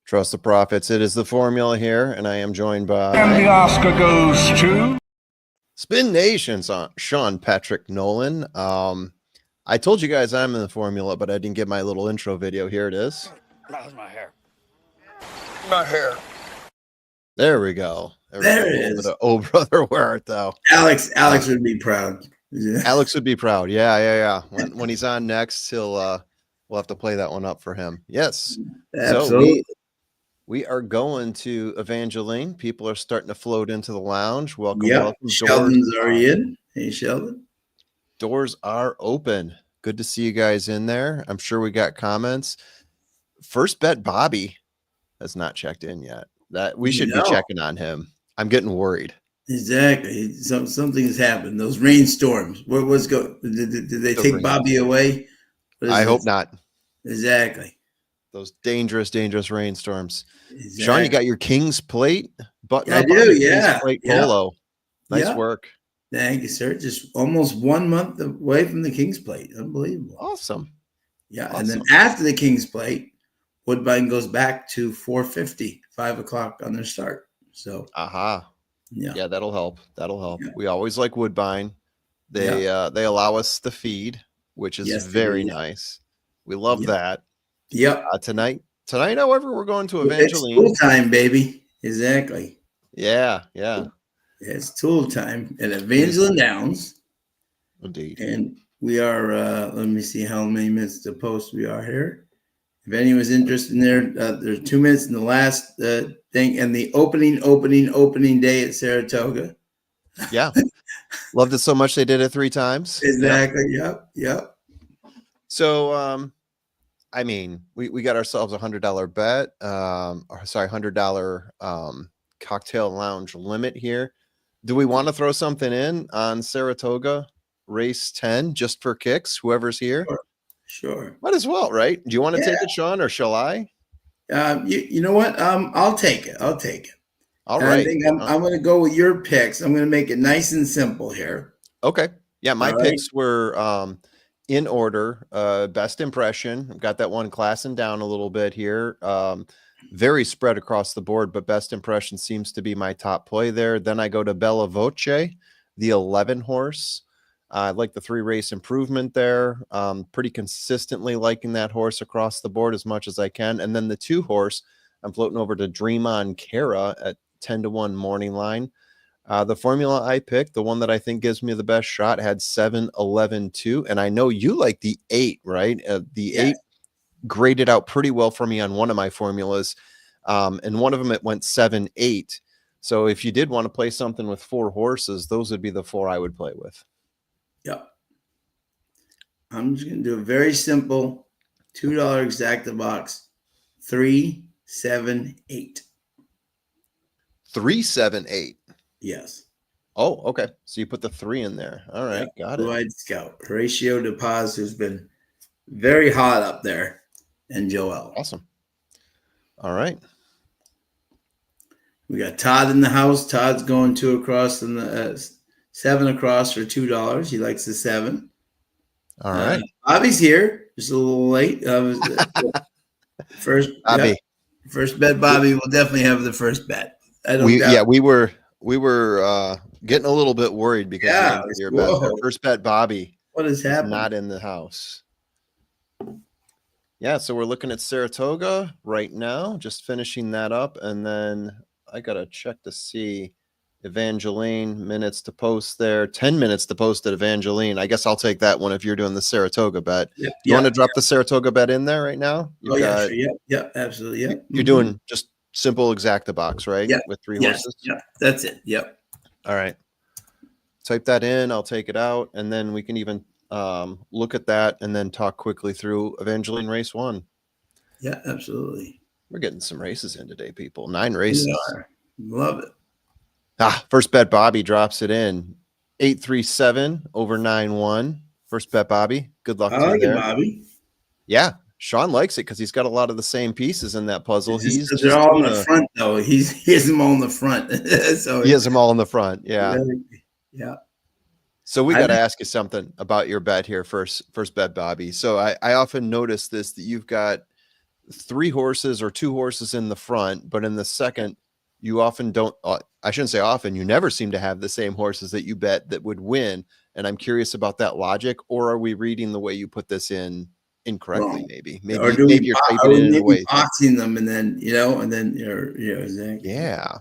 Trust the profits. It is the formula here, and I am joined by... And the Oscar goes to... Spin Nation's on Sean Patrick Nolan. I told you guys I'm in the formula, but I didn't get my little intro video. Here it is. That was my hair. My hair. There we go. There it is. Oh, brother, where art thou? Alex would be proud. Yeah. Alex would be proud. Yeah. When he's on next, we'll have to play that one up for him. Yes. Absolutely. So we are going to Evangeline. People are starting to float into the lounge. Welcome. Welcome. Sheldon's already in. Hey, Sheldon. Doors are open. Good to see you guys in there. I'm sure we got comments. First bet Bobby has not checked in yet. That we should be checking on him. I'm getting worried. Exactly. Something has happened. Those rainstorms. What's go? Did they take Bobby away? I hope not. Exactly. Those dangerous rainstorms. Exactly. Sean, you got your King's plate button I up do, on the yeah. King's plate polo. Nice work. Thank you, sir. Just almost 1 month away from the King's plate. Unbelievable. Awesome. Yeah. Awesome. And then after the King's plate, Woodbine goes back to 4:50, 5 o'clock on their start. So, yeah, that'll help. Yeah. We always like Woodbine. They allow us the feed, which is very nice. We love that. Yep. Tonight, however, we're going to Evangeline. It's tool time, baby. Exactly. Yeah. It's tool time at Evangeline Downs. Indeed. And we are, let me see how many minutes to post we are here. If anyone's interested in there, there's 2 minutes in the last thing and the opening day at Saratoga. Yeah. Loved it so much they did it 3 times. Exactly. Yep. So, I mean, we got ourselves $100 bet, $100 cocktail lounge limit here. Do we want to throw something in on Saratoga race 10 just for kicks? Whoever's here. Sure. Might as well, right? Do you want to take it, Sean, or shall I? You know what? I'll take it. All and right. I think I'm going to go with your picks. I'm going to make it nice and simple here. Okay. Yeah, my picks were in order. Best impression. I've got that one classing down a little bit here. Very spread across the board, but best impression seems to be my top play there. Then I go to Bella Voce, the 11 horse. I like the 3 race improvement there. Pretty consistently liking that horse across the board as much as I can. And then the 2 horse, I'm floating over to Dream On Kara at 10-1 morning line. The formula I picked, the one that I think gives me the best shot, had 7-11-2. And I know you like the 8, right? The 8 graded out pretty well for me on one of my formulas. And one of them, it went 7-8. So if you did want to play something with 4 horses, those would be the 4 I would play with. Yep. I'm just going to do a very simple $2 exacta box. 3-7-8. 3-7-8. Yes. Oh, okay. So you put the 3 in there. All right. Got it. Blue-eyed Scout. Horatio De Paz, who's been very hot up there, and Joel. Awesome. All right. We got Todd in the house. Todd's going 2 across and the 7 across for $2. He likes the 7. All right. Bobby's here. Just a little late. First bet. Bobby will definitely have the first bet. We were getting a little bit worried because your first bet Bobby. What is happening? Not in the house. Yeah, so we're looking at Saratoga right now, just finishing that up, and then I gotta check to see Evangeline minutes to post there. 10 minutes to post at Evangeline. I guess I'll take that one if you're doing the Saratoga bet. You want to drop the Saratoga bet in there right now? Sure. Yep, absolutely. Yep. You're doing just simple exacta box, right? Yeah. With 3 horses. Yeah, that's it. Yep. All right. Type that in. I'll take it out, and then we can even look at that and then talk quickly through Evangeline race 1. Yeah, absolutely. We're getting some races in today, people. 9 races. Love it. First bet Bobby drops it in 8-3-7 over 9-1. First bet Bobby. Good luck. I like it, Bobby. Yeah, Sean likes it because he's got a lot of the same pieces in that puzzle. They're all in the front though. He has them all in the front. So he has them all in the front. Yeah. Yeah. So we got to ask you something about your bet here first bet Bobby. So I often notice this, that you've got 3 horses or 2 horses in the front, but in the second, you often don't, I shouldn't say often, you never seem to have the same horses that you bet that would win. And I'm curious about that logic, or are we reading the way you put this in incorrectly? Wrong. Maybe Or maybe you're typing it in a way. boxing them and then, and then exactly. Yeah.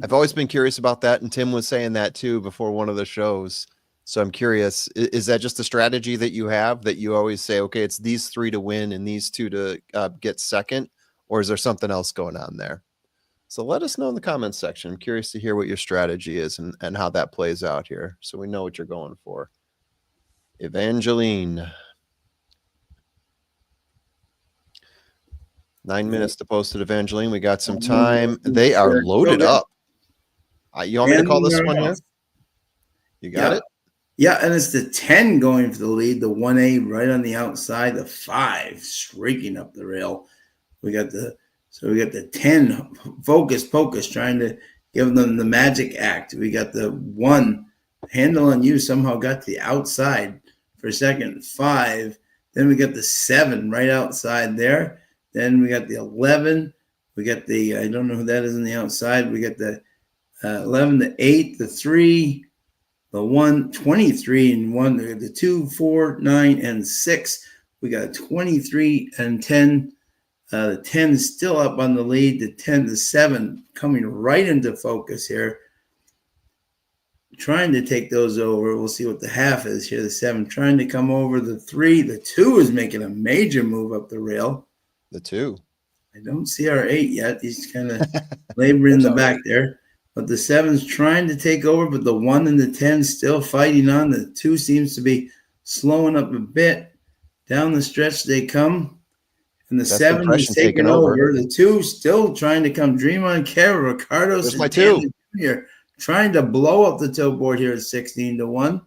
I've always been curious about that, and Tim was saying that too before one of the shows. So I'm curious, is that just a strategy that you have, that you always say, okay, it's these 3 to win and these 2 to get second, or is there something else going on there? So let us know in the comments section. I'm curious to hear what your strategy is and how that plays out here, so we know what you're going for. Evangeline. 9 minutes to post it, Evangeline. We got some time. They are loaded up. You want me to call this one here? You got it? Yeah, and it's the 10 going for the lead, the 1A right on the outside, the 5 streaking up the rail. We got the 10 focus, trying to give them the magic act. We got the 1 handle on you, somehow got to the outside for second, 5. Then we got the 7 right outside there. Then we got the 11. We got the, I don't know who that is on the outside. We got the 11, the 8, the 3, the 1, 23 and 1, the 2, 4, 9, and 6. We got 23 and 10. The 10 still up on the lead. The 10, the 7 coming right into focus here. Trying to take those over. We'll see what the half is here. The 7 trying to come over. The 3, the 2 is making a major move up the rail. The 2. I don't see our 8 yet. He's kind of laboring in the back there. But the 7's trying to take over, but the 1 and the 10 still fighting on. The 2 seems to be slowing up a bit. Down the stretch they come. And the 7 is taking over. The 2 still trying to come. Dream on Cara. Ricardo Santana Jr. trying to blow up the tilt board here at 16 to 1.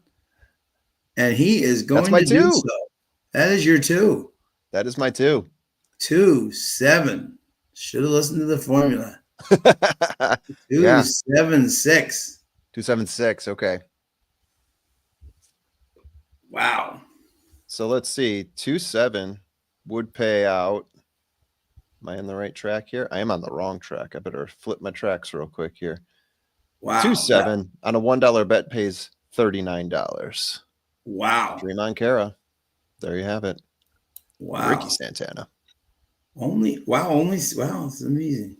And he is going to do so. That is your 2. That is my 2. 2, 7. Should have listened to the formula. 2, 7, 6. 2, 7, 6. Okay. Wow. So let's see. 2, 7 would pay out. Am I on the right track here? I am on the wrong track. I better flip my tracks real quick here. Wow. 2, 7 on a $1 bet pays $39. Wow. Dream on Cara. There you have it. Wow. Ricky Santana. Wow, it's amazing.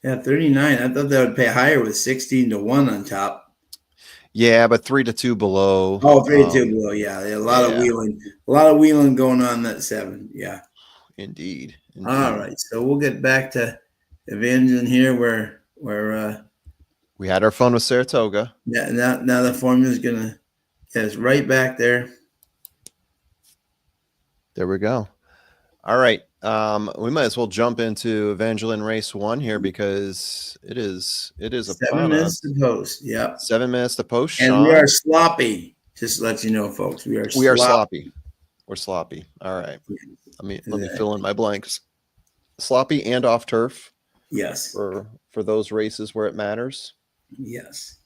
Yeah, 39. I thought that would pay higher with 16 to 1 on top. Yeah, but 3 to 2 below. Oh, 3 to 2 below. Yeah, a lot of wheeling going on that 7. Yeah. Indeed. All right. So we'll get back to Evangeline here where we had our fun with Saratoga. Yeah, now the formula is gonna get us right back there. There we go. All right. We might as well jump into Evangeline race 1 here, because it is a 7 minutes to post. Yeah. 7 minutes to post. And we are sloppy. Just to let you know, folks. We are sloppy. We're sloppy. All right. Let me fill in my blanks. Sloppy and off turf. Yes. For those races where it matters. Yes.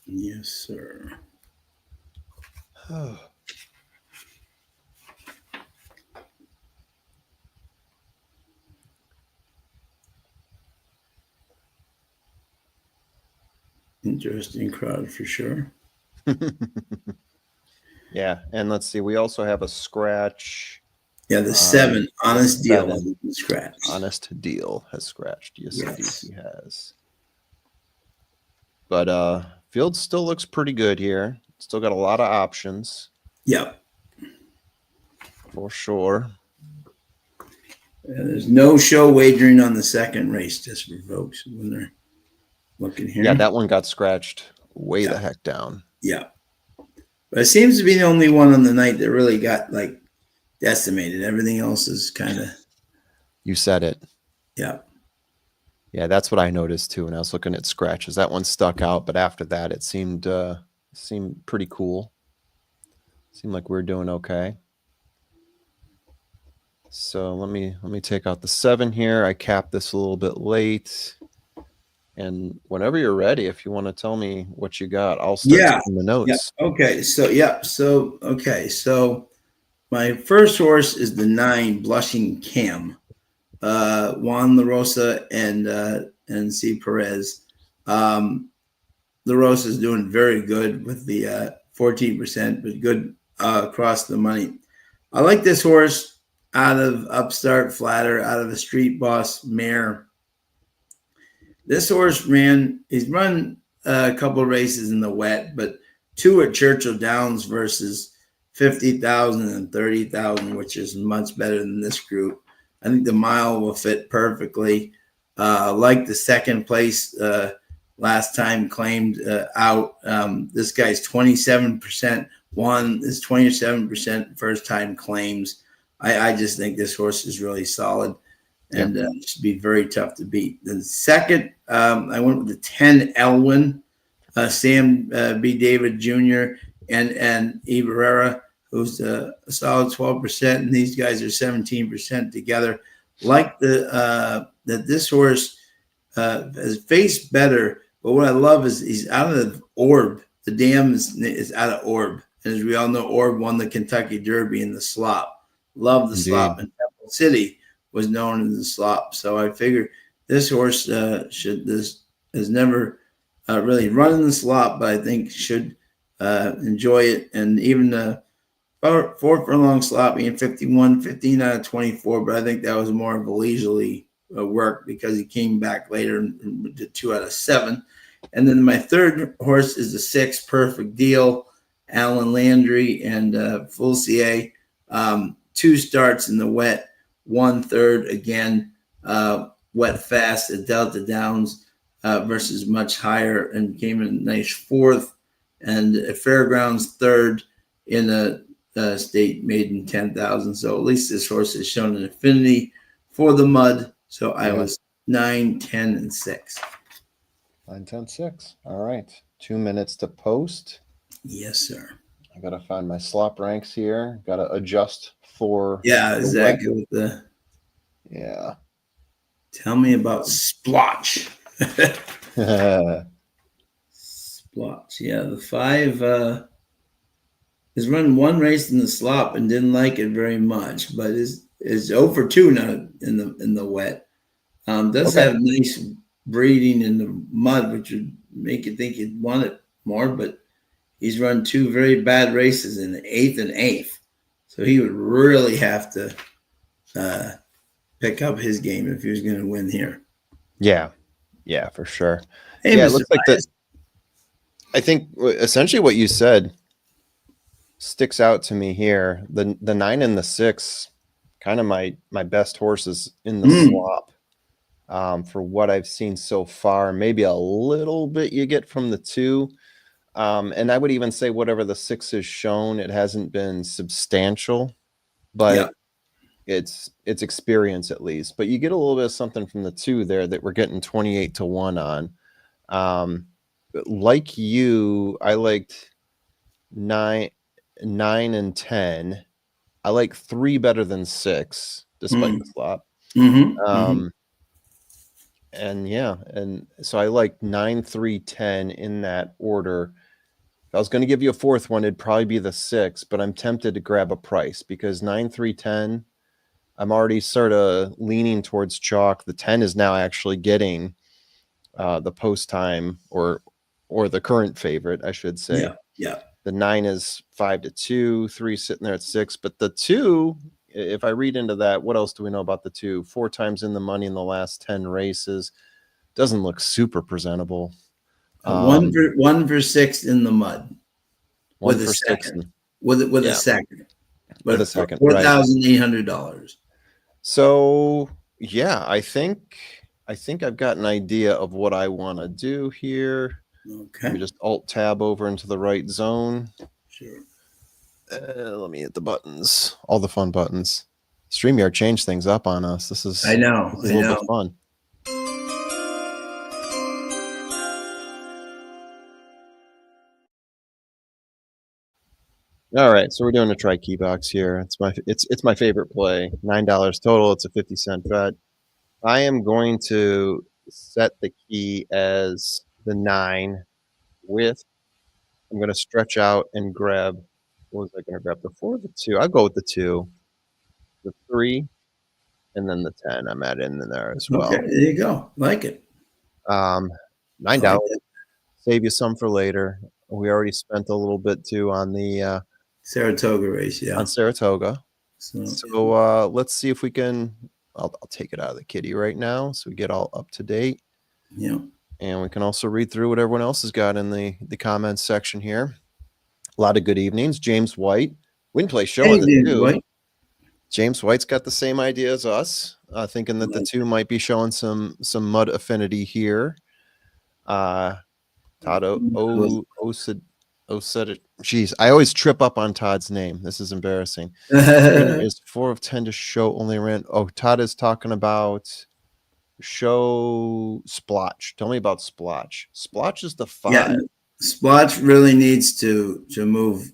Yes, sir. Interesting crowd for sure. Yeah, and let's see. We also have a scratch. Yeah, the 7. Honest Deal has scratched. Honest Deal has scratched. Yes, indeed he has. But field still looks pretty good here. Still got a lot of options. Yep. For sure. There's no show wagering on the second race, just for folks when they're looking here. Yeah, that one got scratched way the heck down. Yeah. But it seems to be the only one on the night that really got like decimated. Everything else is kind of. You said it. Yeah. Yeah, that's what I noticed too when I was looking at scratches. That one stuck out, but after that, it seemed pretty cool. Seemed like we were doing okay. So let me take out the 7 here. I capped this a little bit late. And whenever you're ready, if you want to tell me what you got, I'll start Yeah. taking the Yeah. notes. Okay. So yeah. So okay. So my first horse is the 9 Blushing Cam. Juan La Rosa and C Perez. La Rosa is doing very good with the 14%, but good across the money. I like this horse out of Upstart Flatter, out of the Street Boss mare. This horse he's run a couple of races in the wet, but 2 at Churchill Downs versus 50,000 and 30,000, which is much better than this group. I think the mile will fit perfectly. Like the second place last time claimed out. This guy's 27% won, is 27% first time claims. I just think this horse is really solid and should be very tough to beat. Then second, I went with the 10 Elwin, Sam B. David Jr. and Ibarrera, who's a solid 12%, and these guys are 17% together. Like that this horse has faced better, but what I love is he's out of the Orb. The dam is out of Orb, and as we all know, Orb won the Kentucky Derby in the slop. Love the slop, and Temple City was known as the slop. So I figure this horse has never really run in the slop, but I think should enjoy it. And even the 4 furlong slot being 51, 15 out of 24, but I think that was more of a leisurely work because he came back later and did 2 out of 7. And then my third horse is the 6 Perfect Deal, Alan Landry and Fulcier. 2 starts in the wet, 1/3 again, wet fast at Delta Downs versus much higher, and came in a nice 4th, and a Fairgrounds 3rd in a state maiden 10,000. So at least this horse has shown an affinity for the mud. So I was 9, 10, and 6. 9, 10, 6. All right. 2 minutes to post. Yes, sir. I got to find my slop ranks here. Got to adjust for. Yeah, exactly. With the. Yeah. Tell me about splotch. Splotch. Yeah, the 5 has run 1 race in the slop and didn't like it very much, but is 0 for 2 now in the wet. Does have nice breeding in the mud, which would make you think he'd want it more, but he's run 2 very bad races in the 8th and 8th. So he would really have to pick up his game if he was going to win here. Yeah. Yeah, for sure. Hey, yeah, Mr. it looks like that. I think essentially what you said sticks out to me here. The 9 and the 6, kind of my best horses in the slop. For what I've seen so far, maybe a little bit you get from the 2. And I would even say whatever the 6 has shown, it hasn't been substantial, but it's experience at least. But you get a little bit of something from the 2 there that we're getting 28-1 on. Like you, I liked 9 and 10. I like 3 better than 6, despite the slop. And yeah, and so I like 9, 3, 10 in that order. If I was going to give you a 4th one, it'd probably be the 6, but I'm tempted to grab a price because 9, 3, 10, I'm already sort of leaning towards chalk. The 10 is now actually getting the post time or the current favorite, I should say. Yeah. The 9 is 5-2, 3 sitting there at 6, but the 2, if I read into that, what else do we know about the 2? 4 times in the money in the last 10 races. Doesn't look super presentable. 1 for 6 in the mud. 1 for 6. With a second. With a second. $4,800. So yeah, I think I've got an idea of what I want to do here. Okay. Let me just alt tab over into the right zone. Sure. Let me hit the buttons, all the fun buttons. StreamYard changed things up on us. This is a little bit fun. All right, so we're doing a try key box here. It's my favorite play. $9 total. It's a 50-cent bet. I am going to set the key as the 9 with, I'm going to stretch out and grab, what was I going to grab? The 4 or the 2? I'll go with the 2, the 3, and then the 10. I'm adding in there as Okay, well. there you go. Like it. 9 I down. like it. Save you some for later. We already spent a little bit too on the Saratoga race, yeah. on Saratoga. So Let's see if we can. I'll take it out of the kitty right now, so we get all up to date. yeah. And we can also read through what everyone else has got in the comments section here. A lot of good evenings. James White, we didn't play show Hey, on the James 2. White. James White's got the same idea as us, thinking that the 2 might be showing some mud affinity here. Todd said it. Jeez, I always trip up on Todd's name. This is embarrassing. Trainer is 4 of 10 to show only ran. Oh, Todd is talking about show splotch. Tell me about splotch. Splotch is the 5. Yeah, Splotch really needs to move.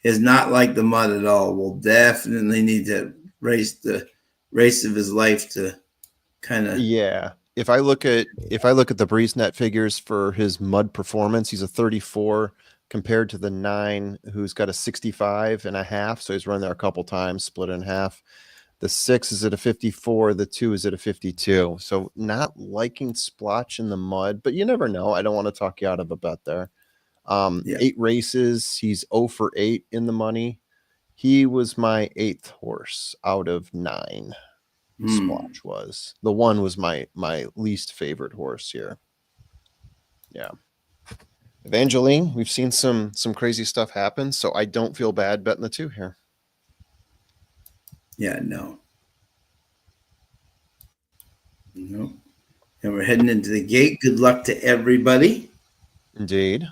Is not like the mud at all. Will definitely need to race the race of his life to kind of. Yeah. If I look at the Breeze Net figures for his mud performance, he's a 34 compared to the 9 who's got a 65 and a half. So he's run there a couple times, split in half. The 6 is at a 54. The 2 is at a 52. So not liking splotch in the mud, but you never know. I don't want to talk you out of a bet there. 8 races. He's 0 for 8 in the money. He was my 8th horse out of 9. Splotch was. The 1 was my least favorite horse here. Yeah. Evangeline, we've seen some crazy stuff happen, so I don't feel bad betting the 2 here. Yeah, no. And we're heading into the gate. Good luck to everybody. Indeed.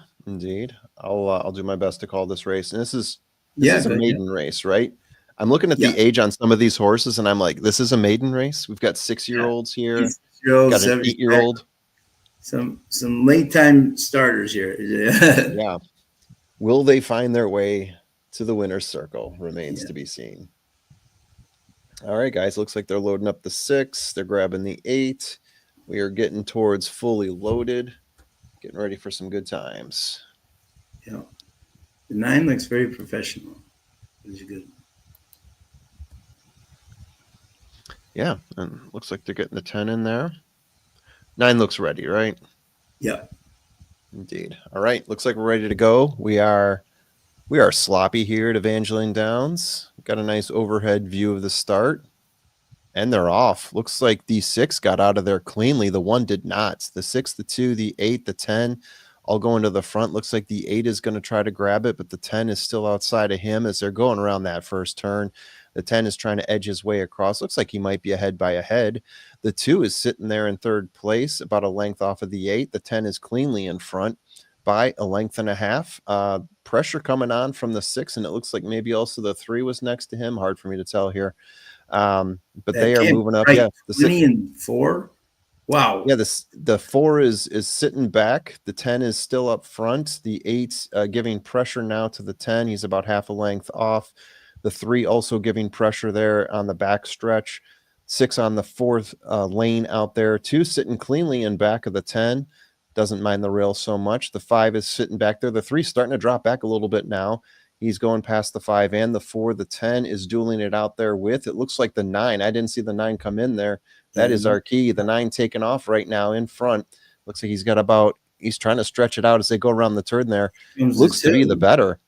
I'll do my best to call this race. And this is a maiden race, right? I'm looking at the age on some of these horses, and I'm like, this is a maiden race. We've got 6-year-olds here. Got an 8-year-old. Some late time starters here. Yeah. Will they find their way to the winner's circle? Remains to be seen. All right, guys. Looks like they're loading up the 6. They're grabbing the 8. We are getting towards fully loaded. Getting ready for some good times. Yeah. The 9 looks very professional. It's good. Yeah, and looks like they're getting the 10 in there. 9 looks ready, right? Yeah. Indeed. All right, looks like we're ready to go. We are sloppy here at Evangeline Downs. Got a nice overhead view of the start. And they're off. Looks like the 6 got out of there cleanly. The 1 did not. The 6, the 2, the 8, the 10 all going to the front. Looks like the 8 is going to try to grab it, but the 10 is still outside of him as they're going around that first turn. The 10 is trying to edge his way across. Looks like he might be ahead by a head. The 2 is sitting there in third place, about a length off of the 8. The 10 is cleanly in front by a length and a half. Pressure coming on from the 6, and it looks like maybe also the 3 was next to him. Hard for me to tell here. But they are moving up. Right. Yeah, the 20 and 4. Wow. Yeah, the 4 is sitting back. The 10 is still up front. The 8 giving pressure now to the 10. He's about half a length off. The 3 also giving pressure there on the back stretch. 6 on the 4th lane out there. 2 sitting cleanly in back of the 10. Doesn't mind the rail so much. The 5 is sitting back there. The 3 starting to drop back a little bit now. He's going past the 5 and the 4. The 10 is dueling it out there with. It looks like the 9. I didn't see the 9 come in there. That is our key. The 9 taking off right now in front. Looks like he's trying to stretch it out as they go around the turn there. Looks to be the better.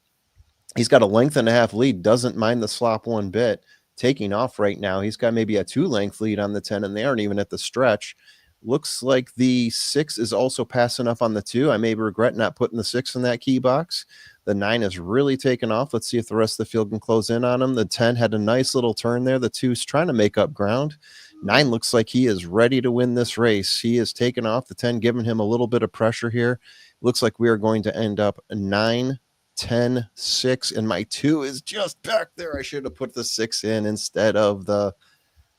He's got a length and a half lead. Doesn't mind the slop one bit. Taking off right now. He's got maybe a 2-length lead on the 10, and they aren't even at the stretch. Looks like the 6 is also passing up on the 2. I may regret not putting the 6 in that key box. The 9 is really taken off. Let's see if the rest of the field can close in on him. The 10 had a nice little turn there. The 2's trying to make up ground. 9 looks like he is ready to win this race. He is taken off. The 10 giving him a little bit of pressure here. Looks like we are going to end up 9, 10, 6, and my 2 is just back there. I should have put the 6 in instead of the,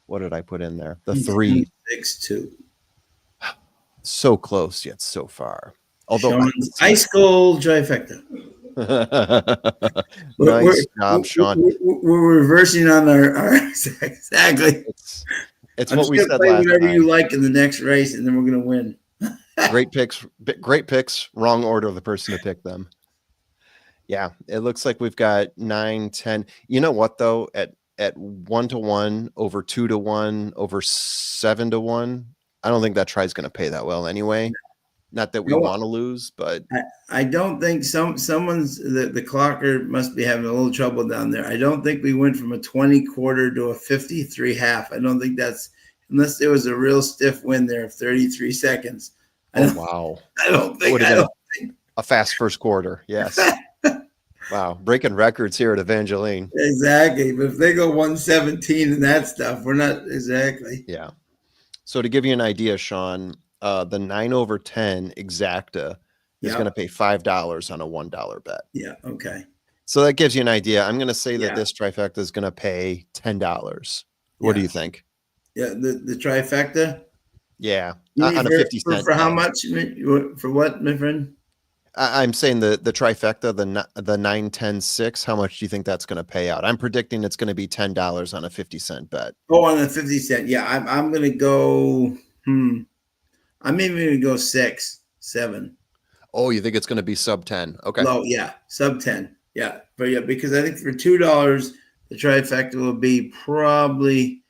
what did I put in there? The 3. 6, 2. So close yet so far. Although ice cold trifecta. Nice job, Sean. We're reversing on our exactly. It's I'm what just we gonna said play last whatever you time. like in the next race, and then we're gonna win. Great picks. Great picks. Wrong order of the person to pick them. Yeah, it looks like we've got 9, 10. You know what though? At 1-to-1, over 2-to-1, over 7-to-1, I don't think that try is going to pay that well anyway. Not that we No, want to lose, but I don't think someone's the clocker must be having a little trouble down there. I don't think we went from a 20 quarter to a 53 half. I don't think that's unless there was a real stiff win there of 33 seconds. oh wow, I don't it would think. have I been don't think. a fast first quarter. Yes. Wow, breaking records here at Evangeline. Exactly. But if they go 117 and that stuff, we're not exactly. Yeah. So to give you an idea, Sean, the 9/10 exacta is going to Yeah. pay $5 on a $1 bet. Yeah. Okay. So that gives you an idea. I'm going to say that Yeah. this trifecta is going to pay $10. What do Yeah. you think? Yeah. The trifecta. Yeah, You mean on a 50-cent for how bet. much? For what, my friend? I'm saying the trifecta, the 9, 10, 6. How much do you think that's going to pay out? I'm predicting it's going to be $10 on a 50-cent bet. Oh, on the 50 cent. Yeah, I'm gonna go. I'm even gonna go 6, 7. Oh, you think it's going to be sub 10? Okay. Low, yeah, sub 10. Yeah, but yeah, because I think for $2, the trifecta will be probably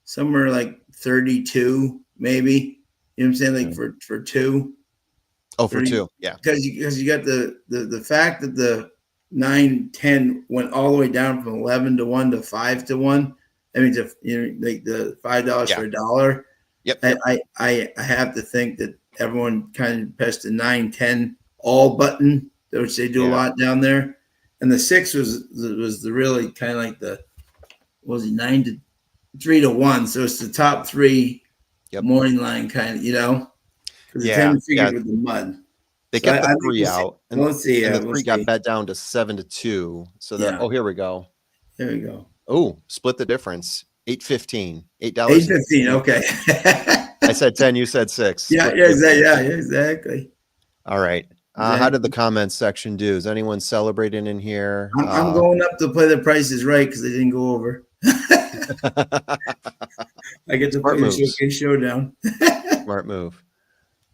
somewhere like 32, maybe. You know what I'm saying? Like for two. Oh, for 30, 2. Yeah. because you got the fact that the 9, 10 went all the way down from 11-to-1 to 5-to-1. I mean, like the $5 for $1. Yep. I have to think that everyone kind of pressed the 9, 10 all button, which they do a lot down there. And the 6 was the really kind of like the what was it 3-to-1. So it's the top 3 morning line kind of, because the 10 figured with the mud. They So kept the I think 3 out, and we'll see. the We'll 3 got see. bet down to 7-2. So that here we go. There we go. Oh, split the difference. $8.15. $8. $8.15. Okay. I said 10. You said 6. Yeah. Exactly. All right. How did the comments section do? Is anyone celebrating in here? I'm going up to play The Price is Right because they didn't go over. I get to play the Showcase Showdown. Smart move.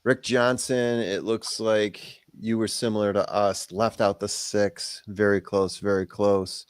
Rick Johnson, it looks like you were similar to us. Left out the 6. Very close, very close.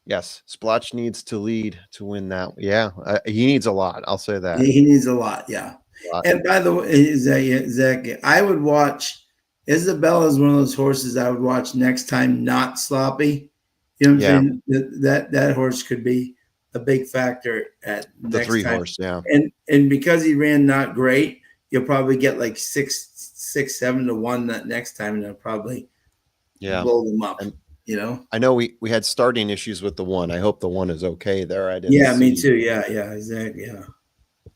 Yes, Splotch needs to lead to win that. Yeah, he needs a lot. I'll say that. He needs a lot, yeah. And by the way, Zach, I would watch Isabella is one of those horses I would watch next time, not sloppy. You know what I'm saying? That horse could be a big factor at the next 3 time. horse, yeah. And because he ran not great, you'll probably get like 6, 7-to-1 that next time, and they'll probably blow them up. I know we had starting issues with the 1. I hope the 1 is okay there. I didn't. Yeah, me too. Yeah, exactly.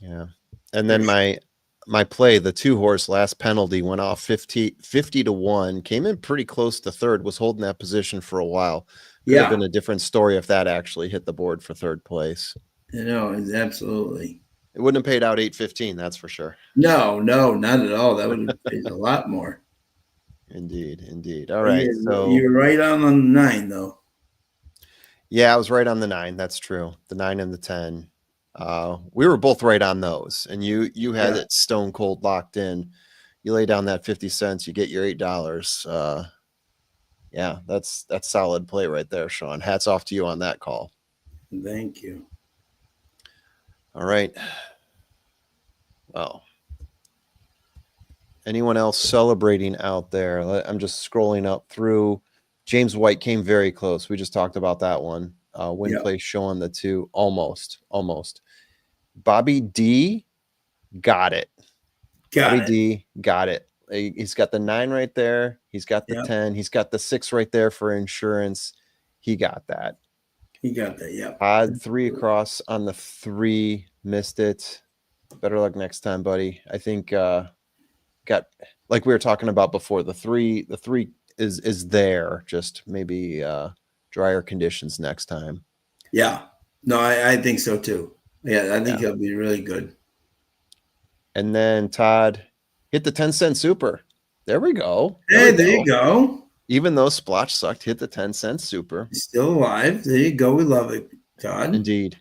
Yeah. And then my play, the 2 horse last penalty went off 50-1, came in pretty close to third, was holding that position for a while. Could have been a different story if that actually hit the board for third place. Absolutely. It wouldn't have paid out $8.15, that's for sure. No, not at all. That would have paid a lot more. Indeed. All right. So you're right on the 9, though. Yeah, I was right on the 9. That's true. The 9 and the 10. We were both right on those, and you had it stone cold locked in. You lay down that 50 cents, you get your $8. Yeah, that's solid play right there, Sean. Hats off to you on that call. Thank you. All right. Well, anyone else celebrating out there? I'm just scrolling up through. James White came very close. We just talked about that one. Win place showing the 2. Almost. Bobby D got it. D got it. He's got the 9 right there. He's got the 10. He's got the 6 right there for insurance. He got that. Yeah. Odd 3 across on the 3. Missed it. Better luck next time, buddy. I think got, like we were talking about before, the 3 is there. Just maybe drier conditions next time. Yeah. No, I think so too. Yeah, I think he'll be really good. And then Todd hit the 10-cent super. There we go. There you go. Even though Splotch sucked, hit the 10-cent super. He's still alive. There you go. We love it, Todd. Indeed.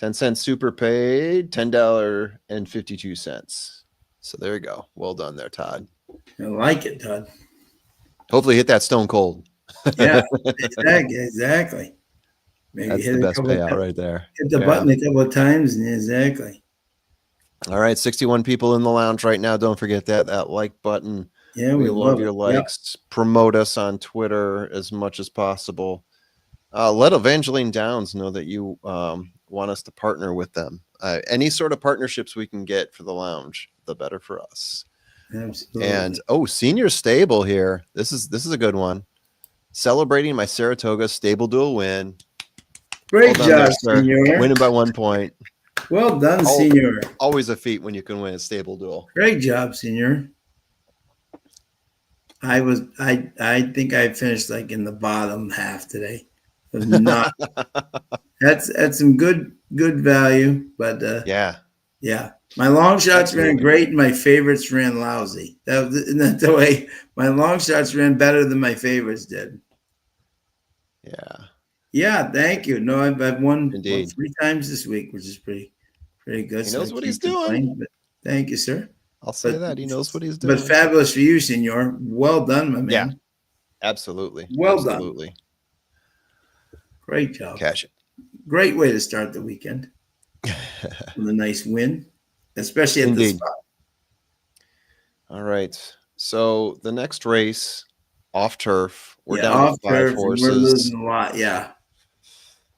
10-cent super paid, $10.52. So there you go. Well done there, Todd. I like it, Todd. Hopefully hit that stone cold. Yeah, exactly. Maybe That's hit the a best couple of payout right there. hit the button a couple of times, and exactly. All right, 61 people in the lounge right now. Don't forget that like button. Yeah, We we love love your it. Yeah. likes. Promote us on Twitter as much as possible. Let Evangeline Downs know that you want us to partner with them. Any sort of partnerships we can get for the lounge, the better for us. Absolutely. And senior stable here. This is a good one. Celebrating my Saratoga stable duel win. Great Well done job, there, sir. Senor. Winning by 1 point. Well done, Senor. Always a feat when you can win a stable duel. Great job, Senor. I think I finished like in the bottom half today. It was not. That's some good value, but Yeah. My long shots ran Absolutely. great and my favorites ran lousy. Isn't that the way? My long shots ran better than my favorites did. Yeah. Yeah, thank you. No, I've won Indeed. 3 times this week, which is pretty good. He So knows I what can't he's doing. complain, but thank you, sir. I'll say that. He knows what he's doing. But fabulous for you, Senor. Well done, my man. Yeah. Absolutely. Well Absolutely. done. Great job. Cash it. Great way to start the weekend. With a nice win, especially at the spot. All right. So the next race, off turf. We're down off to 5 turf, horses. We're losing a lot. Yeah.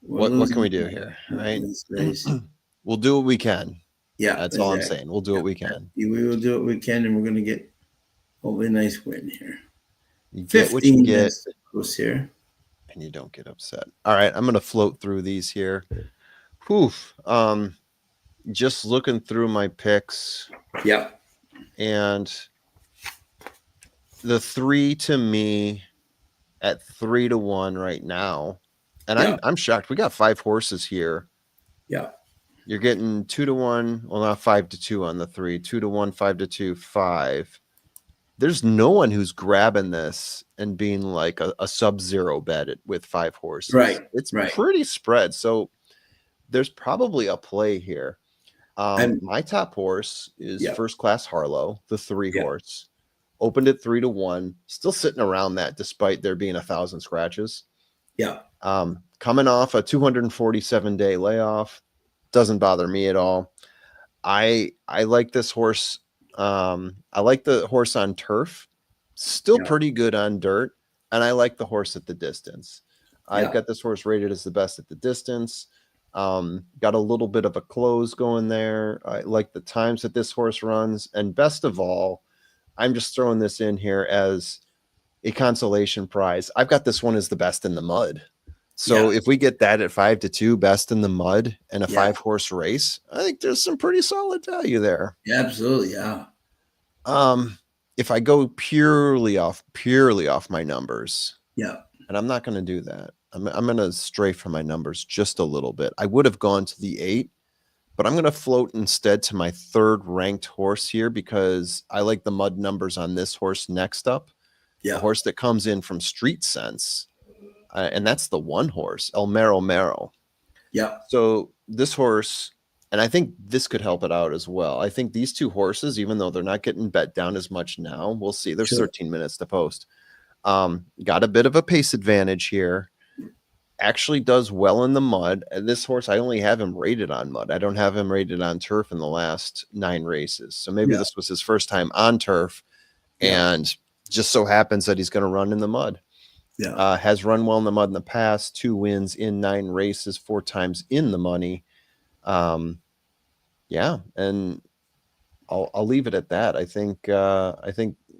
What can we do here? Right. We'll do what we can. Yeah. That's all I'm saying. We'll do what we can. We will do what we can, and we're going to get hopefully a nice win here. You get what you get. Here. And you don't get upset. All right. I'm going to float through these here. Whew. Just looking through my picks. Yeah. And the 3 to me at 3-1 right now. And I'm shocked. We got 5 horses here. Yeah. You're getting 2-1. Well, not 5-2 on the 3. 2-1, 5-2, 5. There's no one who's grabbing this and being like a sub-zero bet with 5 horses. Right. It's pretty spread. So there's probably a play here. My top horse is First Class Harlow, the 3 horse. Opened at 3-1, still sitting around that despite there being 1,000 scratches. Yeah. Coming off a 247-day layoff, doesn't bother me at all. I like this horse. I like the horse on turf, still pretty good on dirt, and I like the horse at the distance. I've got this horse rated as the best at the distance. Got a little bit of a close going there. I like the times that this horse runs, and best of all, I'm just throwing this in here as a consolation prize. I've got this one as the best in the mud. So if we get that at 5-2, best in the mud, and a 5-horse race, I think there's some pretty solid value there. Yeah, absolutely. Yeah. If I go purely off my numbers, and I'm not going to do that. I'm going to stray from my numbers just a little bit. I would have gone to the 8, but I'm going to float instead to my 3rd ranked horse here because I like the mud numbers on this horse next up. The horse that comes in from Street Sense. And that's the 1 horse, El Mero Mero. Yeah. So this horse, and I think this could help it out as well. I think these 2 horses, even though they're not getting bet down as much now, we'll see. There's 13 minutes to post. Got a bit of a pace advantage here. Actually does well in the mud. And this horse, I only have him rated on mud. I don't have him rated on turf in the last 9 races. So maybe this was his first time on turf. And just so happens that he's going to run in the mud. Has run well in the mud in the past. 2 wins in 9 races, 4 times in the money. And I'll leave it at that. I think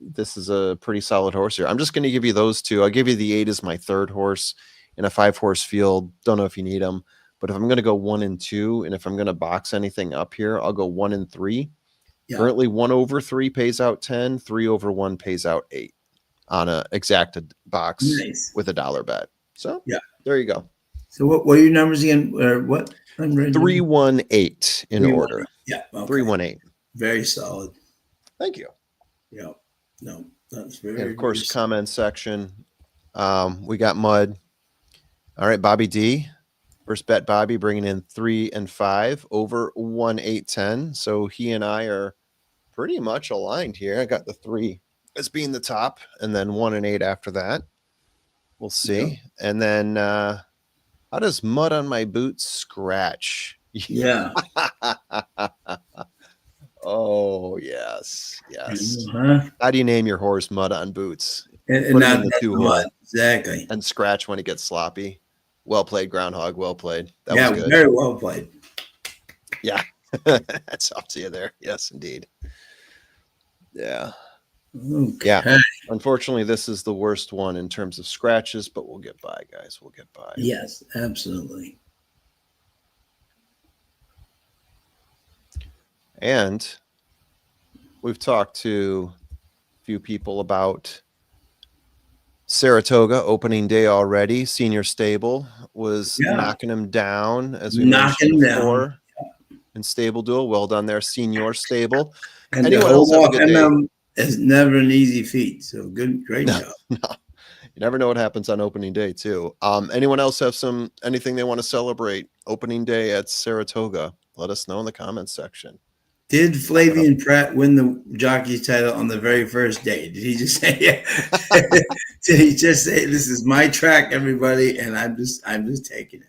this is a pretty solid horse here. I'm just going to give you those 2. I'll give you the 8 as my 3rd horse in a 5-horse field. Don't know if you need them, but if I'm going to go 1 and 2, and if I'm going to box anything up here, I'll go 1 and 3. Currently 1 over 3 pays out 10, 3 over 1 pays out 8 on a exacted box with $1 bet. So there you go. So what are your numbers again? What? 318 in order. Yeah. Okay. 318. Very solid. Thank you. Yeah. No, that's very. And of course, comment section. We got mud. All right, Bobby D. First bet, Bobby bringing in 3 and 5 over 1, 8, 10. So he and I are pretty much aligned here. I got the 3 as being the top, and then 1 and 8 after that. We'll see. Yeah. And then how does mud on my boots scratch? Yeah. Oh, yes. Yes. Uh-huh. How do you name your horse Mud on Boots? And Put him not in the that 2 mud. hole Exactly. and scratch when it gets sloppy. Well played, Groundhog. Well played. That Yeah, was good. very well played. Yeah. That's off to you there. Yes, indeed. Yeah. Okay. Yeah. Unfortunately, this is the worst one in terms of scratches, but we'll get by, guys. We'll get by. Yes, absolutely. And we've talked to a few people about Saratoga opening day already. Senior Stable was knocking him down, as we mentioned before. In Stable Duel. Well done there, Senior Stable. And anyone else have a good day? Is never an easy feat. So great job. No. You never know what happens on opening day too. Anyone else have anything they want to celebrate opening day at Saratoga? Let us know in the comments section. Did Flavian Pratt win the jockey title on the very first day? Did he just say, did he just say, this is my track, everybody, and I'm just taking it?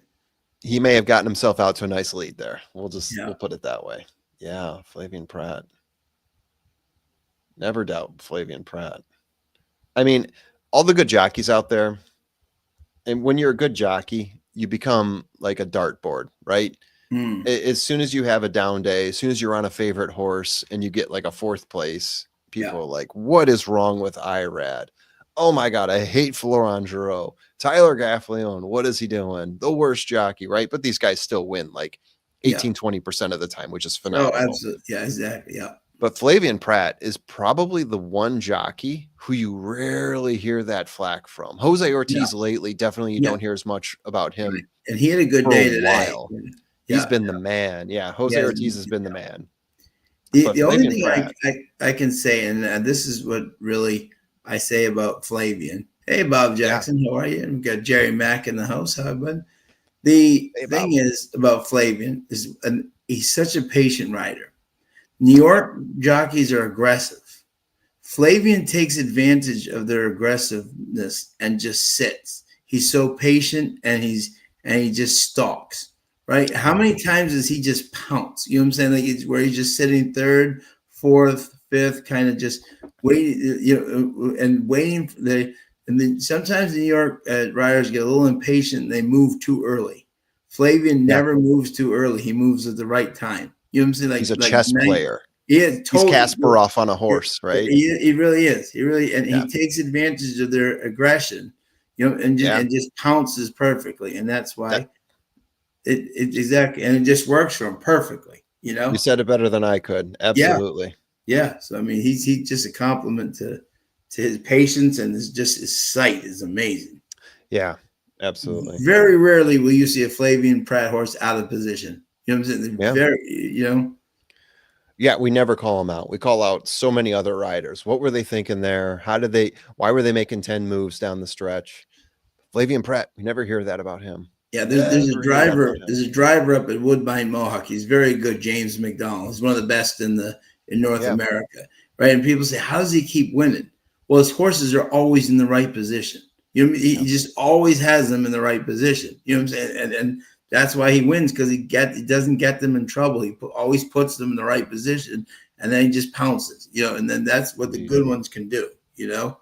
He may have gotten himself out to a nice lead there. We'll put it that way. Yeah, Flavian Pratt. Never doubt Flavian Pratt. I mean, all the good jockeys out there, and when you're a good jockey, you become like a dartboard, right? As soon as you have a down day, as soon as you're on a favorite horse and you get like a 4th place, people are like, what is wrong with IRAD? Oh my God, I hate Florent Giroux. Tyler Gaffleone, what is he doing? The worst jockey, right? But these guys still win like 18, 20% of the time, which is phenomenal. Oh, absolutely. Yeah, exactly. Yeah. But Flavian Pratt is probably the one jockey who you rarely hear that flack from. Jose Ortiz lately, definitely you don't hear as much about him. Right. And he had a good day today. He's been the man. Yeah, Jose Ortiz has been the man. The only thing I can say, and this is what really I say about Flavian. Hey, Bob Jackson, how are you? We've got Jerry Mack in the house. How bud? The thing is about Flavian is he's such a patient rider. New York jockeys are aggressive. Flavian takes advantage of their aggressiveness and just sits. He's so patient and he just stalks. Right? How many times does he just pounce? You know what I'm saying? Like where he's just sitting 3rd, 4th, 5th, kind of just waiting, and waiting for and then sometimes the New York riders get a little impatient and they move too early. Flavian never moves too early. He moves at the right time. You know what I'm saying? Like he's a chess player. Yeah, totally. He's Kasparov on a horse, right? He really is. He takes advantage of their aggression, and just pounces perfectly, and that's why. It exactly, and it just works for him perfectly. You said it better than I could. Absolutely. Yeah. So I mean, he's just a compliment to his patience, and his sight is amazing. Yeah, absolutely. Very rarely will you see a Flavian Pratt horse out of position. You know what I'm saying? Very, Yeah, we never call them out. We call out so many other riders. What were they thinking there? Why were they making 10 moves down the stretch? Flavian Pratt, we never hear that about him. Yeah, there's a driver. There's a driver up at Woodbine Mohawk. He's very good. James McDonald. He's one of the best in North America, right? And people say, how does he keep winning? Well, his horses are always in the right position. He just always has them in the right position. You know what I'm saying? And that's why he wins, because he doesn't get them in trouble. He always puts them in the right position, and then he just pounces. And then that's what the good ones can do. Yeah.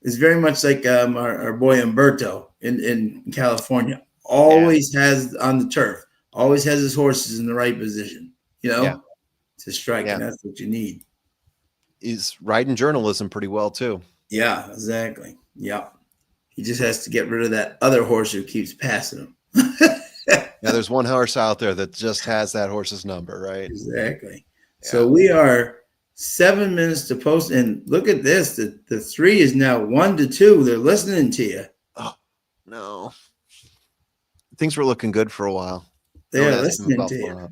It's very much like our boy Umberto in California. Always has on the turf. Always has his horses in the right position. To strike, and that's what you need. He's riding journalism pretty well too. Yeah, exactly. Yeah, he just has to get rid of that other horse who keeps passing him. Yeah, there's one horse out there that just has that horse's number, right? Exactly. Yeah. So we are 7 minutes to post, and look at this. The 3 is now 1-2. They're listening to you. Oh no, things were looking good for a while. They're listening to you.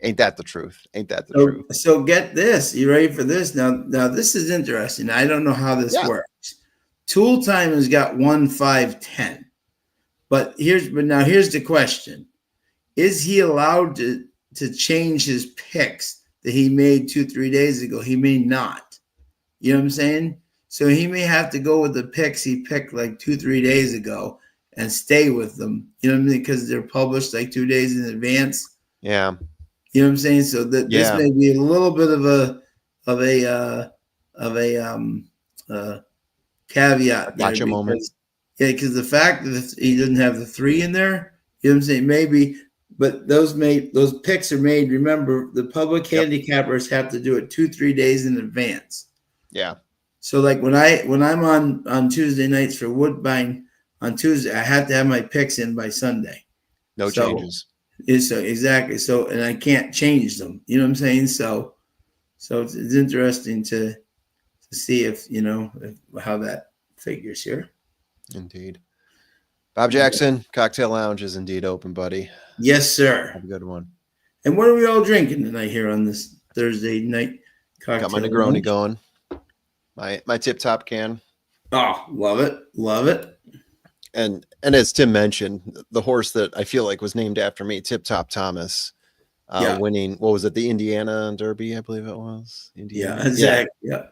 Ain't that the truth? Ain't that the truth? So get this. You ready for this? Now this is interesting. I don't know how this works. Tool Time has got 1-5-10. But here's the question: is he allowed to change his picks that he made 2-3 days ago? He may not. You know what I'm saying? So he may have to go with the picks he picked like 2-3 days ago and stay with them. You know what I mean? Because they're published like 2 days in advance. Yeah. You know what I'm saying? So that this may be a little bit of a caveat there. Gotcha moment. Because the fact that he doesn't have the 3 in there, you know what I'm saying? Maybe, but those picks are made. Remember, the public handicappers have to do it 2-3 days in advance. Yeah. So like when I'm on Tuesday nights for Woodbine on Tuesday, I have to have my picks in by Sunday. No changes. So exactly. So and I can't change them. You know what I'm saying? So it's interesting to see if how that figures here. Indeed. Bob Jackson, Cocktail Lounge is indeed open, buddy. Yes, sir. Have a good one. And what are we all drinking tonight here on this Thursday night cocktail? Got my Negroni going. My Tip Top can. Oh, love it. Love it. And as Tim mentioned, the horse that I feel like was named after me, Tip Top Thomas, winning, what was it, the Indiana Derby, I believe it was. Indiana. Yeah, exactly. Yeah.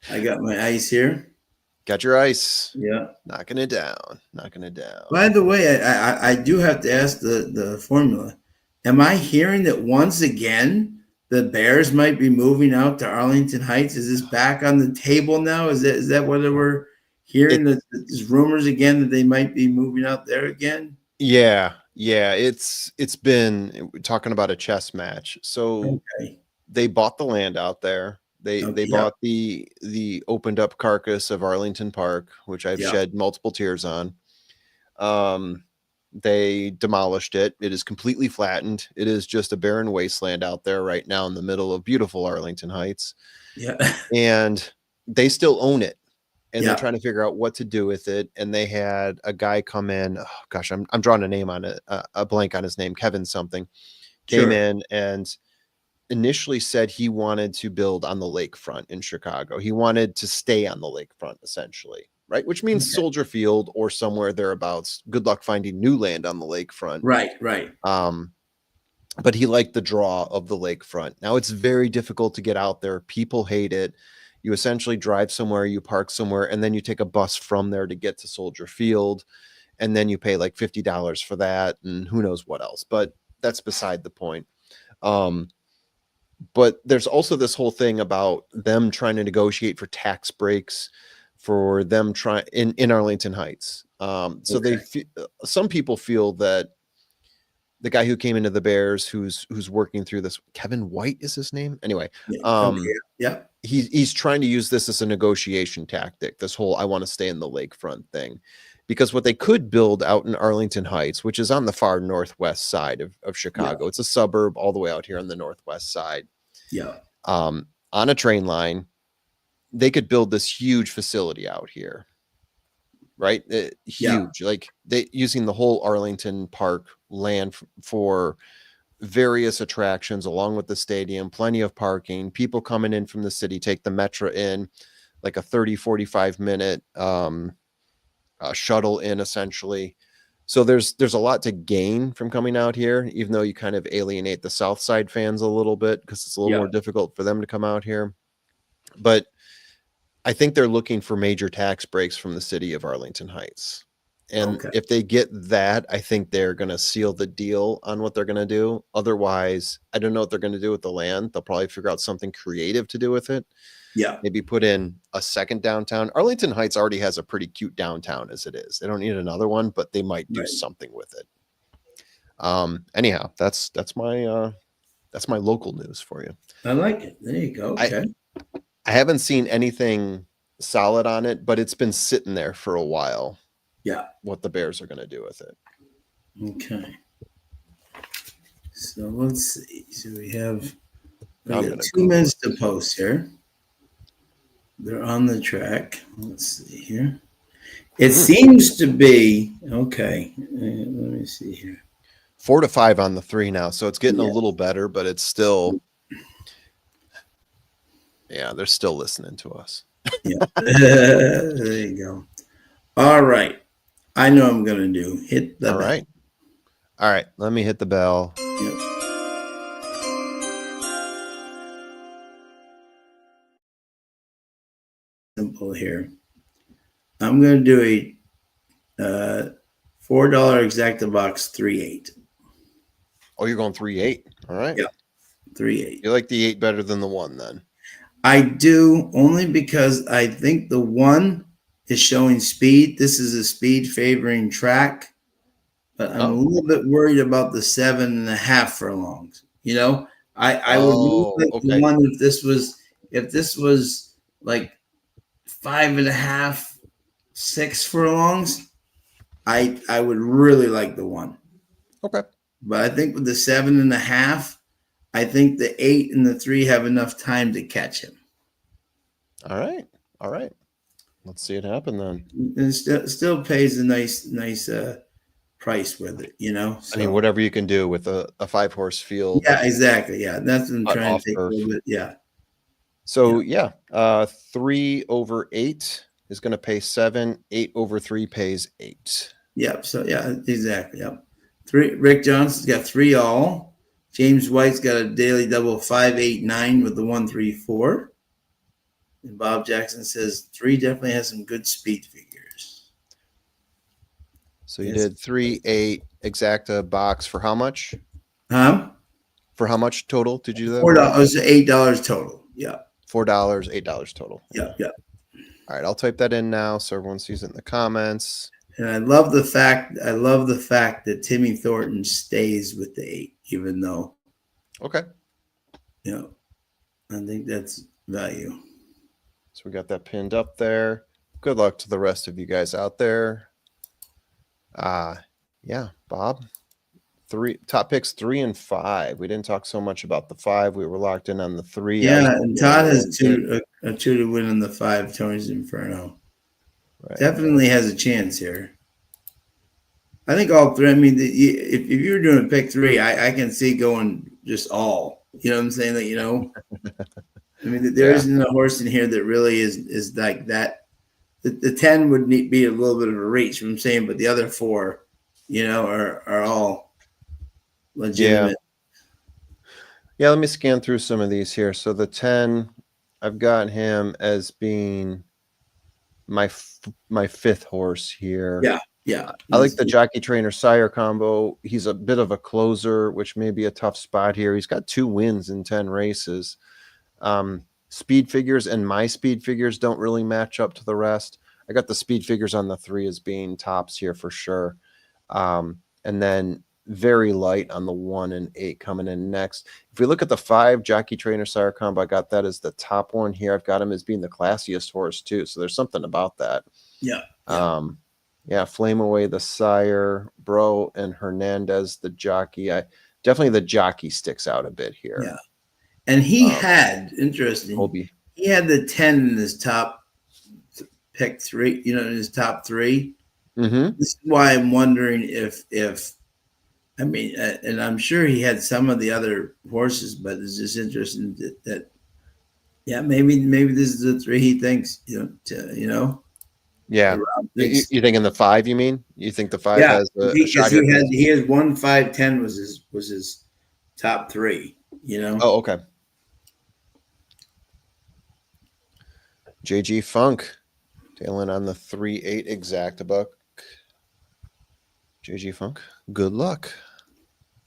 I got my ice here. Got your ice. Yeah. Knocking it down. By the way, I do have to ask the formula. Am I hearing that once again the Bears might be moving out to Arlington Heights? Is this back on the table now? Is that whether we're hearing that there's rumors again that they might be moving out there again? Yeah. It's been talking about a chess match. So they bought the land out there. They bought the opened up carcass of Arlington Park, which I've shed multiple tears on. They demolished it. It is completely flattened. It is just a barren wasteland out there right now in the middle of beautiful Arlington Heights. Yeah. And they still own it. And they're trying to figure out what to do with it. And they had a guy come in. Oh, gosh, I'm drawing a name on it, a blank on his name, Kevin something, came in and initially said he wanted to build on the lakefront in Chicago. He wanted to stay on the lakefront, essentially, right? Which means Soldier Field or somewhere thereabouts. Good luck finding new land on the lakefront. Right. But he liked the draw of the lakefront. Now it's very difficult to get out there. People hate it. You essentially drive somewhere, you park somewhere, and then you take a bus from there to get to Soldier Field. And then you pay like $50 for that and who knows what else. But that's beside the point. But there's also this whole thing about them trying to negotiate for tax breaks for them trying in Arlington Heights. So some people feel that the guy who came into the Bears, who's working through this, Kevin White is his name. Anyway, he's trying to use this as a negotiation tactic. This whole I want to stay in the lakefront thing, because what they could build out in Arlington Heights, which is on the far northwest side of Chicago, it's a suburb all the way out here on the northwest side. On a train line, they could build this huge facility out here. Right? Huge, like they using the whole Arlington Park land for various attractions along with the stadium, plenty of parking, people coming in from the city, take the metro in, like a 30-45 minute shuttle in essentially. So there's a lot to gain from coming out here, even though you kind of alienate the South Side fans a little bit because it's a little more difficult for them to come out here. But I think they're looking for major tax breaks from the city of Arlington Heights. And if they get that, I think they're going to seal the deal on what they're going to do. Otherwise, I don't know what they're going to do with the land. They'll probably figure out something creative to do with it. Maybe put in a second downtown. Arlington Heights already has a pretty cute downtown as it is. They don't need another one, but they might do something with it. Anyhow, that's my local news for you. I like it. There you go. Okay. I haven't seen anything solid on it, but it's been sitting there for a while. What the Bears are going to do with it. Okay. So let's see. So we have 2 minutes to post here. They're on the track. Let's see here. It seems to be okay. Let me see here. 4-5 on the 3 now, so it's getting a little better, but it's still. Yeah, they're still listening to us. There you go. All right. I know I'm going to do. Hit the All bell. right. All right. Let me hit the bell. Yep. Simple here. I'm going to do a $4 exacta box 3-8. Oh, you're going 3-8. All right. Yeah. 3-8. You like the 8 better than the 1 then? I do, only because I think the 1 is showing speed. This is a speed favoring track, but I'm a little bit worried about the 7.5 furlongs. You know, I would really Oh, like the okay. 1 if this was like 5.5, 6 furlongs. I would really like the 1. Okay. But I think with the 7.5, I think the 8 and the 3 have enough time to catch him. All right. All right. Let's see it happen then. And it still pays a nice price with it, you know. So, I mean, whatever you can do with a 5-horse field. yeah, exactly. Yeah, that's what I'm Cut trying off to take turf. a little bit. Yeah. So yeah, 3 over 8 is going to pay 7. 8 over 3 pays 8. Yep. So yeah, exactly. Yep. Rick Johnson's got 3 all. James White's got a daily double 5-8-9 with the 1-3-4. And Bob Jackson says 3 definitely has some good speed figures. So you did 3-8 exacta box for how much? Huh? For how much total did you do that? $4, $8 total. Yeah. $4, $8 total. Yeah. Yeah. All right, I'll type that in now so everyone sees it in the comments. And I love the fact that Timmy Thornton stays with the 8, even though, Okay. you know, I think that's value. So we got that pinned up there. Good luck to the rest of you guys out there. Yeah, Bob. Top picks 3 and 5. We didn't talk so much about the 5. We were locked in on the 3. Yeah, and Todd has a 2 to win on the 5. Tony's Inferno. Right. Definitely has a chance here. I think all 3. I mean, if you were doing a pick 3, I can see going just all. You know what I'm saying? That, you know, I mean, there isn't a horse in here that really is like that. The 10 would be a little bit of a reach. I'm saying, but the other 4, you know, are all legitimate. Yeah, let me scan through some of these here. So the 10, I've got him as being my 5th horse here. Yeah, yeah. I like the jockey trainer sire combo. He's a bit of a closer, which may be a tough spot here. He's got 2 wins in 10 races. Speed figures and my speed figures don't really match up to the rest. I got the speed figures on the 3 as being tops here for sure. And then very light on the 1 and 8 coming in next. If we look at the 5 jockey trainer sire combo, I got that as the top one here. I've got him as being the classiest horse too. So there's something about that. Yeah. Yeah. Flame Away the sire, Bro and Hernandez the jockey. Definitely the jockey sticks out a bit here. Yeah. And he had, interesting, Colby. He had the 10 in his top pick 3, you know, in his top 3. Mm-hmm. This is why I'm wondering if I mean, and I'm sure he had some of the other horses, but it's just interesting that yeah, maybe this is the 3 he thinks, you know. Yeah. You think in the 5, you mean? You think the 5 has a shot here? He has 1, 5, 10 was his top 3, you know. Oh, okay. JG Funk tailing on the 3-8 exacta buck. JG Funk, good luck.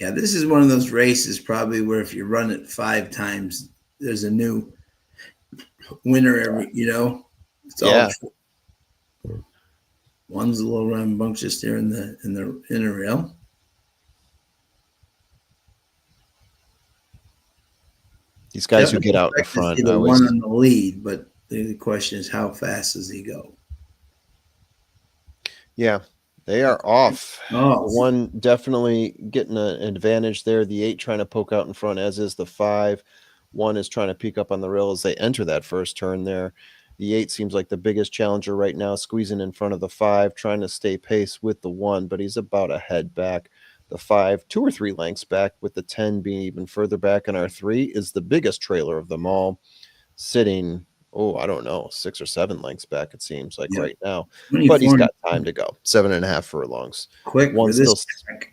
Yeah, this is one of those races probably where if you run it 5 times, there's a new winner every, you know. It's all one's a little rambunctious there in the inner rail. These guys who get out in front, the one on the lead, but the question is how fast does he go? Yeah, they are off. Oh. The 1 definitely getting an advantage there. The 8 trying to poke out in front, as is the 5. 1 is trying to peek up on the rail as they enter that first turn there. The 8 seems like the biggest challenger right now, squeezing in front of the 5, trying to stay pace with the 1, but he's about a head back. The 5, 2 or 3 lengths back, with the 10 being even further back, and our 3 is the biggest trailer of them all, sitting Oh, I don't know, 6 or 7 lengths back, it seems like Yeah. right now, but he's 24 got time to go. 7.5 furlongs. quick for One this still track.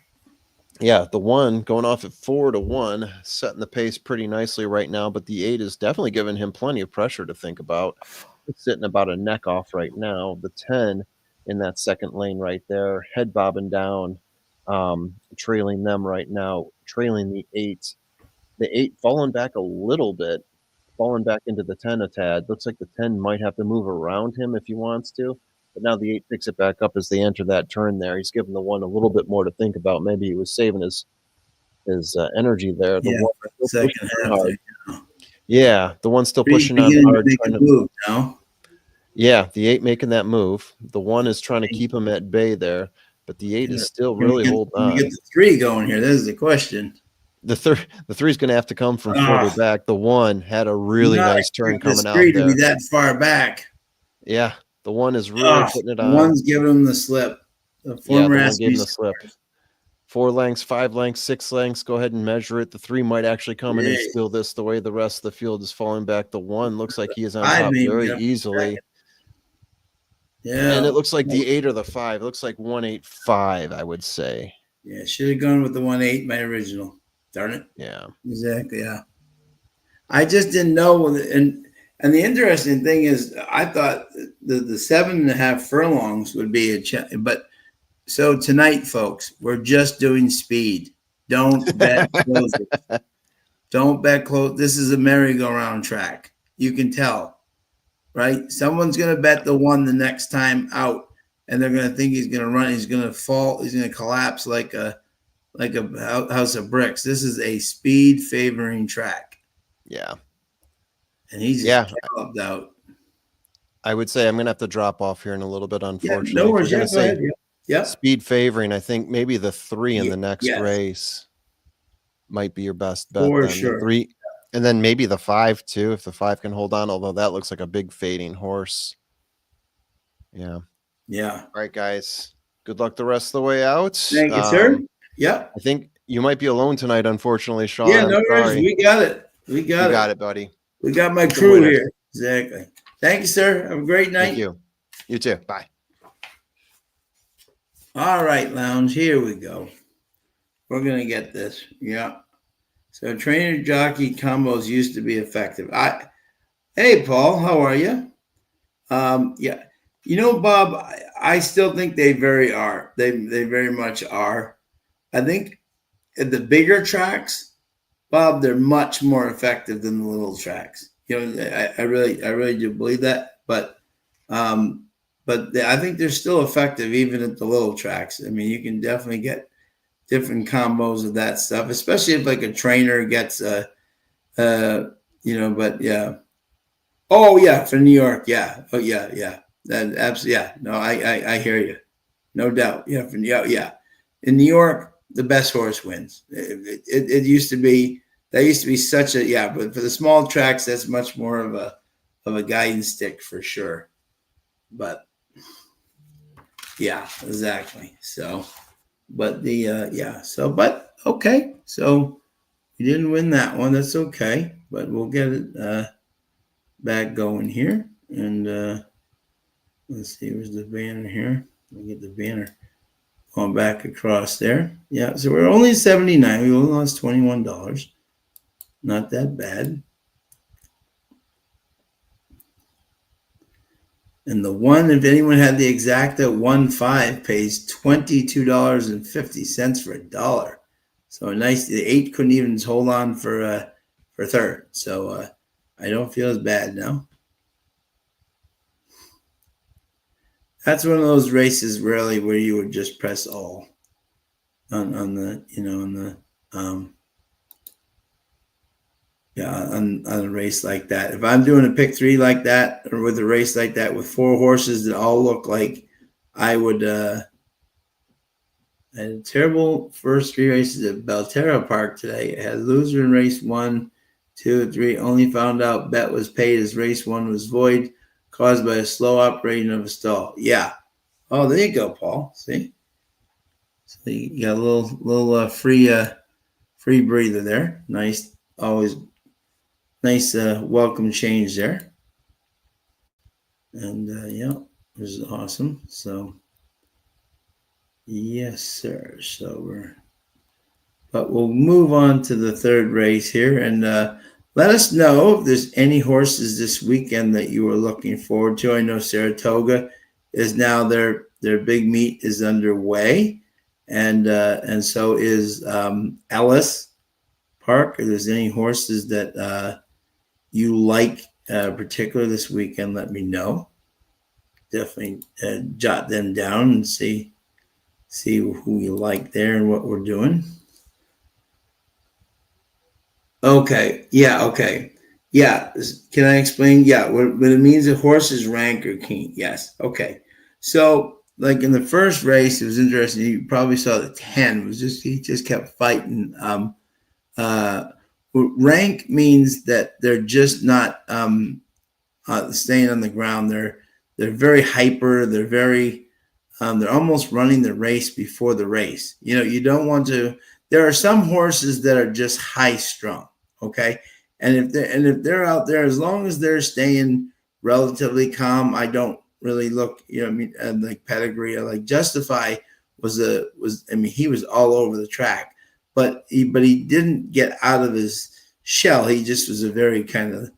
Yeah, the 1 going off at 4-1, setting the pace pretty nicely right now, but the 8 is definitely giving him plenty of pressure to think about. It's sitting about a neck off right now. The 10 in that second lane right there, head bobbing down, trailing them right now, trailing the 8. The 8 falling back a little bit, falling back into the 10 a tad. Looks like the 10 might have to move around him if he wants to, but now the 8 picks it back up as they enter that turn there. He's giving the 1 a little bit more to think about. Maybe he was saving his energy there. The Yeah, 1 for the still second pushing on half hard. there. Yeah, the 1 still Three's pushing on beginning to hard, make trying a to move now. Yeah, the 8 making that move. The 1 is trying to keep him at bay there, but the 8 is still really holding Can we get on. the 3 going here? This is the question. The 3 is gonna have to come from further Ah, back. The 1 had a really not nice turn expect this coming 3 out to be there. that far back. Yeah, the 1 is really Ah, putting it the on. 1's giving him the slip. The Yeah, former the 1 gave him SB the slip. scores. 4 lengths, 5 lengths, 6 lengths, go ahead and measure it. The 3 might actually come in and Jeez. steal this the way the rest of the field is falling back. The 1 looks like he is on 5 top maybe very got for easily. second. Yeah. And it looks like the 8 or the 5. It looks like 185, I would say. Yeah, should have gone with the 1.8, my original. Darn it. Yeah. Exactly, yeah. I just didn't know, and the interesting thing is, I thought the 7.5 furlongs would be but so tonight, folks, we're just doing speed. Don't bet closes. Don't bet close. This is a merry-go-round track. You can tell, right? Someone's going to bet the 1 the next time out, and they're going to think he's going to run. He's going to fall. He's going to collapse like a house of bricks. This is a speed favoring track. Yeah. And he's just galloped out. I would say I'm gonna have to drop off here in a little bit, unfortunately. Yeah, no worries. If you're gonna Go ahead. say Yep. speed favoring, I think maybe the 3 in the next Yes, race might be your best bet for then. sure. The 3 and then maybe the 5 too, if the 5 can hold on, although that looks like a big fading horse. Yeah. Yeah. All right, guys. Good luck the rest of the way out. Thank you, sir. Yep. I think you might be alone tonight, unfortunately, Sean. Yeah, I'm no worries. sorry. We got it. You got it, buddy. We got my Good crew winners. here. Exactly. Thank you, sir. Have a great night. Thank you. You too. Bye. All right, Lounge. Here we go. We're gonna get this. Yeah. So trainer jockey combos used to be effective. Hey, Paul, how are you? Yeah. You know, Bob, I still think they very are. They very much are. I think at the bigger tracks, Bob, they're much more effective than the little tracks. You know, I really do believe that. But I think they're still effective even at the little tracks. I mean, you can definitely get different combos of that stuff, especially if like a trainer gets but yeah. Oh yeah, for New York, yeah. Oh yeah. That absolutely, yeah. No, I hear you, no doubt. Yeah, yeah. In New York, the best horse wins. It used to be that used to be such a but for the small tracks, that's much more of a guiding stick for sure. But yeah, exactly. So, but but okay. So you didn't win that one. That's okay. But we'll get it back going here. And let's see, where's the banner here? We'll get the banner going back across there. Yeah, so we're only 79. We only lost $21. Not that bad. And the 1, if anyone had the exacta 1.5, pays $22.50 for $1. So nice. The 8 couldn't even hold on for third. So I don't feel as bad now. That's one of those races really where you would just press all on a race like that. If I'm doing a pick 3 like that, or with a race like that with 4 horses that all look like I would I had a terrible first 3 races at Belterra Park today. I had loser in race 1, 2, 3. Only found out bet was paid as race 1 was void, caused by a slow operating of a stall. Yeah. Oh, there you go, Paul. See? So you got a little free breather there. Nice. Always nice welcome change there. And yeah, this is awesome. So yes, sir. But we'll move on to the third race here, and let us know if there's any horses this weekend that you are looking forward to. I know Saratoga is now their big meet is underway, and so is Ellis Park. If there's any horses that you like particular this weekend, let me know. Definitely jot them down and see who you like there and what we're doing. Okay. Yeah. Okay. Yeah. Can I explain? Yeah. What it means, a horse is rank or keen. Yes. Okay. So, like in the first race, it was interesting. You probably saw the 10 was he just kept fighting. Uh, Rank means that they're just not staying on the ground. They're very hyper. They're almost running the race before the race. You don't want to. There are some horses that are just high strung. Okay, and if they're out there, as long as they're staying relatively calm, I don't really look. I mean, like Pedigree, like Justify was. I mean, he was all over the track, but he didn't get out of his shell. He just was a very kind of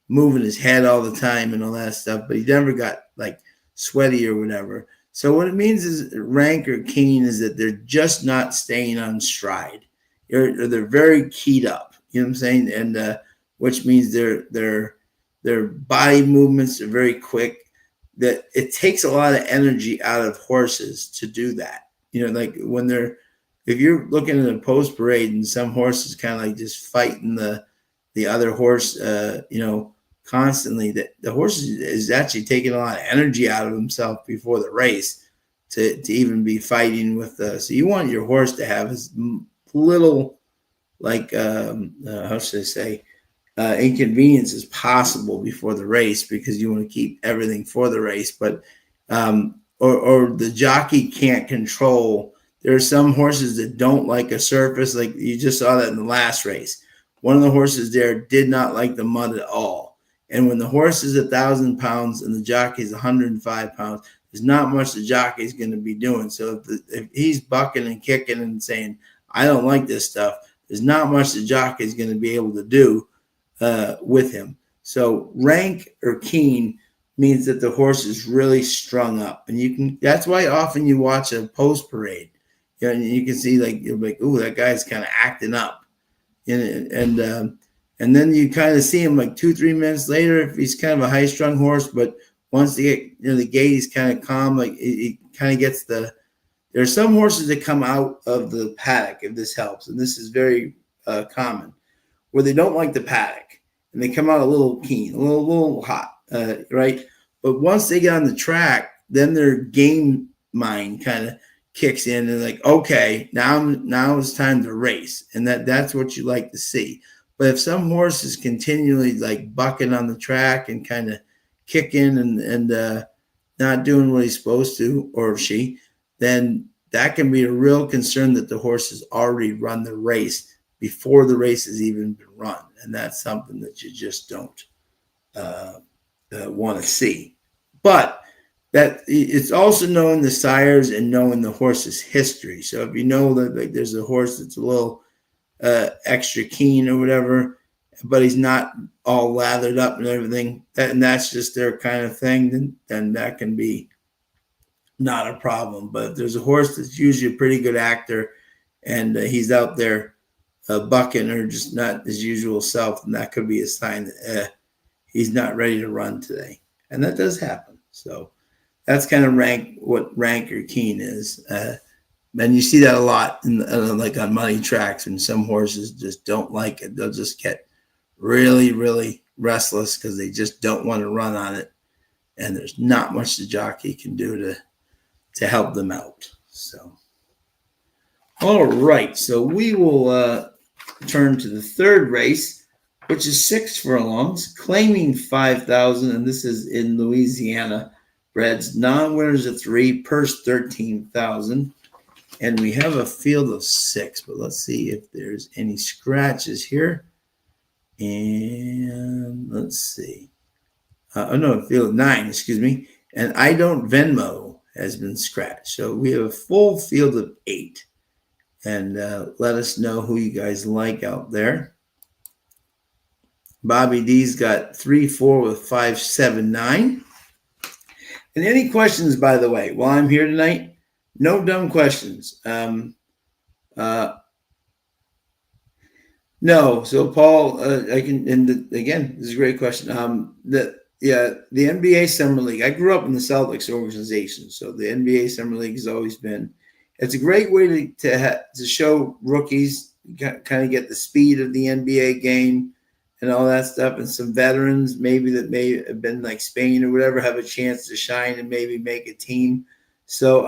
moving his head all the time and all that stuff, but he never got like sweaty or whatever. So what it means is rank or keen is that they're just not staying on stride. They're very keyed up. You know what I'm saying? And which means their body movements are very quick. That it takes a lot of energy out of horses to do that. Like if you're looking at a post parade and some horse is kind of like just fighting the other horse, constantly, that the horse is actually taking a lot of energy out of himself before the race to even be fighting with so you want your horse to have as little like how should I say inconvenience as possible before the race, because you want to keep everything for the race. But or the jockey can't control. There are some horses that don't like a surface, like you just saw that in the last race. One of the horses there did not like the mud at all. And when the horse is 1,000 pounds and the jockey is 105 pounds, there's not much the jockey is going to be doing. So if he's bucking and kicking and saying, I don't like this stuff, there's not much the jockey is going to be able to do with him. So rank or keen means that the horse is really strung up. And that's why often you watch a post parade. And you can see you're like, ooh, that guy's kind of acting up. And then you kind of see him like 2-3 minutes later if he's kind of a high strung horse. But once the gate is kind of calm, like it kind of gets there are some horses that come out of the paddock, if this helps, and this is very common, where they don't like the paddock and they come out a little keen, a little hot, right? But once they get on the track, then their game mind kind of kicks in and like, okay, now it's time to race, and that's what you like to see. But if some horse is continually like bucking on the track and kind of kicking and not doing what he's supposed to, or she, then that can be a real concern that the horse has already run the race before the race has even been run. And that's something that you just don't want to see. But that it's also knowing the sires and knowing the horse's history. So if you know that like there's a horse that's a little extra keen or whatever, but he's not all lathered up and everything, and that's just their kind of thing, then that can be not a problem. But if there's a horse that's usually a pretty good actor and he's out there bucking or just not his usual self, and that could be a sign that he's not ready to run today. And that does happen. So that's kind of what rank or keen is. And you see that a lot like on money tracks, and some horses just don't like it. They'll just get really, really restless because they just don't want to run on it. And there's not much the jockey can do to help them out. So, all right. So we will turn to the third race, which is 6 furlongs, claiming 5,000. And this is in Louisiana. Breds, non-winners of 3, purse 13,000. And we have a field of 6, but let's see if there's any scratches here. And let's see. No, field 9, excuse me. And I Don't Venmo has been scratched. So we have a full field of 8. And let us know who you guys like out there. Bobby D's got 3-4 with 5-7-9. And any questions, by the way, while I'm here tonight, no dumb questions. No. So Paul, I can, and again, this is a great question. The NBA Summer League. I grew up in the Celtics organization, so the NBA Summer League has always been. It's a great way to show rookies, kind of get the speed of the NBA game and all that stuff, and some veterans maybe that may have been like Spain or whatever have a chance to shine and maybe make a team. So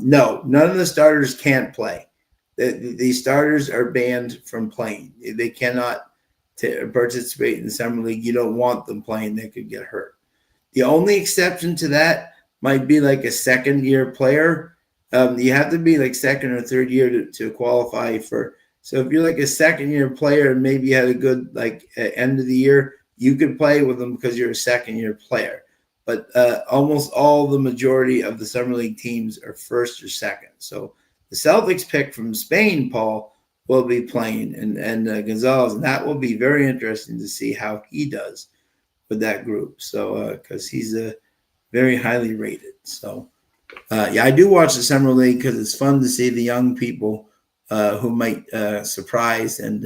no, none of the starters can't play. The starters are banned from playing. They cannot participate in the summer league. You don't want them playing. They could get hurt. The only exception to that might be like a second-year player. You have to be like second or third year to qualify for. So if you're like a second-year player and maybe you had a good like end of the year, you could play with them because you're a second-year player. But almost all the majority of the summer league teams are first or second. So the Celtics pick from Spain, Paul, will be playing, and Gonzalez, and that will be very interesting to see how he does with that group. So because he's very highly rated. So I do watch the summer league because it's fun to see the young people who might surprise and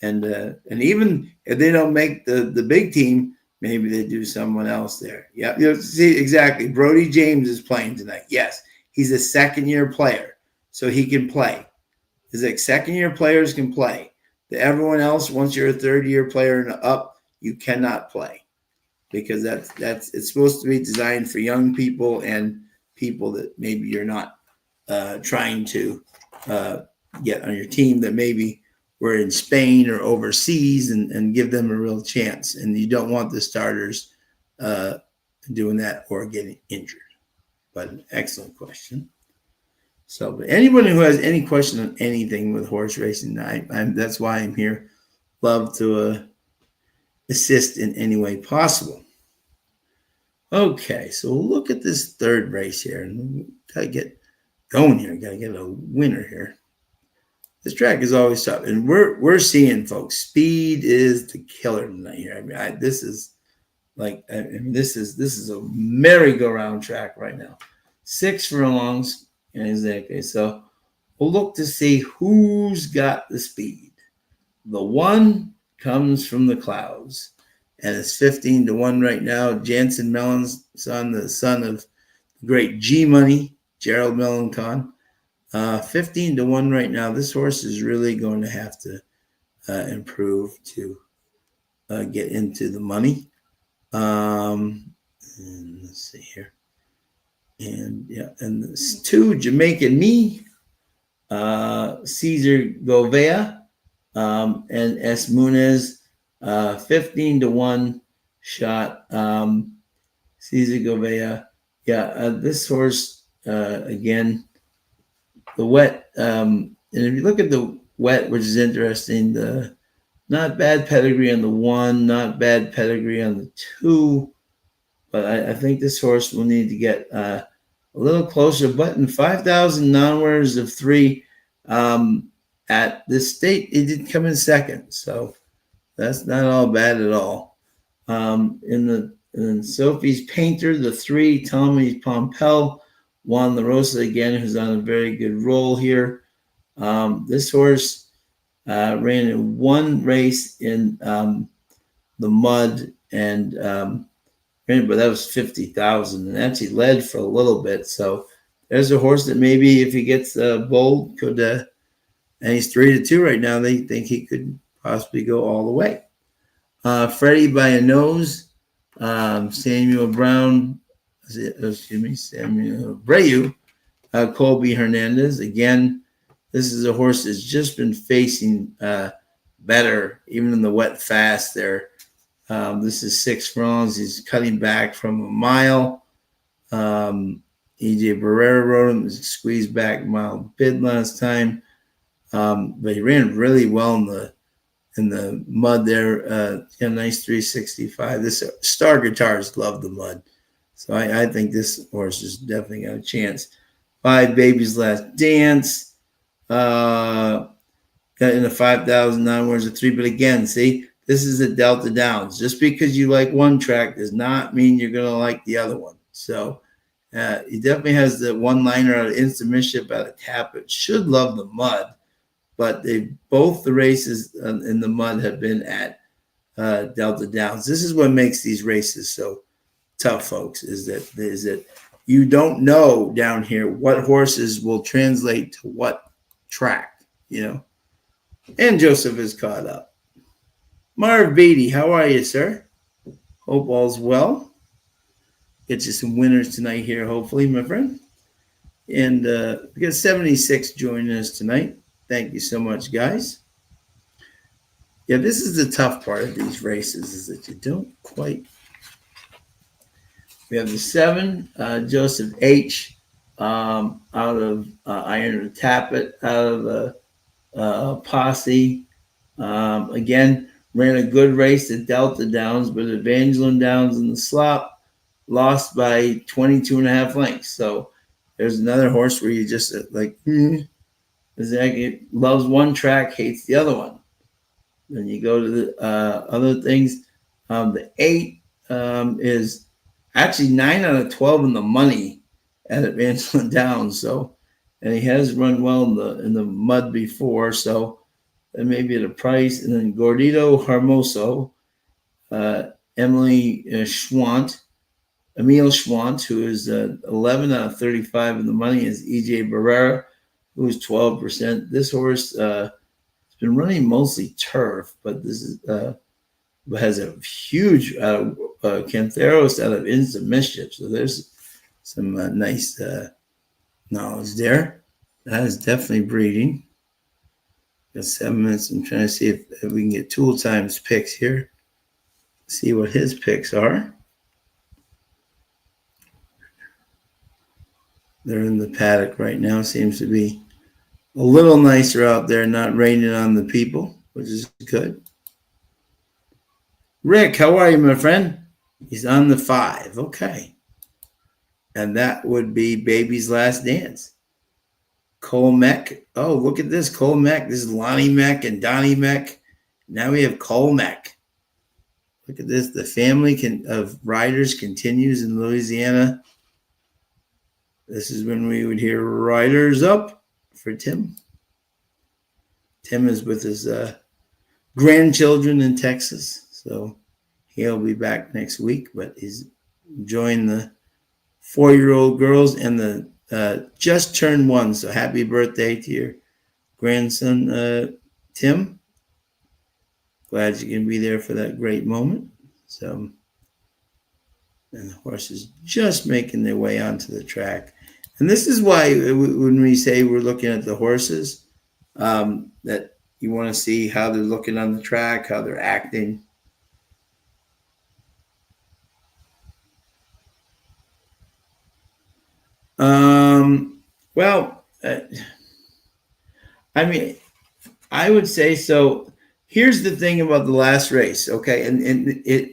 even if they don't make the big team, maybe they do someone else there. Yeah, see exactly. Brody James is playing tonight. Yes, he's a second-year player. So he can play. It's like second-year players can play. Everyone else, once you're a third-year player and up, you cannot play because it's supposed to be designed for young people and people that maybe you're not trying to get on your team that maybe were in Spain or overseas and give them a real chance. And you don't want the starters doing that or getting injured. But an excellent question. So, but anyone who has any question on anything with horse racing, that's why I'm here. Love to assist in any way possible. Okay, so we'll look at this third race here, and gotta get going here. Gotta get a winner here. This track is always tough, and we're seeing, folks. Speed is the killer tonight here. I mean, this is a merry-go-round track right now. 6 furlongs. Exactly. So we'll look to see who's got the speed. The one comes from the clouds, and it's 15-1 right now. Jansen Mellon's son, the son of the great G Money, Gerald Mellencamp. 15-1 right now. This horse is really going to have to improve to get into the money. And let's see here. And and this 2 Jamaican Me, Cesar Govea, and S. Munez, 15-1 shot. Cesar Govea. This horse, again, the wet. And if you look at the wet, which is interesting, the not bad pedigree on the 1, not bad pedigree on the 2. But I think this horse will need to get a little closer. But in 5,000 non-winners of 3 at this state, it did come in second. So that's not all bad at all. In Sophie's Painter, the 3, Tommy Pompel, Juan La Rosa again, who's on a very good roll here. This horse ran in 1 race in the mud and but that was 50,000 and actually led for a little bit. So there's a horse that maybe if he gets bold could, and he's 3-2 right now. They think he could possibly go all the way. Freddie by a Nose, Samuel Brown, Samuel Breu, Colby Hernandez. Again, this is a horse that's just been facing better, even in the wet fast there. This is 6 furlongs. He's cutting back from a mile. EJ Barrera rode him, squeezed back mile bid last time. But he ran really well in in the mud there. Got a nice 365. This star guitars love the mud. So I think this horse is definitely got a chance. 5 Baby's Last Dance. Got in the 5,009 words of 3. But again, see, this is a Delta Downs. Just because you like one track does not mean you're going to like the other one. So he definitely has the one-liner out of Instant Mischief out of Tappet. Should love the mud. But both the races in the mud have been at Delta Downs. This is what makes these races so tough, folks, is that you don't know down here what horses will translate to what track, And Joseph is caught up. Marv Beatty, how are you, sir? Hope all's well. Get you some winners tonight here, hopefully, my friend. And we got 76 joining us tonight. Thank you so much, guys. Yeah, this is the tough part of these races, is that you don't quite. We have the 7, Joseph H. Out of Iron Tappet, out of Posse. Again, ran a good race at Delta Downs, but Evangeline Downs in the slop lost by 22.5 lengths. So there's another horse where you just like, Exactly. Loves one track, hates the other one. Then you go to the other things. The 8 is actually 9 out of 12 in the money at Evangeline Downs. So, and he has run well in the mud before. So, that may be at a price. And then Gordito Hermoso, Emile Schwant, who is 11 out of 35 in the money, is EJ Barrera, who's 12%. This horse has been running mostly turf, but this is has a huge Cantheros out of Instant Mischief. So there's some nice knowledge there. That is definitely breeding. Got 7 minutes. I'm trying to see if we can get Tool Time's picks here. See what his picks are. They're in the paddock right now. Seems to be a little nicer out there, not raining on the people, which is good. Rick, how are you, my friend? He's on the 5. Okay. And that would be Baby's Last Dance. Cole Meck. Oh, look at this. Cole Meck. This is Lonnie Meck and Donnie Meck. Now we have Cole Meck. Look at this. The family of riders continues in Louisiana. This is when we would hear riders up for Tim. Tim is with his grandchildren in Texas. So he'll be back next week, but he's enjoying the 4-year-old girls and the just turned 1. So happy birthday to your grandson, Tim. Glad you can be there for that great moment. So, and the horses just making their way onto the track. And this is why when we say we're looking at the horses, that you want to see how they're looking on the track, how they're acting. Well, I mean, I would say so. Here's the thing about the last race, okay? And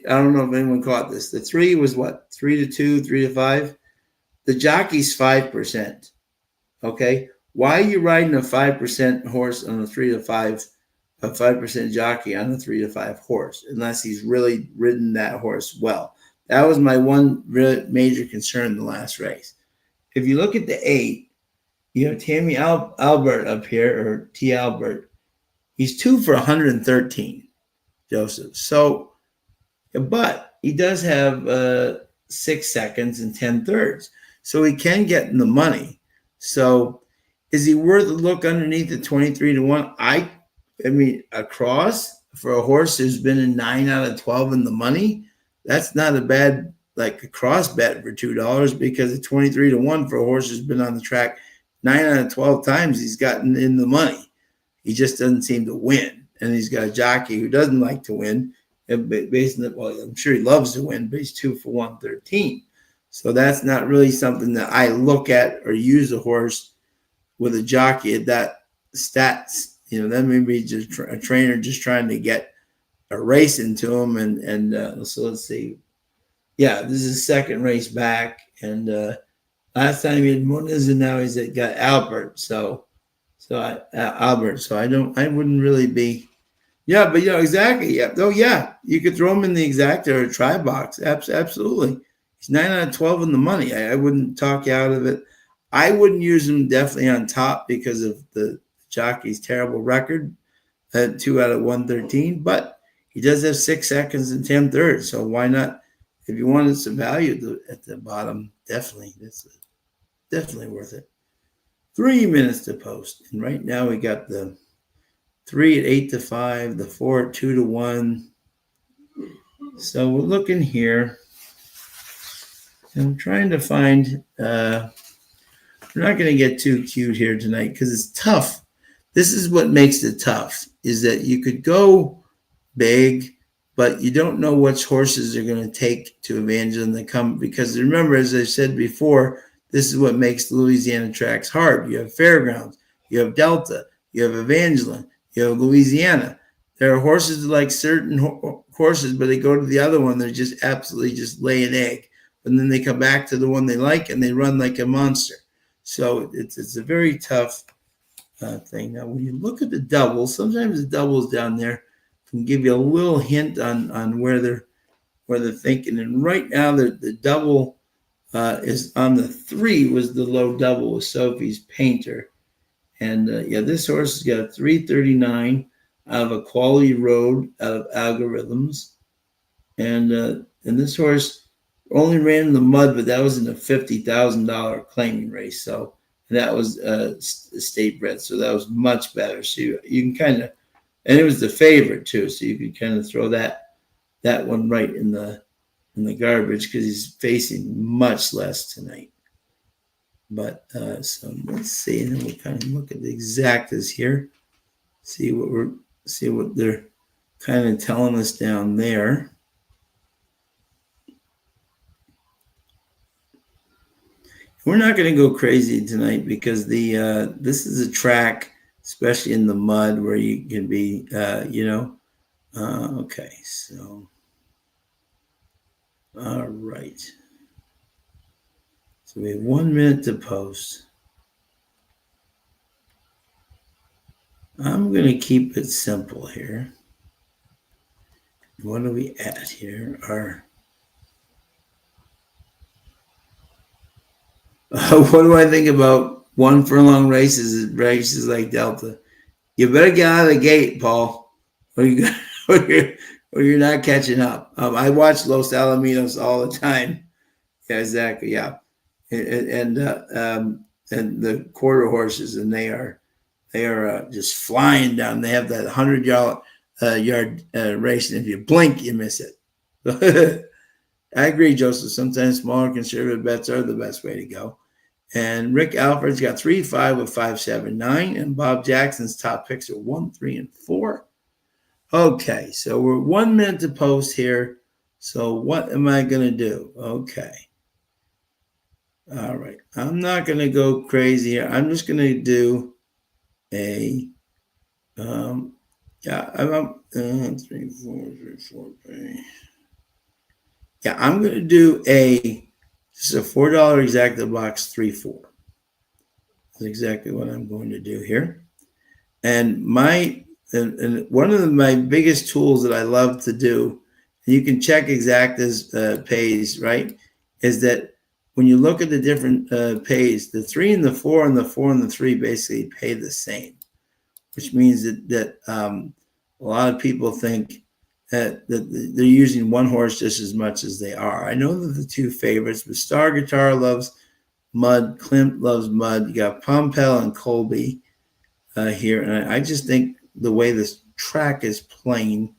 I don't know if anyone caught this. The 3 was what? 3-2, 3-5. The jockey's 5%. Okay, why are you riding a 5% horse on a 3-5, a 5% jockey on a 3-5 horse, unless he's really ridden that horse well? That was my one real major concern in the last race. If you look at the 8, you have Tammy Albert up here, or T. Albert. He's 2 for 113, Joseph. So, but he does have 6 seconds and 10 thirds. So he can get in the money. So is he worth a look underneath at 23-1? I mean, across for a horse who's been in 9 out of 12 in the money, that's not a bad, like a cross bet for $2, because at 23-1 for a horse who's been on the track 9 out of 12 times, he's gotten in the money. He just doesn't seem to win. And he's got a jockey who doesn't like to win. Based on well, I'm sure he loves to win, but he's 2 for 113. So that's not really something that I look at or use a horse with a jockey at that stats, that may be just a trainer just trying to get a race into him. And so let's see. Yeah, this is his second race back. And last time he had Muniz, and now he's got Albert. Albert. So I wouldn't really be. Yeah, but exactly. Yeah. Oh, yeah. You could throw him in the exact or a try box. Absolutely. He's 9 out of 12 in the money. I wouldn't talk you out of it. I wouldn't use him definitely on top because of the Jockey's terrible record at 2 out of 113. But he does have 6 seconds and 10 thirds. So why not? If you wanted some value at the bottom, definitely. That's definitely worth it. 3 minutes to post. And right now we got the 3 at 8 to 5, the 4 at 2 to 1. So we're looking here. And I'm trying to find, we're not going to get too cute here tonight because it's tough. This is what makes it tough, is that you could go big, but you don't know which horses are going to take to Evangeline to come. Because remember, as I said before, this is what makes the Louisiana tracks hard. You have Fairgrounds, you have Delta, you have Evangeline, you have Louisiana. There are horses that like certain horses, but they go to the other one, they're just absolutely just lay an egg. And then they come back to the one they like, and they run like a monster. So it's a very tough thing. Now, when you look at the doubles, sometimes the doubles down there can give you a little hint on where they're thinking. And right now, the double is on the 3 was the low double with Sophie's Painter. And this horse has got a 339 out of a quality road out of Algorithms. And this horse only ran in the mud, but that was in a $50,000 claiming race. So that was state bred. So that was much better. So you can kind of, and it was the favorite too. So you could kind of throw that one right in the garbage because he's facing much less tonight. But so let's see, and then we'll kind of look at the exactas here. See what they're kind of telling us down there. We're not going to go crazy tonight because this is a track, especially in the mud, where you can be, okay, so, all right. So we have 1 minute to post. I'm going to keep it simple here. What are we at here? What do I think about 1 furlong races like Delta? You better get out of the gate, Paul, or you're not catching up. I watch Los Alamitos all the time. Yeah, exactly. Yeah, and the quarter horses, and they are just flying down. They have that 100-yard race, and if you blink, you miss it. I agree, Joseph. Sometimes smaller conservative bets are the best way to go. And Rick Alfred's got 3-5 with 5-7-9, and Bob Jackson's top picks are 1, 3, and 4. Okay, so we're 1 minute to post here. So what am I going to do? Okay. All right. I'm not going to go crazy here. I'm just going to do a, I'm 3, 4. Yeah, I'm going to do this is a $4 exacta box 3-4. That's exactly what I'm going to do here. And one of my biggest tools that I love to do, and you can check exactas pays, right, is that when you look at the different pays, the 3 and the 4 and the 4 and the 3 basically pay the same, which means that a lot of people think that they're using one horse just as much as they are. I know that the 2 favorites, but Star Guitar loves mud, Klimt loves mud. You got Pompel and Colby here, and I just think the way this track is playing,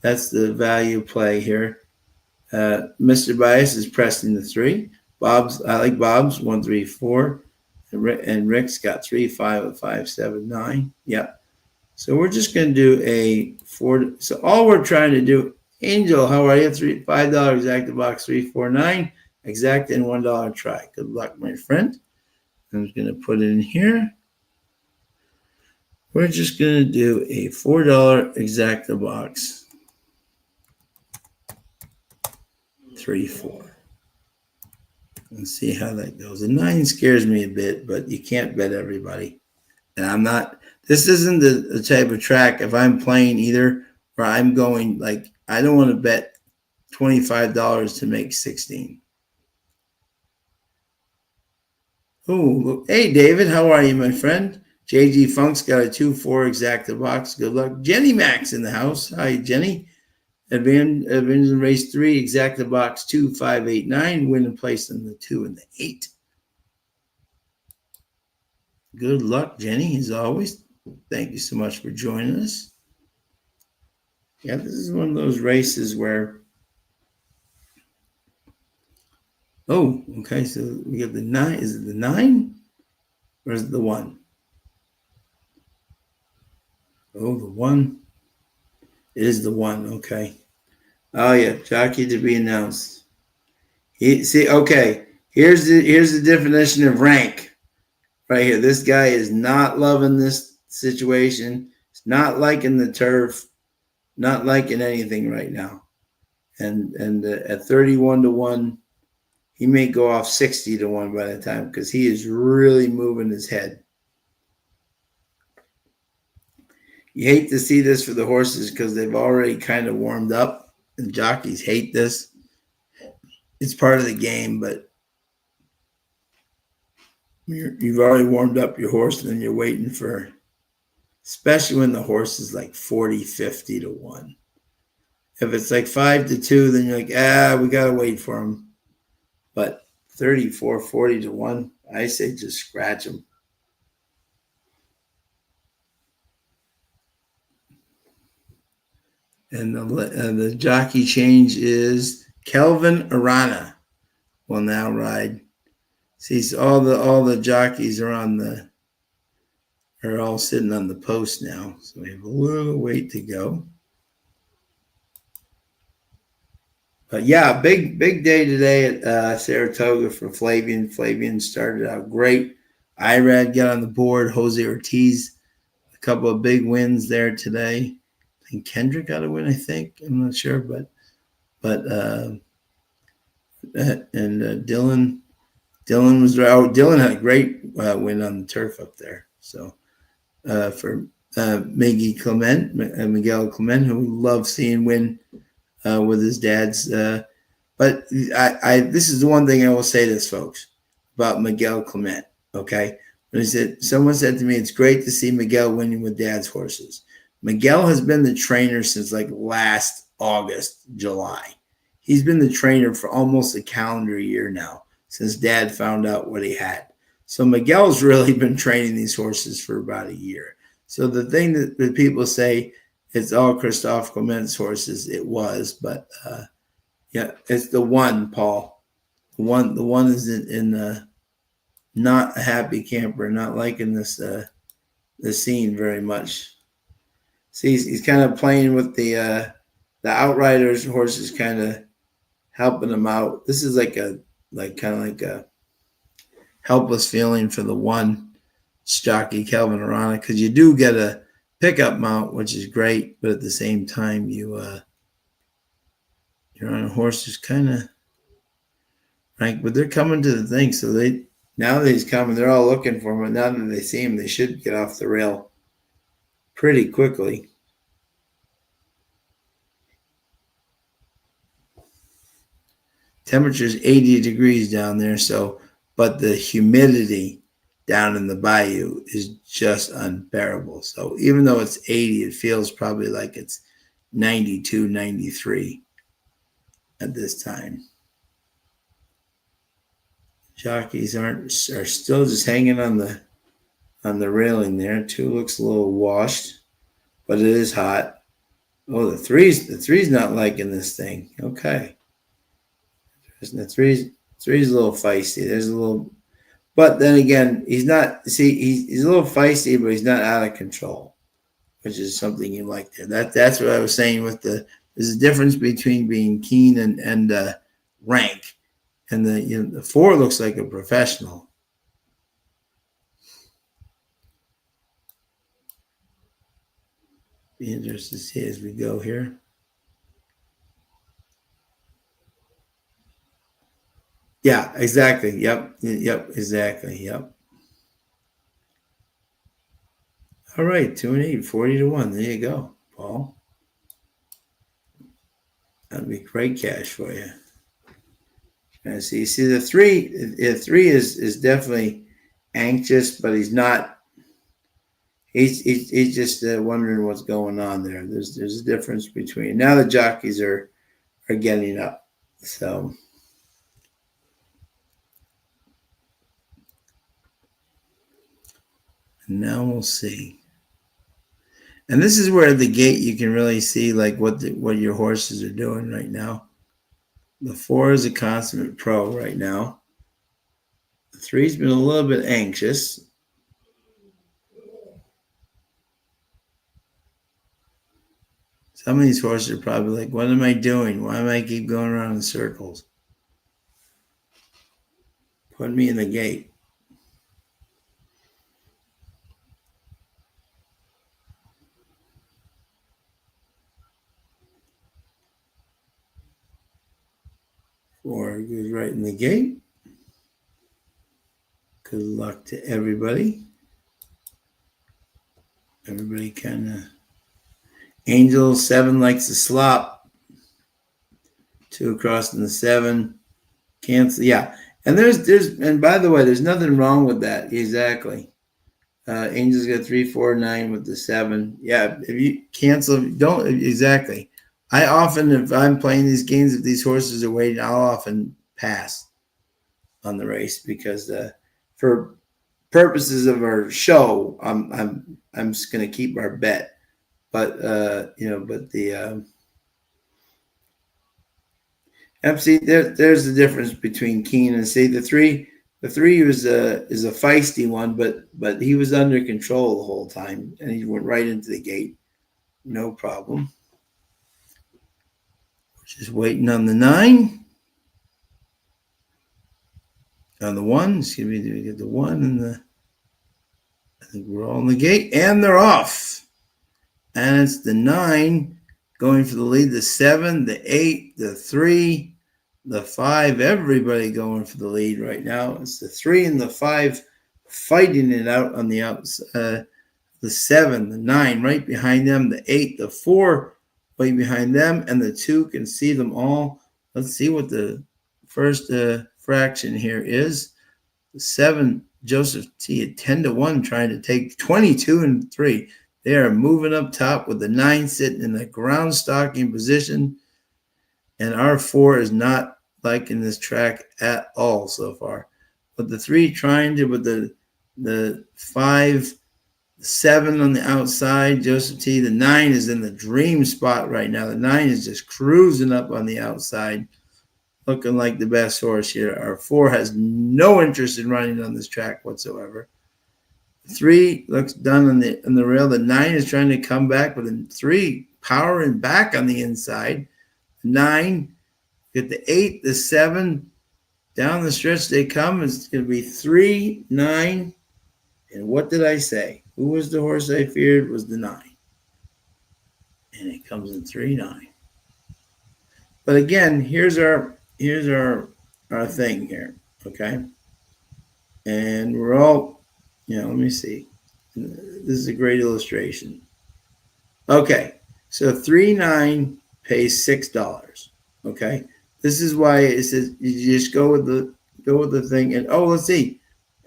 that's the value play here. Mr. Bias is pressing the 3. I like Bob's 1, 3, 4, and Rick's got 3-5 with 5-7-9. Yep. So we're just going to do a 4. So all we're trying to do, Angel, how are you? $5 exacta box 349, exact and $1 try. Good luck, my friend. I'm just going to put it in here. We're just going to do a $4 exacta box. 3-4. Let's see how that goes. The 9 scares me a bit, but you can't bet everybody. And I'm not, this isn't the type of track if I'm playing either where I'm going like, I don't want to bet $25 to make 16. Oh, look. Hey, David, how are you, my friend? JG Funk's got a 2-4 exacta box. Good luck. Jenny Max in the house. Hi, Jenny. Advance in race 3, exacta box 2, 5, 8, 9. Win and place in the 2 and the 8. Good luck, Jenny, as always. Thank you so much for joining us. Yeah, this is one of those races where. Oh, okay. So we have the 9. Is it the 9? Or is it the 1? Oh, the 1. It is the 1. Okay. Oh yeah, Jockey to be announced. Okay. Here's the definition of rank. Right here. This guy is not loving this situation. He's not liking the turf. Not liking anything right now. And at 31-1, he may go off 60-1 by the time because he is really moving his head. You hate to see this for the horses because they've already kind of warmed up, and jockeys hate this. It's part of the game, but you've already warmed up your horse, and then you're waiting for, especially when the horse is like 40-50-1. If it's like 5-2, then you're like, we got to wait for him. But 34-40-1, I say just scratch him. And the jockey change is Kelvin Arana will now ride. See, all the jockeys are all sitting on the post now, so we have a little wait to go. But yeah, big day today at Saratoga for Flavian. Flavian started out great. Irad got on the board. Jose Ortiz, a couple of big wins there today. I think Kendrick got a win, I think. I'm not sure, but Dylan was right. Oh, Dylan had a great win on the turf up there. So for Miguel Clement, who we love seeing win with his dad's. But this is the one thing I will say to this, folks, about Miguel Clement. Okay, when someone said to me, it's great to see Miguel winning with dad's horses. Miguel has been the trainer since like last August, July. He's been the trainer for almost a calendar year now since dad found out what he had. So Miguel's really been training these horses for about a year. So the thing that people say it's all Christophe Clement's horses, it was, but yeah, it's the 1, Paul. The one is in not a happy camper, not liking this the scene very much. See, he's kind of playing with the Outriders horses, kind of helping him out. This is kind of like a helpless feeling for the 1 jockey, Kelvin Arana, because you do get a pickup mount, which is great, but at the same time you're on a horse who's kind of right, but they're coming to the thing, so now that he's coming, they're all looking for him, and now that they see him, they should get off the rail pretty quickly. Temperature's 80 degrees down there, but the humidity down in the bayou is just unbearable. So even though it's 80, it feels probably like it's 92, 93 at this time. Jockeys are still just hanging on the railing there. 2 looks a little washed, but it is hot. Oh, the three's not liking this thing. Okay. The three's a little feisty. There's a little, but then again, he's not. See, he's a little feisty, but he's not out of control, which is something you like there. That's what I was saying with there's a difference between being keen and rank, and the 4 looks like a professional. Be interested to see as we go here. Yeah, exactly. Yep. Exactly. Yep. All right, 2 and 8, 40-1. There you go, Paul. That'd be great cash for you. And see the three. The three is definitely anxious, but he's not. He's just wondering what's going on there. There's a difference between now the jockeys are getting up. So now we'll see. And this is where the gate you can really see like what your horses are doing right now. The 4 is a consummate pro right now. The 3's been a little bit anxious. Some of these horses are probably like, what am I doing? Why am I keep going around in circles? Put me in the gate. Four goes right in the gate. Good luck to everybody. Everybody kind of. Angel 7 likes to slop. 2 across in the 7. Cancel. Yeah. And and by the way, there's nothing wrong with that. Exactly. Angel's got 3, 4, 9 with the 7. Yeah. If you cancel, don't exactly. I often, if I'm playing these games, if these horses are waiting, I'll often pass on the race because for purposes of our show, I'm just going to keep our bet. But but the see there's the difference between Keen and see the three is a feisty one, but he was under control the whole time and he went right into the gate, no problem. Just waiting on the 9, on the 1. Excuse me, do we get the 1 and the? I think we're all in the gate and they're off, and it's the 9 going for the lead, the 7, the 8, the 3. The 5, everybody going for the lead right now. It's the 3 and the 5 fighting it out on the outside. The 7, the 9 right behind them. The 8, the 4 right behind them. And the 2 can see them all. Let's see what the first fraction here is. The 7, Joseph T at 10-1, trying to take 22 and 3. They are moving up top with the 9 sitting in the ground stalking position. And our 4 is not liking this track at all so far. But the 3 trying to, with the 5, 7 on the outside, Joseph T. The 9 is in the dream spot right now. The 9 is just cruising up on the outside, looking like the best horse here. Our 4 has no interest in running on this track whatsoever. 3 looks done on the rail. The 9 is trying to come back with a 3 powering back on the inside. 9, get the 8, the 7, down the stretch they come. It's going to be 3, 9, and what did I say? Who was the horse I feared? It was the 9, and it comes in 3, 9. But again, here's our thing here, okay? And we're all, let me see. This is a great illustration. Okay, so 3, 9 pays $6. Okay, this is why it says you just go with the thing. And let's see,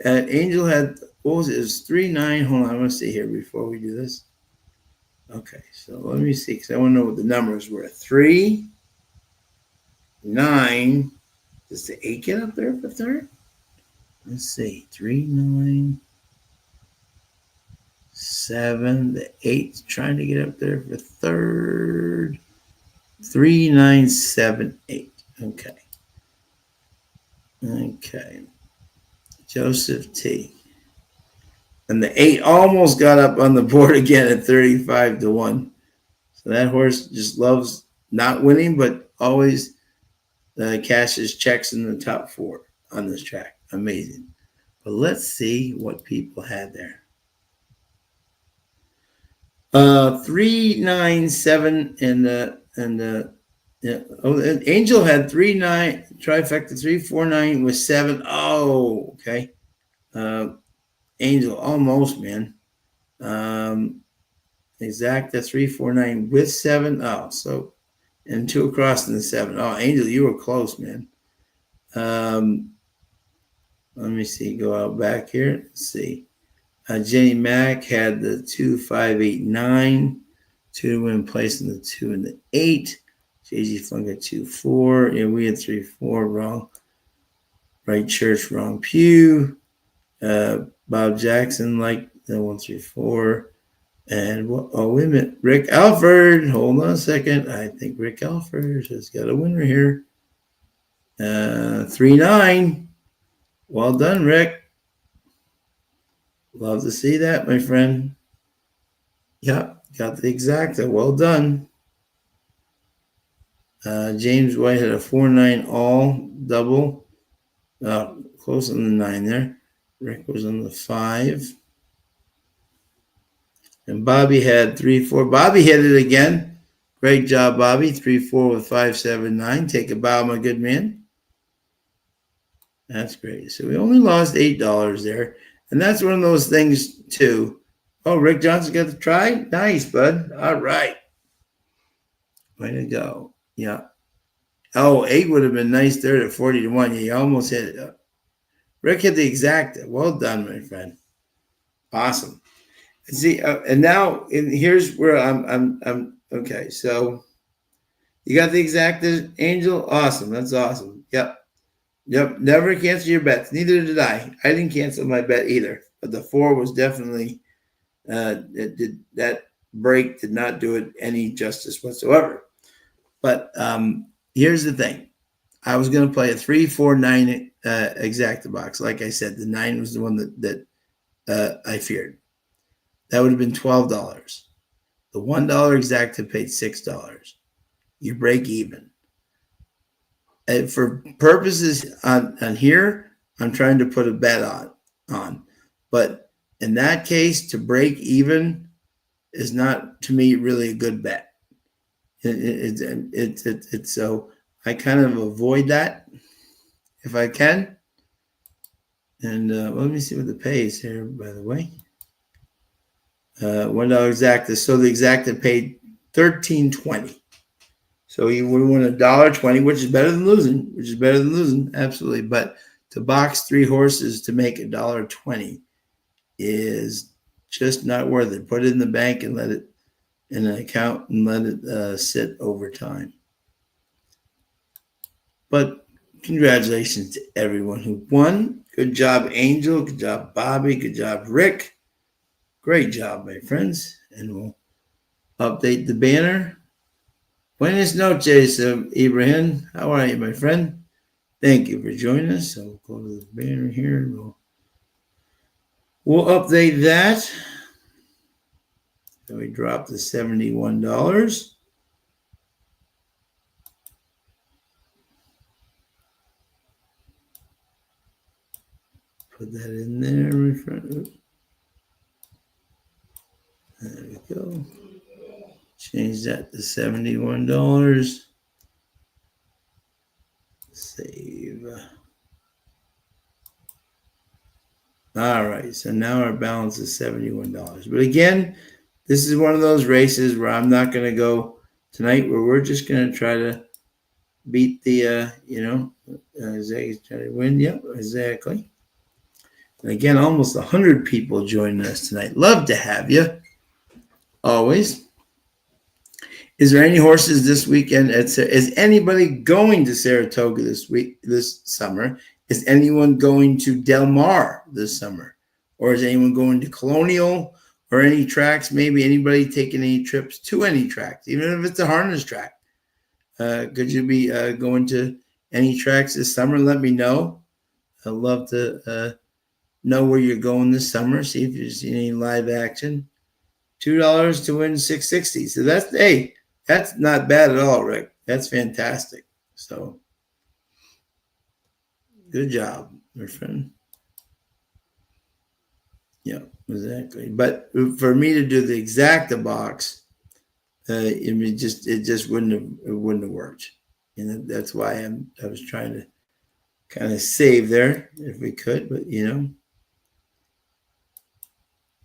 Angel had what was it? It was 3, 9. Hold on, I want to see here before we do this. Okay, so let me see because I want to know what the numbers were. 3, 9. Does the 8 get up there for third? Let's see, 3, 9, 7. The 8's trying to get up there for third. 3, 9, 7, 8. Okay. Joseph T. And the 8 almost got up on the board again at 35-1. So that horse just loves not winning, but always cashes checks in the top 4 on this track. Amazing. But let's see what people had there. 397 yeah. Oh, and Angel had 39 trifecta 349 with 7. Oh, okay. Angel almost, man. Exacta 349 with 7. Oh, so and 2 across in the 7. Oh, Angel, you were close, man. Let me see. Go out back here. Let's see. Jenny Mack had the 2589. 2 to win place in the 2 and the 8. JG Funk at 2-4. Yeah, we had 3-4 wrong. Right church, wrong pew. Bob Jackson like the 1-3-4. And oh, wait a minute. Rick Alford. Hold on a second. I think Rick Alford has got a winner here. 3-9. Well done, Rick. Love to see that, my friend. Yep, got the exacta. Well done. James White had a 4-9 all double. Close on the 9 there. Rick was on the 5. And Bobby had 3-4. Bobby hit it again. Great job, Bobby. 3-4 with 5-7-9. Take a bow, my good man. That's great. So we only lost $8 there. And that's one of those things, too. Oh, Rick Johnson got the try? Nice, bud. All right. Way to go. Yeah. Oh, 8 would have been nice there at 40-1. Yeah, you almost hit it. Rick hit the exacta. Well done, my friend. Awesome. See, and now here's where I'm okay. So you got the exacta, Angel. Awesome. That's awesome. Yep. Never cancel your bets. Neither did I. I didn't cancel my bet either. But the 4 was definitely that break did not do it any justice whatsoever. But here's the thing. I was going to play a 3-4-9 exacta box. Like I said, the 9 was the one that I feared. That would have been $12. The $1 exacta paid $6. You break even. And for purposes on here, I'm trying to put a bet on. But in that case, to break even is not, to me, really a good bet. It's so I kind of avoid that if I can. And let me see what the pay is here, by the way. $1 exacta. So the exacta paid $13.20. So you would win $1.20, which is better than losing. Absolutely. But to box 3 horses to make $1.20 is just not worth it. Put it in the bank and let it in an account and let it sit over time. But congratulations to everyone who won. Good job, Angel. Good job, Bobby. Good job, Rick. Great job, my friends. And we'll update the banner. Buenas noches, Ibrahim. How are you, my friend? Thank you for joining us. So we'll go to the banner here and we'll update that. So we dropped the $71. Put that in there, my friend. There we go. Change that to $71. Save. All right, so now our balance is $71. But again, this is one of those races where I'm not going to go tonight, where we're just going to try to beat the, Zane's trying to win. Yep, exactly. And again, almost 100 people joining us tonight. Love to have you. Always. Is there any horses this weekend? Is anybody going to Saratoga this summer? Is anyone going to Del Mar this summer? Or is anyone going to Colonial or any tracks? Maybe anybody taking any trips to any tracks, even if it's a harness track? Could you be going to any tracks this summer? Let me know. I'd love to know where you're going this summer. See if you've seen any live action. $2 to win $660. So that's not bad at all, Rick. That's fantastic. So good job, my friend. Yeah. Exactly. But for me to do the exacta box, it just wouldn't have worked. And that's why I was trying to kind of save there if we could, but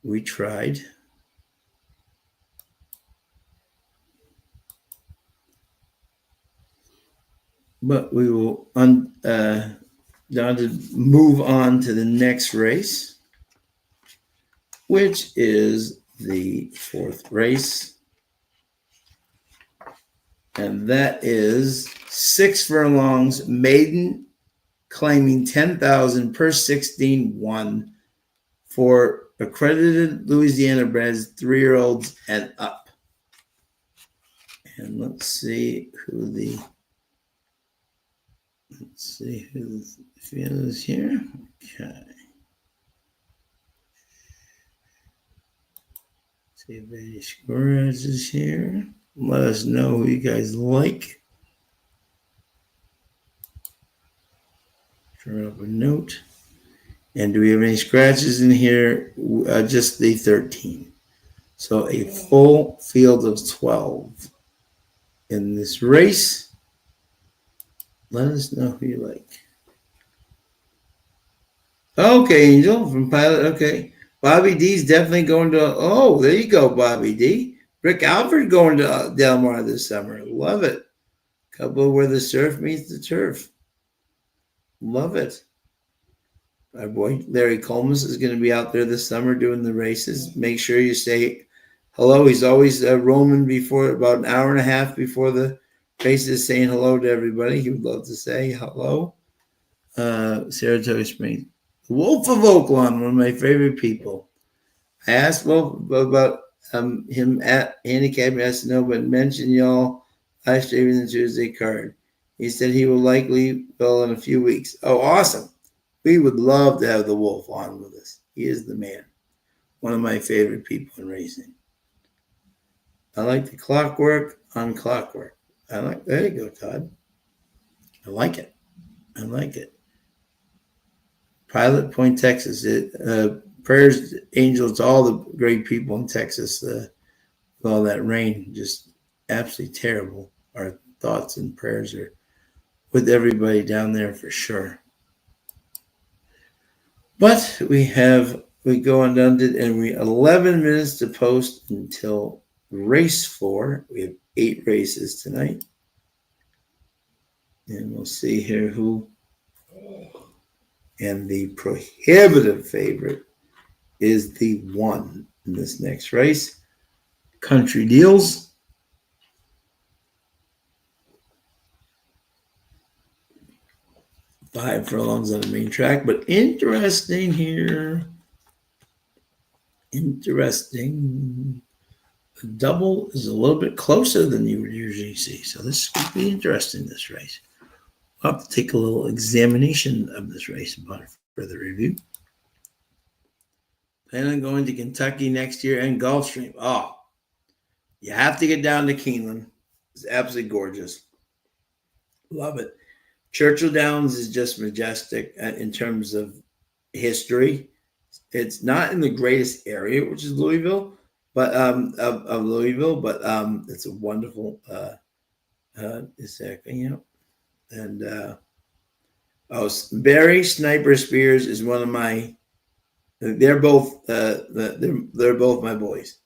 we tried. But we will down to move on to the next race, which is the fourth race. And that is 6 furlongs, maiden, claiming 10,000 per 16-1 for accredited Louisiana breds, 3-year-olds and up. And let's see who the field is here. Okay. See if any scores is here. Let us know who you guys like. Turn up a note. And do we have any scratches in here? Just the 13. So a full field of 12 in this race. Let us know who you like. Okay, Angel from Pilot. Okay. Bobby D's definitely going to. Oh, there you go, Bobby D. Rick Alford going to Del Mar this summer. Love it. Couple where the surf meets the turf. Love it. Our boy Larry Colmus is going to be out there this summer doing the races. Make sure you say hello. He's always roaming before about an hour and a half before the races, saying hello to everybody. He would love to say hello. Saratoga Springs. Wolf of Oaklawn, one of my favorite people. I asked Wolf about him at handicap. He asked to know, but mentioned y'all last year in the Tuesday card. He said he will likely go in a few weeks. Oh, awesome. We would love to have the Wolf on with us. He is the man. One of my favorite people in racing. I like the clockwork on clockwork. There you go, Todd. I like it. Pilot Point, Texas. Prayers, angels, to all the great people in Texas. With all that rain, just absolutely terrible. Our thoughts and prayers are with everybody down there for sure. But we go on down to, and we 11 minutes to post until race 4. We have 8 races tonight. And we'll see here who. And the prohibitive favorite is the 1 in this next race. Country Deals. Five furlongs on the main track, but interesting here. Interesting. The double is a little bit closer than you would usually see. So this could be interesting, this race. I'll have to take a little examination of this race upon further review. Plan on going to Kentucky next year and Gulfstream. Oh, you have to get down to Keeneland. It's absolutely gorgeous. Love it. Churchill Downs is just majestic in terms of history. It's not in the greatest area, which is Louisville, but of Louisville, but it's a wonderful. Exactly, yeah. And Barry Sniper Spears is one of my. They're both they're both my boys.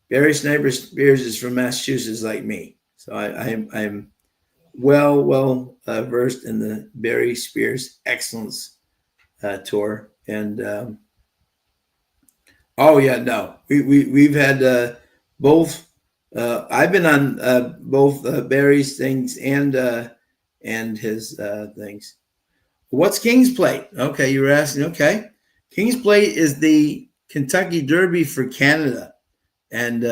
Barry Sniper Spears is from Massachusetts, like me, so I'm well versed in the Barry Spears Excellence Tour, and we've had both. I've been on both Barry's things and his things. What's King's Plate? Okay, you were asking. Okay, King's Plate is the Kentucky Derby for Canada, and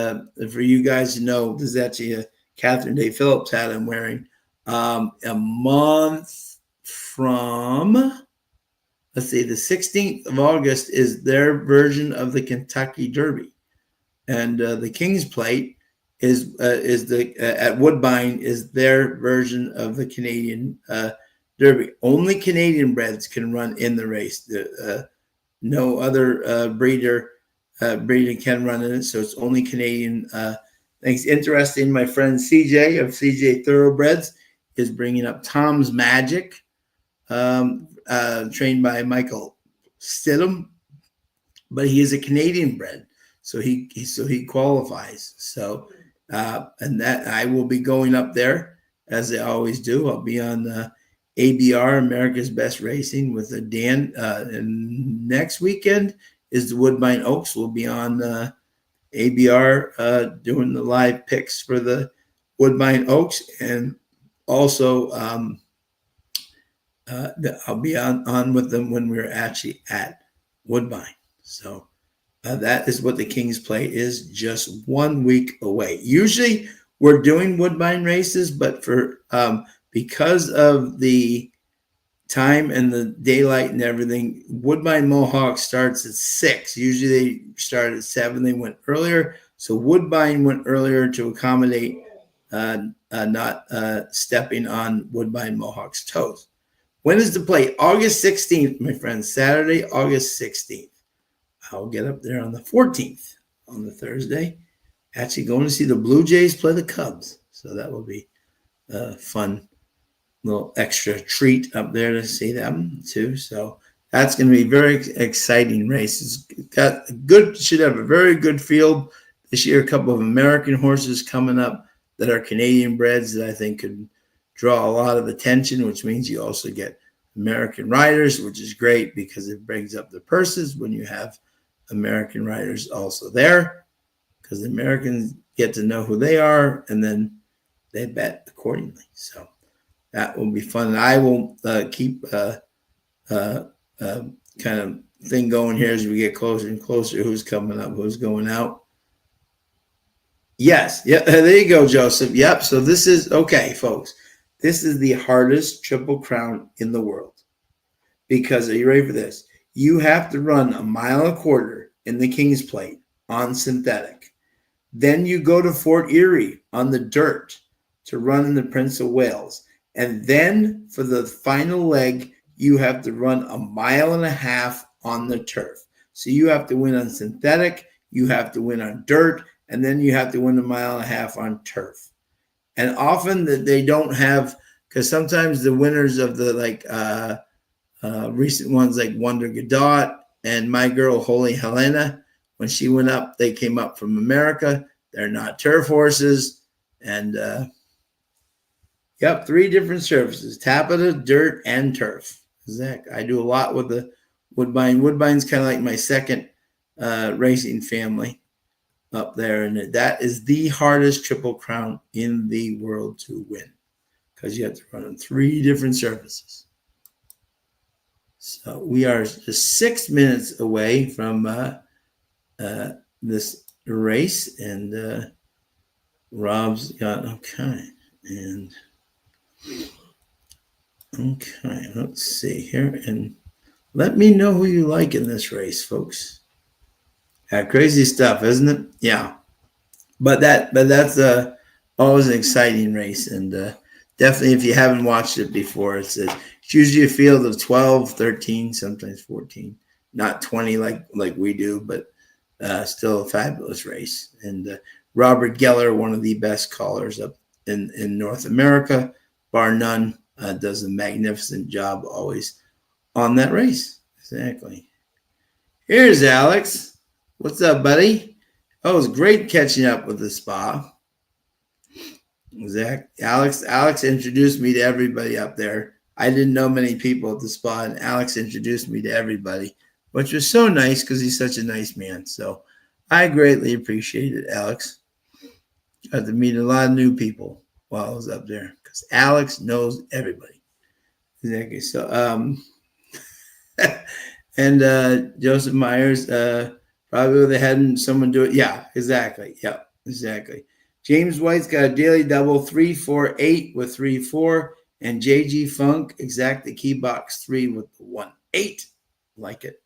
for you guys to know, this is actually a Catherine Day Phillips hat I'm wearing. A month from, let's see, the 16th of August is their version of the Kentucky Derby, and the King's Plate is the at Woodbine is their version of the Canadian Derby. Only Canadian breds can run in the race. No other breeder breed can run in it, so it's only Canadian things. Interesting, my friend CJ of CJ Thoroughbreds is bringing up Tom's Magic, trained by Michael Stidham, but he is a Canadian bred, so he qualifies. So and that I will be going up there as I always do. I'll be on ABR, America's Best Racing, with Dan. And next weekend is the Woodbine Oaks. We'll be on ABR doing the live picks for the Woodbine Oaks, and also I'll be on with them when we're actually at Woodbine. So that is what the King's Play is, just 1 week away. Usually we're doing Woodbine races, but for because of the time and the daylight and everything, Woodbine Mohawk starts at 6. Usually they start at 7. They went earlier. So Woodbine went earlier to accommodate not stepping on Woodbine Mohawk's toes. When is the play? August 16th, my friends. Saturday, August 16th. I'll get up there on the 14th, on the Thursday. Actually going to see the Blue Jays play the Cubs. So that will be a fun little extra treat up there to see them too. So that's going to be a very exciting race. It's got a good, should have a very good field this year. A couple of American horses coming up that are Canadian breds that I think could draw a lot of attention, which means you also get American riders, which is great because it brings up the purses when you have American riders also there, because the Americans get to know who they are and then they bet accordingly. So that will be fun. And I will keep kind of thing going here as we get closer and closer. Who's coming up? Who's going out? Yes. Yeah. There you go, Joseph. Yep. So this is okay, folks. This is the hardest Triple Crown in the world, because are you ready for this? You have to run 1.25 miles in the King's Plate on synthetic. Then you go to Fort Erie on the dirt to run in the Prince of Wales. And then for the final leg, you have to run 1.5 miles on the turf. So you have to win on synthetic, you have to win on dirt, and then you have to win 1.5 miles on turf. And often that they don't have, because sometimes the winners of the recent ones like Wonder Godot and my girl Holy Helena, when she went up, they came up from America. They're not turf horses. And yep, 3 different surfaces: taffeta, dirt, and turf. Exactly. I do a lot with the Woodbine. Woodbine's kind of like my second racing family up there. And that is the hardest Triple Crown in the world to win, because you have to run on 3 different surfaces. So we are just 6 minutes away from this race, and Rob's got, okay. And okay, let's see here. And let me know who you like in this race, folks. Crazy stuff, isn't it? Yeah. But that's always an exciting race. And definitely, if you haven't watched it before, it's usually a field of 12, 13, sometimes 14. Not 20 like we do, but still a fabulous race. And Robert Geller, one of the best callers up in North America, bar none, does a magnificent job always on that race. Exactly. Here's Alex. What's up, buddy? Oh, it's great catching up with the spa. Zach, Alex introduced me to everybody up there. I didn't know many people at the spa, and Alex introduced me to everybody, which was so nice because he's such a nice man. So I greatly appreciate it, Alex. Got to meet a lot of new people while I was up there, because Alex knows everybody. Exactly. So, and Joseph Myers, probably they hadn't someone do it. Yeah, exactly. Yeah, exactly. James White's got a daily double 3-4-8 with 3-4, and JG Funk exact the key box 3 with the 1-8. Like it.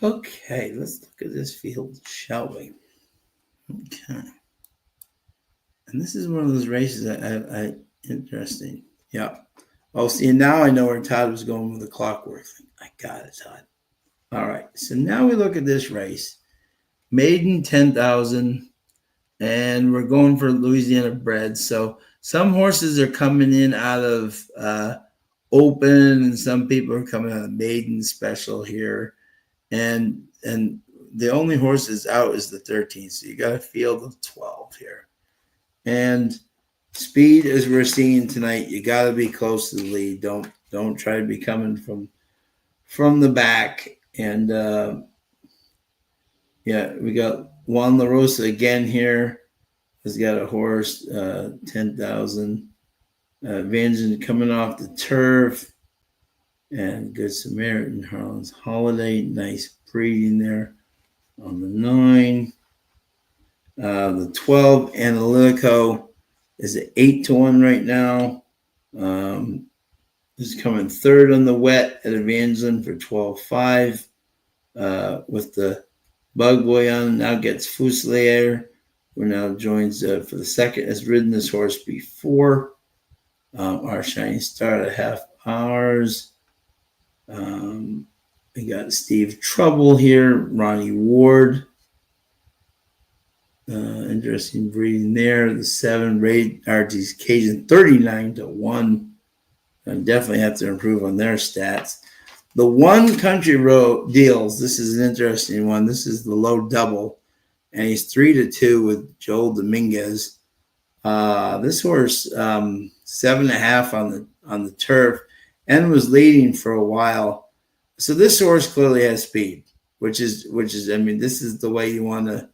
Okay, let's look at this field, shall we? Okay. And this is one of those races I interesting. Yeah. Oh, see, now I know where Todd was going with the clockwork thing. I got it, Todd. All right. So now we look at this race. Maiden 10,000, and we're going for Louisiana bred. So some horses are coming in out of open, and some people are coming out of maiden special here. And the only horse that's out is the 13. So you got a field of 12 here. And speed, as we're seeing tonight, you got to be close to the lead. Don't try to be coming from the back. And yeah, we got Juan La Rosa again here. Has got a horse, 10,000. Evangeline coming off the turf. And Good Samaritan, Harlan's Holiday. Nice breeding there on the 9. The 12, Analytico, is at 8-1 right now. Is coming third on the wet at Evangeline for 12.5. With the Bug Boy on, now gets Fusilier, who now joins for the second, has ridden this horse before. Our Shining Star at half hours. We got Steve Trouble here, Ronnie Ward. Interesting breeding there. The 7 Raid RT's Cajun 39-1. Definitely have to improve on their stats. The One Country Road Deals. This is an interesting one. This is the low double, and he's 3-2 with Joel Dominguez. This horse 7.5 on the turf, and was leading for a while. So this horse clearly has speed, which is. I mean, this is the way you want to.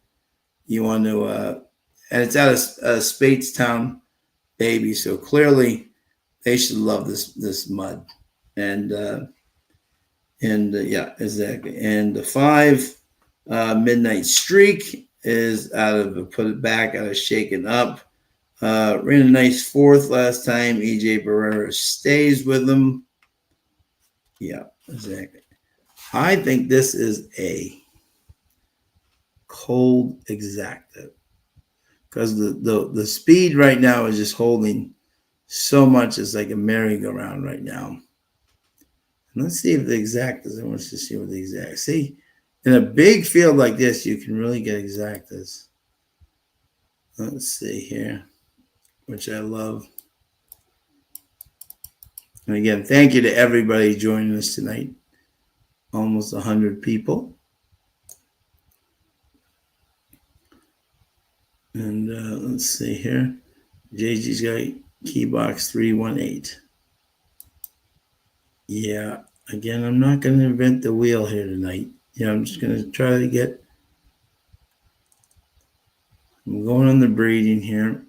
And it's out of Spatestown, baby. So clearly, they should love this mud, and yeah, exactly. And the 5 Midnight Streak is out of Put It Back, out of Shaken Up. Ran a nice 4th last time. EJ Barrera stays with them. Yeah, exactly. I think this is a cold exacta, because the speed right now is just holding so much. It's like a merry-go-round right now. And let's see if the exactas. I want to see what the exact. See, in a big field like this, you can really get exactas. Let's see here, which I love. And again, thank you to everybody joining us tonight. Almost 100 people. And let's see here. JG's got key box 318. Yeah, again, I'm not going to invent the wheel here tonight. Yeah, I'm just going to try to get. I'm going on the breeding here.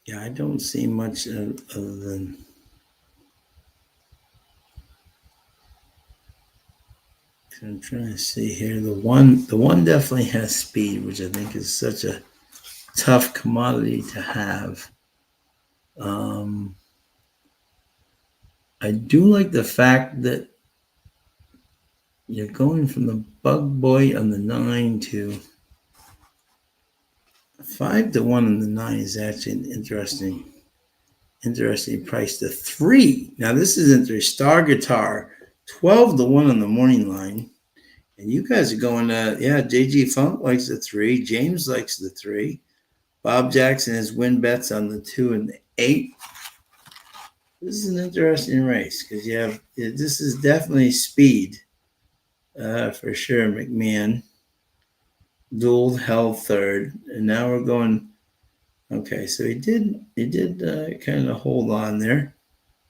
Yeah, I don't see much other than. I'm trying to see here. The one definitely has speed, which I think is such a tough commodity to have. I do like the fact that you're going from the Bug Boy on the 9 to 5-1 on the 9 is actually an interesting price. The 3. Now this is interesting. Star Guitar, 12-1 on the morning line. And you guys are going, yeah, JG Funk likes the 3. James likes the 3. Bob Jackson has win bets on the 2 and the 8. This is an interesting race because this is definitely speed for sure. McMahon dueled held 3rd, and now we're going. Okay, so he did kind of hold on there.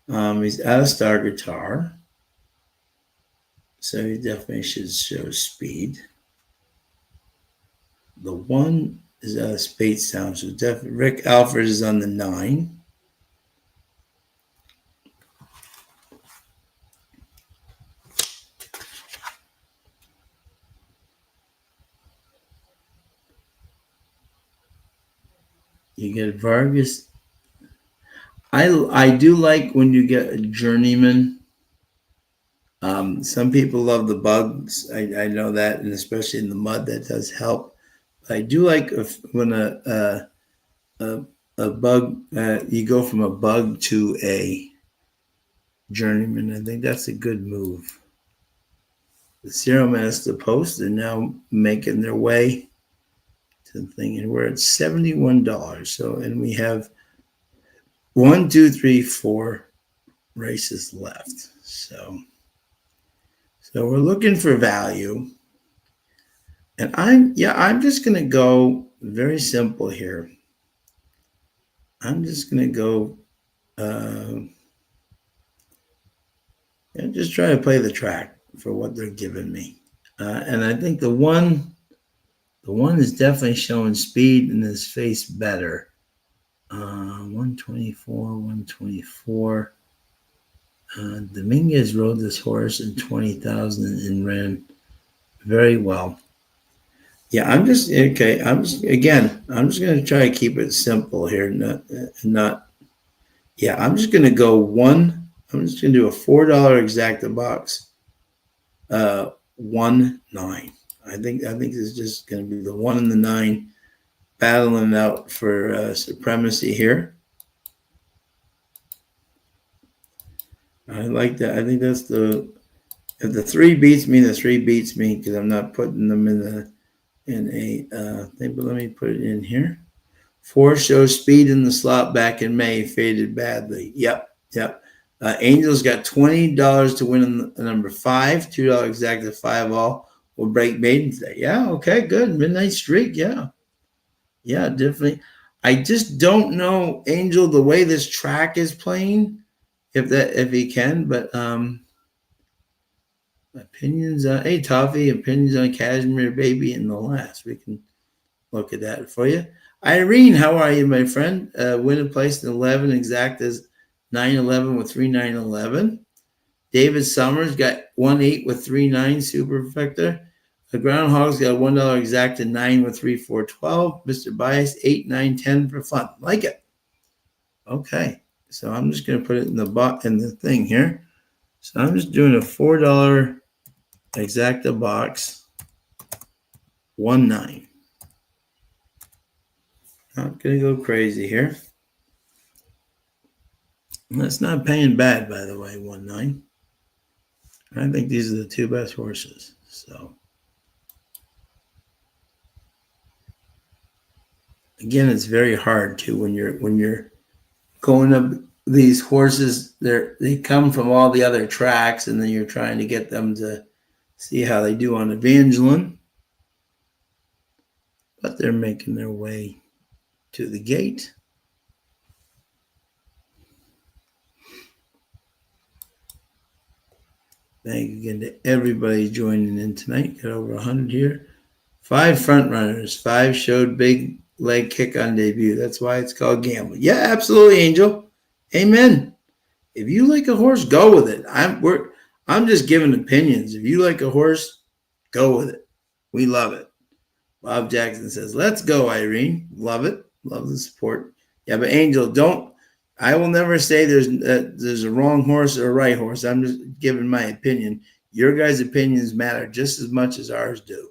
He's out of Star Guitar, so he definitely should show speed. The 1 is out of Spatestown, so definitely Rick Alfred is on the 9. You get Vargas. I do like when you get a journeyman. Some people love the bugs. I know that, and especially in the mud, that does help. But I do like when a bug, you go from a bug to a Journeyman. I think that's a good move. The Serum has the post. They're now making their way to the thing, and we're at $71. So, and we have 1, 2, 3, 4 races left. So we're looking for value. And I'm just going to go very simple here. I'm just going to go, just try to play the track for what they're giving me. And I think the one is definitely showing speed in his face better. 124, 124. Dominguez rode this horse in 20,000 and ran very well. Yeah, I'm just going to try to keep it simple here. I'm just going to go one. I'm just going to do a $4 exacta box. 1, 9. I think this is just going to be the 1 and the 9 battling out for supremacy here. I like that. I think that's if the 3 beats me, the 3 beats me because I'm not putting them in a thing. But let me put it in here. 4 shows speed in the slot back in May, faded badly. Yep. Angels got $20 to win on the number 5, $2 exacta 5 all. Will break maiden today. Yeah, okay, good. Midnight streak. Yeah, definitely. I just don't know, Angel, the way this track is playing, if he can, but opinions on hey Toffee, opinions on Cashmere Baby in the last. We can look at that for you. Irene, how are you, my friend? Win a place in 11, exactas 9-11 with 3-9-11. David Summers got 1-8 with 3-9 super perfector. The Groundhog's got $1 exacta 9 with 3-4-12. Mr. Bias 8-9-10 for fun. Like it. Okay. So I'm just going to put it in the thing here. So I'm just doing a $4 exacta box 1-9. Not going to go crazy here. That's not paying bad, by the way, 1-9. I think these are the 2 best horses. So again, it's very hard too when you're going up these horses. They come from all the other tracks, and then you're trying to get them to see how they do on Evangeline. But they're making their way to the gate. Thank you again to everybody joining in tonight. Got over 100 here. 5 front runners. 5 showed big leg kick on debut. That's why it's called gambling. Yeah, absolutely, Angel. Amen. If you like a horse, go with it. I'm just giving opinions. If you like a horse, go with it. We love it. Bob Jackson says, let's go, Irene. Love it. Love the support. Yeah, but Angel, I will never say there's a wrong horse or a right horse. I'm just giving my opinion. Your guys' opinions matter just as much as ours do,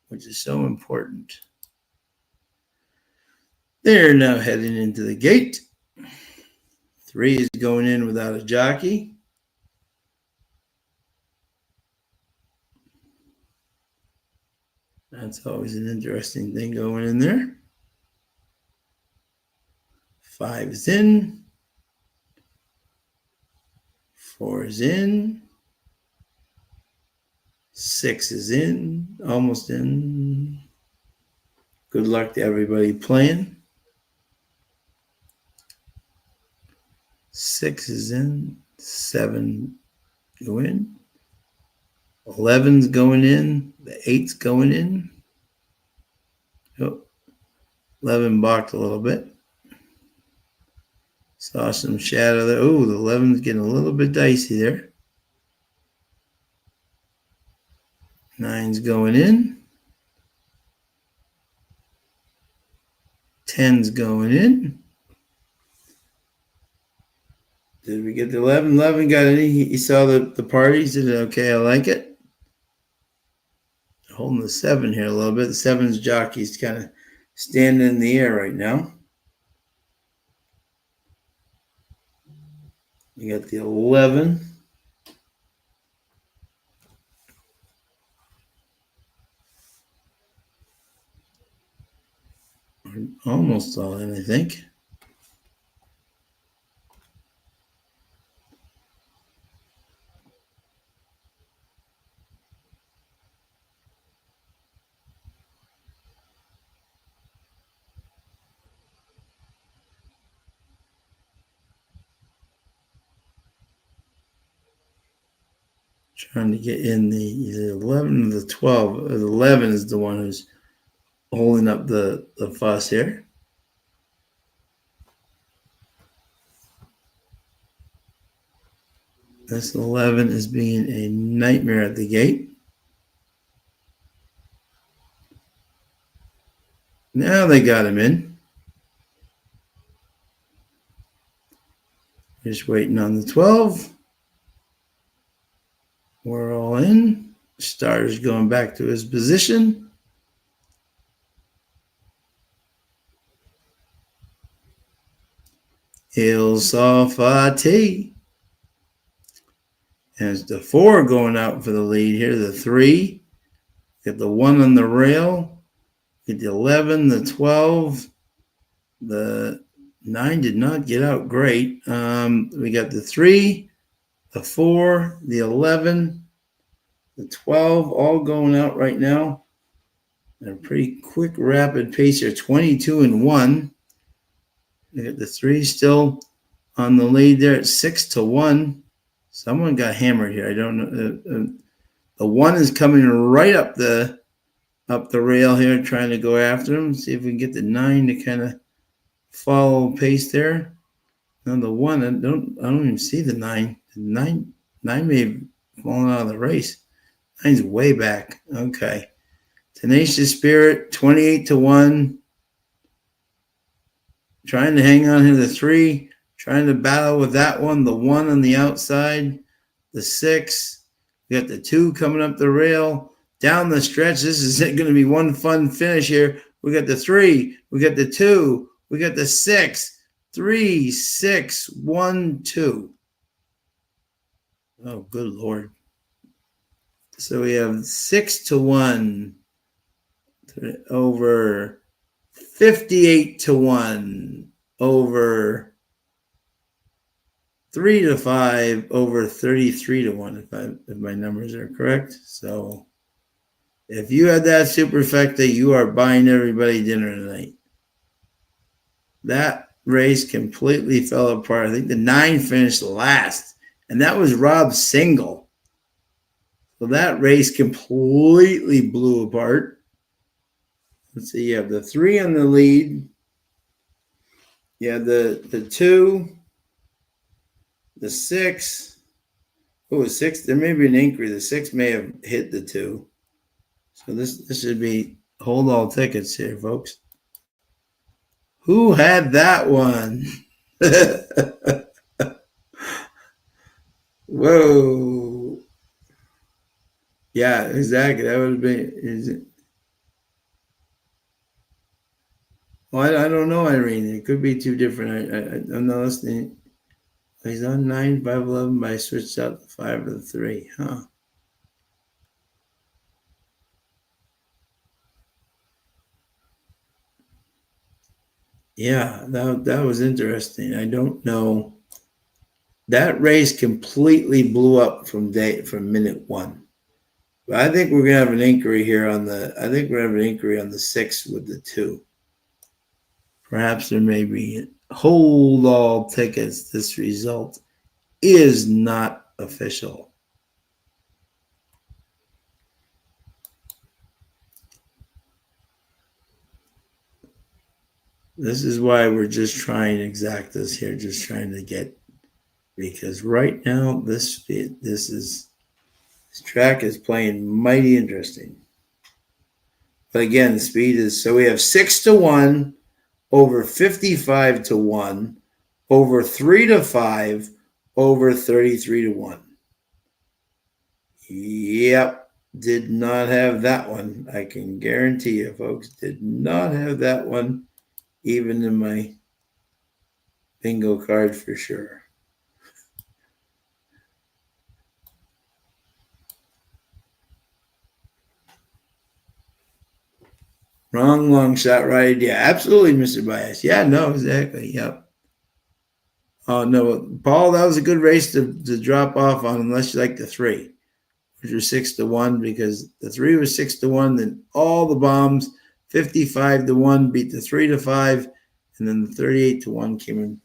which is so important. They're now heading into the gate. 3 is going in without a jockey. That's always an interesting thing going in there. 5 is in. 4 is in. 6 is in. Almost in. Good luck to everybody playing. 6 is in. 7 go in. 11's going in. The 8's going in. Oh, 11 balked a little bit. Saw some shadow there. Oh, the 11's getting a little bit dicey there. 9's going in. 10's going in. Did we get the 11? 11 got any? He saw the party. He said, okay, I like it. Holding the 7 here a little bit. The 7's Jockey's kind of standing in the air right now. You got the 11. Almost all in, I think. Trying to get in the 11 or the 12. The 11 is the one who's holding up the fuss here. This 11 is being a nightmare at the gate. Now they got him in. Just waiting on the 12. We're all in. Starter's going back to his position. Il Safati. And it's the 4 going out for the lead here. The 3. Get the 1 on the rail. Get the 11, the 12. The 9 did not get out great. We got the 3, the 4, the 11, the 12, all going out right now. At a pretty quick, rapid pace here, 22 and 1. We got the 3 still on the lead there at 6 to 1. Someone got hammered here. I don't know. The 1 is coming right up the rail here, trying to go after him. See if we can get the 9 to kind of follow pace there. Now the 1, I don't even see the 9. The 9 may have fallen out of the race. 9's way back. Okay. Tenacious Spirit, 28 to 1. Trying to hang on here. The 3, trying to battle with that one. The 1 on the outside. The 6. We got the 2 coming up the rail. Down the stretch. This is going to be one fun finish here. We got the 3. We got the 2. We got the 6. 3, 6, 1, 2. Oh, good Lord. So we have 6 to 1 over 58 to 1 over 3 to 5 over 33 to 1, if my numbers are correct. So if you had that superfecta, you are buying everybody dinner tonight. That race completely fell apart. I think the 9 finished last, and that was Rob's single. So that race completely blew apart. Let's see, you have the 3 on the lead. You have the 2, the 6. Oh, 6, there may be an inquiry. The 6 may have hit the 2. So this should be hold all tickets here, folks. Who had that one? Whoa. Yeah, exactly. That would have been. Is it? Well, I don't know, Irene. It could be 2 different. I'm not listening. He's on 9, 5, 11, but I switched out the 5 or the 3. Huh. Yeah, that was interesting. I don't know. That race completely blew up from minute 1. But I think we're gonna have an inquiry here on the. I think we're gonna have an inquiry on the 6 with the 2. Perhaps there may be hold all tickets. This result is not official. This is why we're just trying exactas here, just trying to get, because right now this track is playing mighty interesting. But again, the speed is, so we have 6 to 1 over 55 to 1 over 3 to 5 over 33 to 1. Yep, did not have that one. I can guarantee you, folks, did not have that one, even in my bingo card for sure. Wrong long shot, right idea. Absolutely, Mr. Bias. Yeah, no, exactly. Yep. Oh, no, Paul, that was a good race to drop off on unless you like the 3, which was 6-1, because the 3 was 6-1, then all the bombs, 55-1, beat the 3-5, and then the 38-1 came in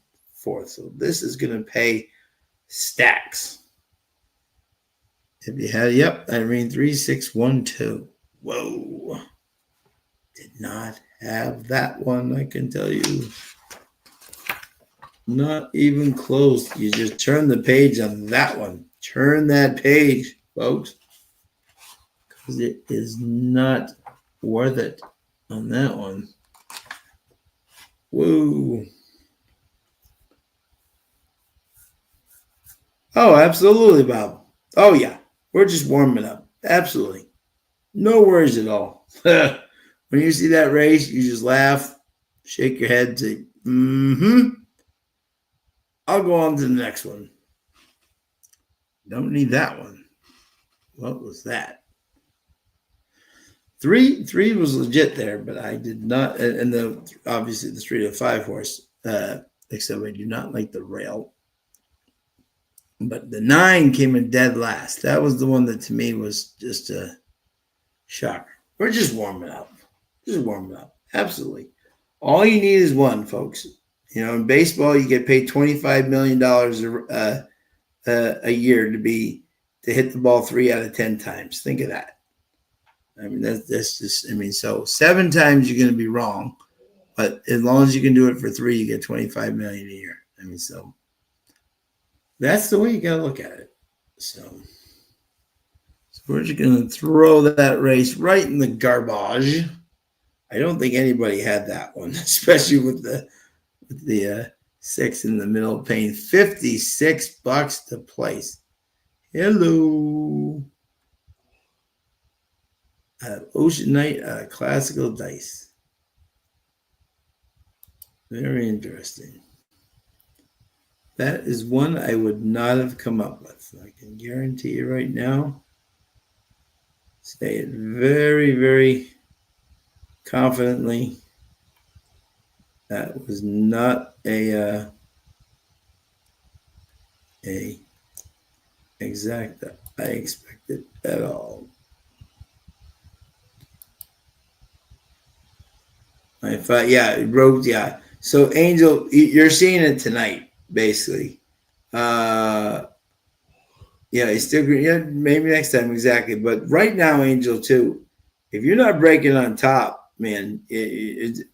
4th. So this is going to pay stacks. If you had, yep, Irene 3612. Whoa. Did not have that one, I can tell you. Not even close. You just turn the page on that one. Turn that page, folks. Because it is not worth it on that one. Whoa. Oh, absolutely, Bob. Oh, yeah. We're just warming up. Absolutely. No worries at all. When you see that race, you just laugh, shake your head, say, I'll go on to the next one. Don't need that one. What was that? Three was legit there, but I did not. And obviously the 3-5 horse, except I do not like the rail. But the 9 came in dead last. That was the one that to me was just a shocker. We're just warming up. Just warming up. Absolutely. All you need is one, folks. You know, in baseball, you get paid $25 million a year to hit the ball 3 out of 10 times. Think of that. I mean, that's just, I mean, so 7 times you're going to be wrong, but as long as you can do it for 3, you get $25 million a year. I mean, so that's the way you got to look at it. So we're just going to throw that race right in the garbage. I don't think anybody had that one, especially with the 6 in the middle, paying $56 to place. Hello. Ocean Night, classical dice. Very interesting. That is one I would not have come up with. I can guarantee you right now. Say it very, very confidently. That was not a exact that I expected at all. I thought, yeah, it wrote, yeah. So Angel, you're seeing it tonight, basically. Yeah, it's still, yeah, maybe next time, exactly. But right now, Angel, too, if you're not breaking on top, man,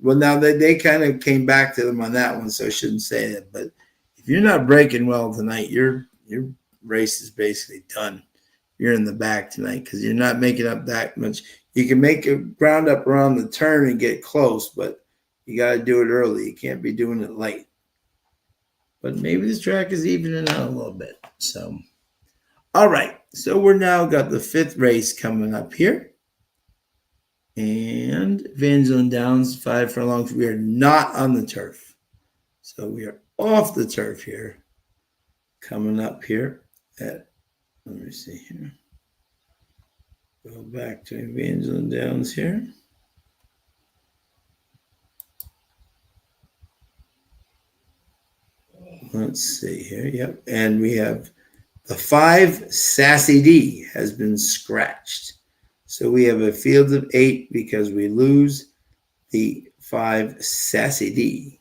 well, now they kind of came back to them on that one, so I shouldn't say that. But if you're not breaking well tonight, your race is basically done. You're in the back tonight because you're not making up that much. You can make a ground up around the turn and get close, but you got to do it early. You can't be doing it late. But maybe this track is evening out a little bit. So, all right. So we're now got the 5th race coming up here. And Evangeline Downs, 5 furlongs. We are not on the turf. So we are off the turf here. Coming up here at, let me see here. Go back to Evangeline Downs here. Let's see here. Yep. And we have the 5 Sassy D has been scratched. So we have a field of 8 because we lose the 5 Sassy D.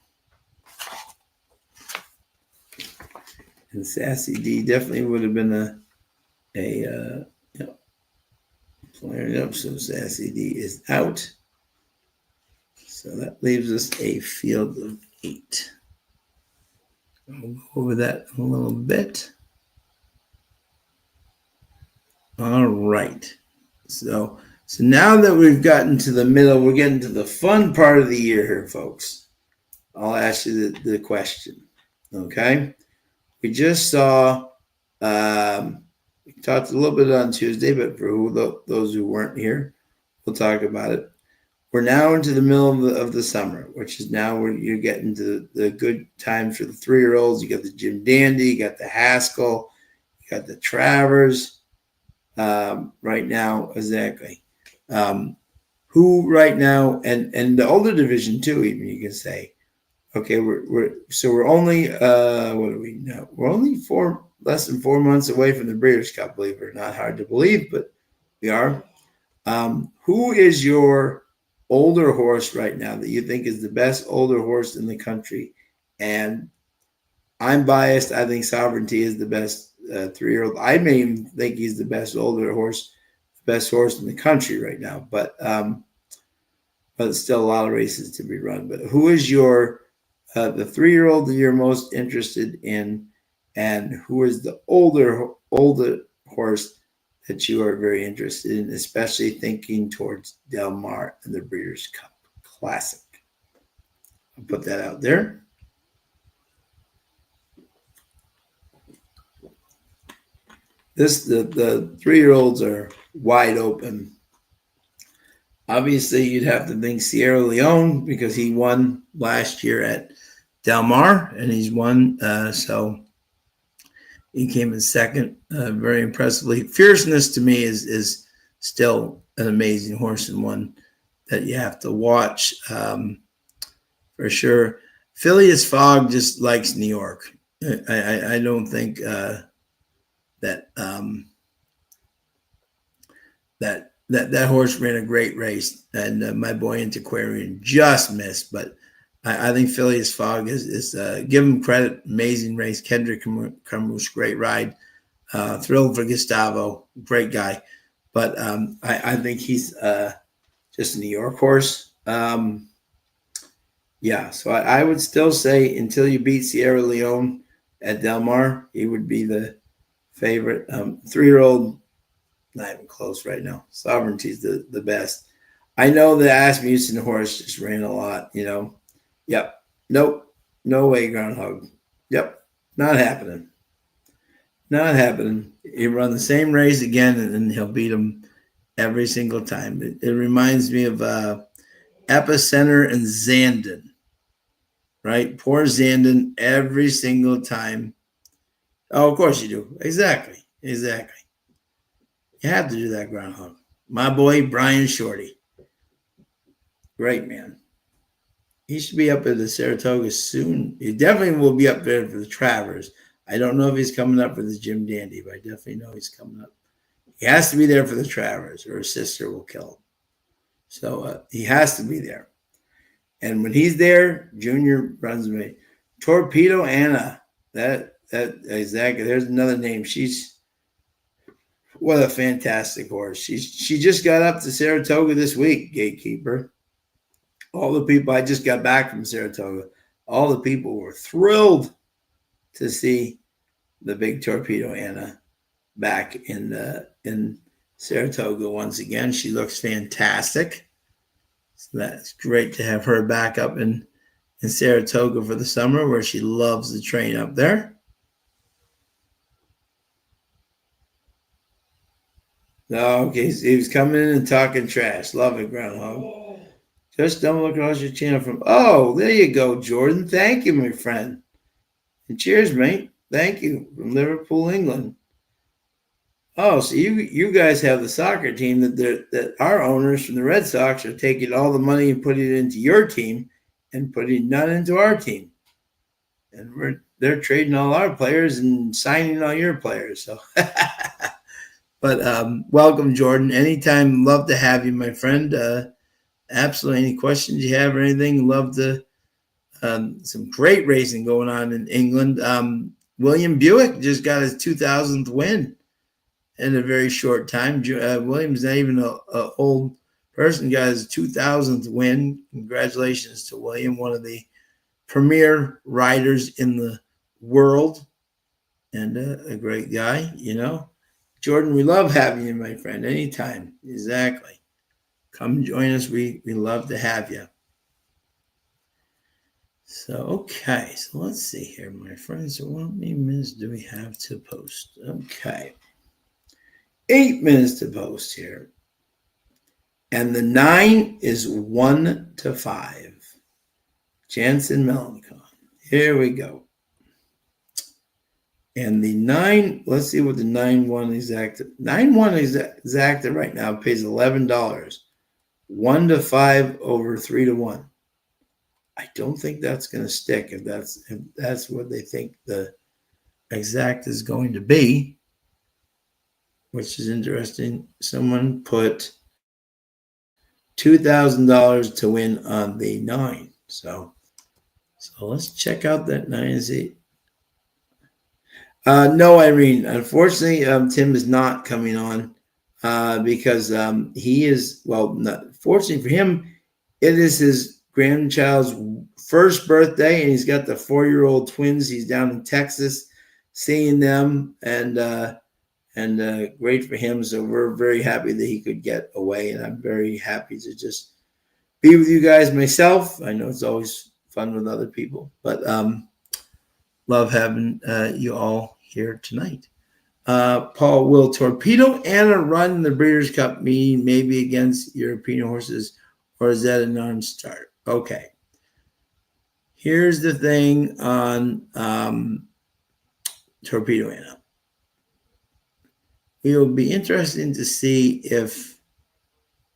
And Sassy D definitely would have been a flaring up. So Sassy D is out. So that leaves us a field of 8. We'll go over that a little bit. All right. So now that we've gotten to the middle, we're getting to the fun part of the year here, folks. I'll ask you the question. Okay. We just saw, we talked a little bit on Tuesday, but for those who weren't here, we'll talk about it. We're now into the middle of the summer, which is now where you're getting to the good times for the 3-year-olds. You got the Jim Dandy, you got the Haskell, you got the Travers right now, exactly. who right now, and the older division too, even you can say, okay, we're only what are we now? We're only less than 4 months away from the Breeders' Cup, believe it or not. Hard to believe, but we are. Who is your older horse right now that you think is the best older horse in the country? And I'm biased. I think Sovereignty is the best 3-year-old. I may even think he's the best older horse, best horse in the country right now. But it's still a lot of races to be run. But who is your the 3-year-old that you're most interested in, and who is the older horse that you are very interested in, especially thinking towards Del Mar and the Breeders' Cup Classic? I'll put that out there. The 3-year-olds are wide open. Obviously, you'd have to think Sierra Leone because he won last year at Del Mar, and he's won. So he came in second very impressively. Fierceness to me is still an amazing horse, and one that you have to watch for sure. Phileas Fogg just likes New York. I don't think that horse ran a great race, and my boy Antiquarian just missed. But I think Phileas Fogg is give him credit. Amazing race. Kendrick Camus, great ride. Thrilled for Gustavo, great guy. But I think he's just a New York horse. Yeah, so I would still say until you beat Sierra Leone at Del Mar, he would be the favorite. 3-year-old, not even close right now. Sovereignty's the best. I know the Asmussen horse just ran a lot, Yep. Nope. No way, Groundhog. Yep. Not happening. Not happening. He'll run the same race again, and he'll beat him every single time. It reminds me of Epicenter and Zandon, right? Poor Zandon every single time. Oh, of course you do. Exactly. You have to do that, Groundhog. My boy, Brian Shorty. Great man. He should be up at the Saratoga soon. He definitely will be up there for the Travers. I don't know if he's coming up for the Jim Dandy, but I definitely know he's coming up. He has to be there for the Travers, or his sister will kill him. So he has to be there. And when he's there, Junior runs me. Torpedo Anna. That exactly. There's another name. What a fantastic horse. She just got up to Saratoga this week, Gatekeeper. All the people, I just got back from Saratoga. All the people were thrilled to see the big Torpedo Anna back in Saratoga once again. She looks fantastic. So that's great to have her back up in Saratoga for the summer, where she loves the train up there. Okay, he was coming in and talking trash. Love it, Groundhog. Just don't look across your channel from. Oh, there you go, Jordan. Thank you, my friend. And cheers, mate. Thank you from Liverpool, England. Oh, so you guys have the soccer team that our owners from the Red Sox are taking all the money and putting it into your team and putting none into our team. And they're trading all our players and signing all your players. So, but welcome, Jordan. Anytime, love to have you, my friend. Absolutely. Any questions you have or anything? Love to. Some great racing going on in England. William Buick just got his 2000th win in a very short time. William's not even an old person, got his 2000th win. Congratulations to William, one of the premier riders in the world, and a great guy, Jordan, we love having you, my friend, anytime. Exactly. Come join us. We love to have you. So, okay. So let's see here, my friends. So how many minutes do we have to post? Okay. 8 minutes to post here. And the 9 is 1 to 5. Jansen Melancon. Here we go. And the 9, let's see what the 9-1 exacta. 9-1 exacta right now pays $11. 1-5 over 3-1. I don't think that's going to stick if that's what they think the exact is going to be, which is interesting. Someone put $2,000 to win on the 9. So let's check out that 9 and see. No, Irene. Unfortunately, Tim is not coming on because he is, well, not, fortunately for him, it is his grandchild's first birthday, and he's got the 4-year-old twins. He's down in Texas seeing them, and great for him. So we're very happy that he could get away, and I'm very happy to just be with you guys myself. I know it's always fun with other people, but love having you all here tonight. Paul, will Torpedo Anna run in the Breeders' Cup meeting, maybe against European horses, or is that a non-start? Okay. Here's the thing on Torpedo Anna. It'll be interesting to see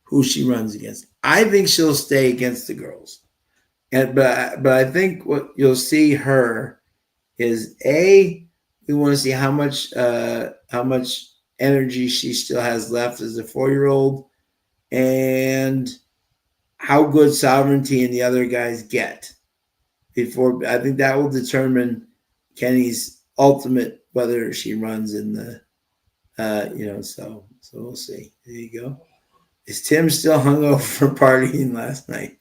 who she runs against. I think she'll stay against the girls, but I think what you'll see her is we want to see how much energy she still has left as a 4-year-old, and how good Sovereignty and the other guys get before. I think that will determine Kenny's ultimate whether she runs in the so we'll see. There you go. Is Tim still hungover for partying last night?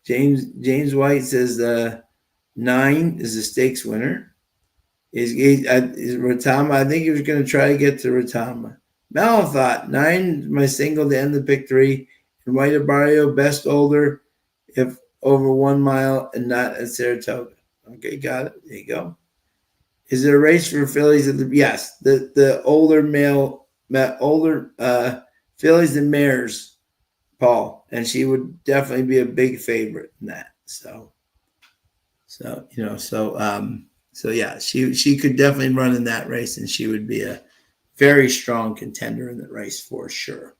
James White says 9 is a stakes winner. Is Ratama? I think he was going to try to get to Ratama. Mel thought 9 my single to end the pick 3, and White Barrio best older if over 1 mile and not at Saratoga. Okay, got it. There you go. Is there a race for fillies? Yes, the older fillies and mares, Paul, and she would definitely be a big favorite in that. So yeah, she could definitely run in that race, and she would be a very strong contender in the race for sure.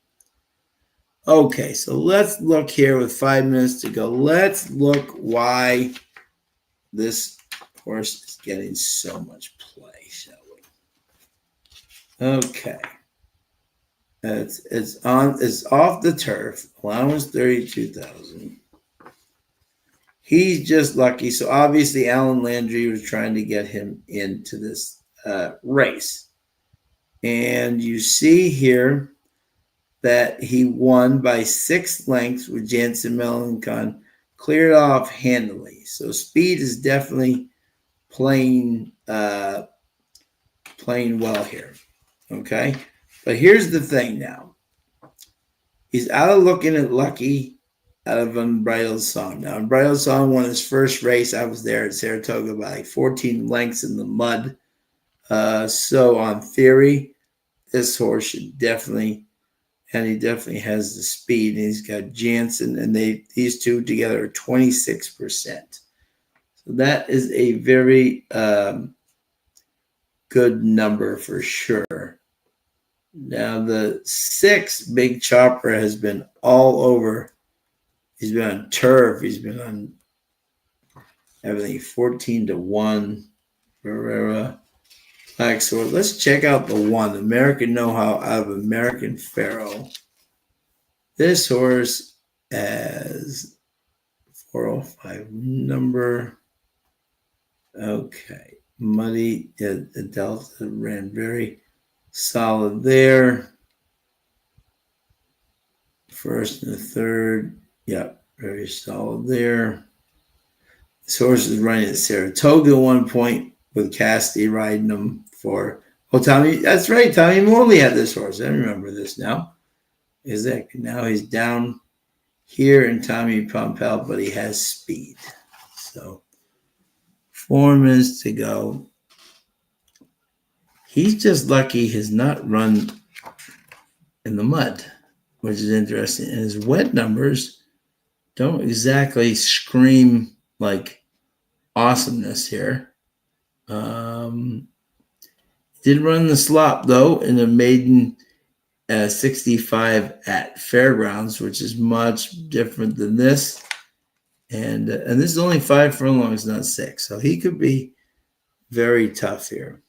Okay, so let's look here with 5 minutes to go. Let's look why this horse is getting so much play, shall we? Okay. It's off the turf. Allowance 32,000. He's just lucky. So obviously Alan Landry was trying to get him into this race. And you see here that he won by 6 lengths with Jansen Melancon, cleared off handily. So speed is definitely playing well here. Okay. But here's the thing now. He's out of looking at Lucky out of Unbridled Song. Now, Unbridled Song won his first race. I was there at Saratoga by like 14 lengths in the mud. So on theory, this horse should definitely, and he definitely has the speed, and he's got Jansen, and these two together are 26%. So that is a very good number for sure. Now, the 6 Big Chopper has been all over. He's been on turf. He's been on everything, 14-1. Ferreira, Black Sword. Let's check out the 1, American Know-How out of American Pharaoh. This horse has 405 number. Okay. Muddy, the Delta ran very solid there. First and the third. Yep, very solid there. This horse is running at Saratoga at one point with Cassidy riding him for. Oh, Tommy, that's right. Tommy Morley had this horse. I remember this now. Now he's down here in Tommy Pompel, but he has speed. So 4 minutes to go. He's just lucky he's not run in the mud, which is interesting. And his wet numbers don't exactly scream like awesomeness here. Did run the slop, though, in a maiden 65 at Fairgrounds, which is much different than this. And this is only 5 furlongs, not 6. So he could be very tough here.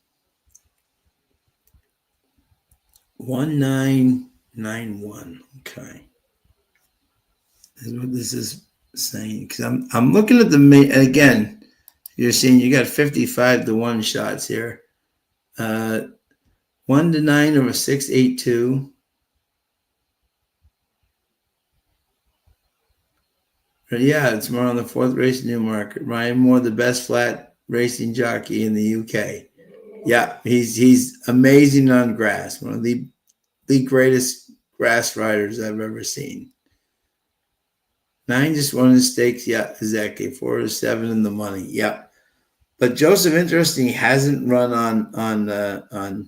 1991. Okay. This is what this is saying. Because I'm looking at the main, and again, you're seeing you got 55-1 shots here. 1 to 9 over 682. But yeah, it's more on the 4th race Newmarket. Ryan Moore, the best flat racing jockey in the UK. Yeah, he's amazing on grass. One of the greatest grass riders I've ever seen. 9 just won the stakes. Yeah, exactly. 4 to 7 in the money. Yep. But Joseph, interesting, he hasn't run on the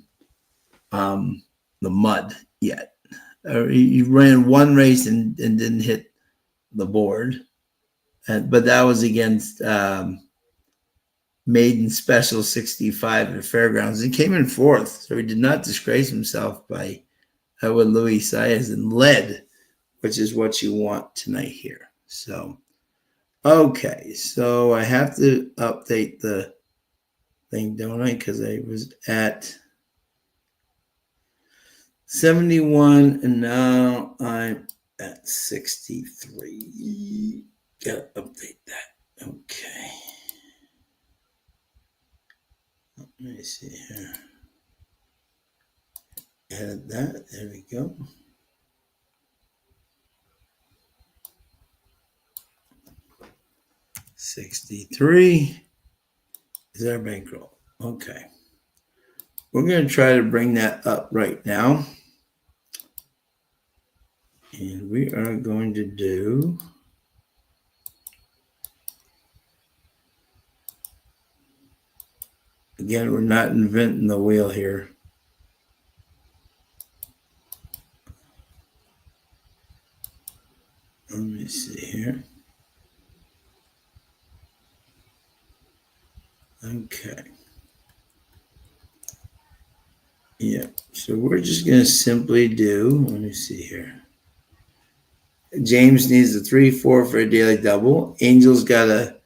mud yet. He ran one race and didn't hit the board. But that was against Maiden Special 65 at Fairgrounds. He came in 4th, so he did not disgrace himself by with Louis Saez and led, which is what you want tonight here. So, okay, so I have to update the thing, don't I? Because I was at 71 and now I'm at 63. Gotta update that. Okay. Let me see here. Edit that. There we go. $63 is our bankroll. Okay. We're going to try to bring that up right now. And we are going to do again, we're not inventing the wheel here. Let me see here. Okay. Yeah, so we're just going to simply do, let me see here. James needs a 3-4 for a daily double. Angel's got a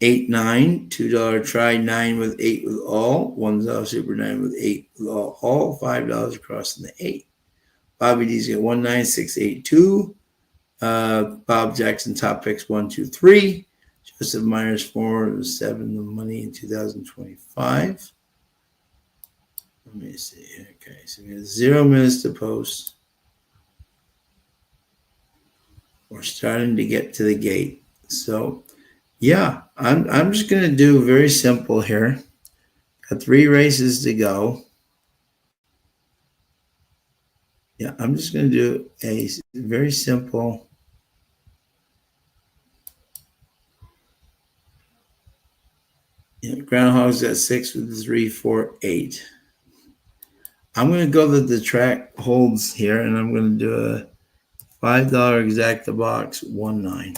8-9, $2 try, 9 with 8 with all, $1 super 9 with 8 with all, $5 across in the 8. Bobby D's got 19682. Bob Jackson top picks 1, 2, 3. Joseph Myers 4, 7 the money in 2025. Let me see. Okay, so we have 0 minutes to post. We're starting to get to the gate. So yeah, I'm just going to do very simple here. Got 3 races to go. Yeah, I'm just going to do a very simple. Yeah, Groundhog's got 6 with the 3, 4, 8. I'm going to go that the track holds here, and I'm going to do a $5 exact the box 1-9.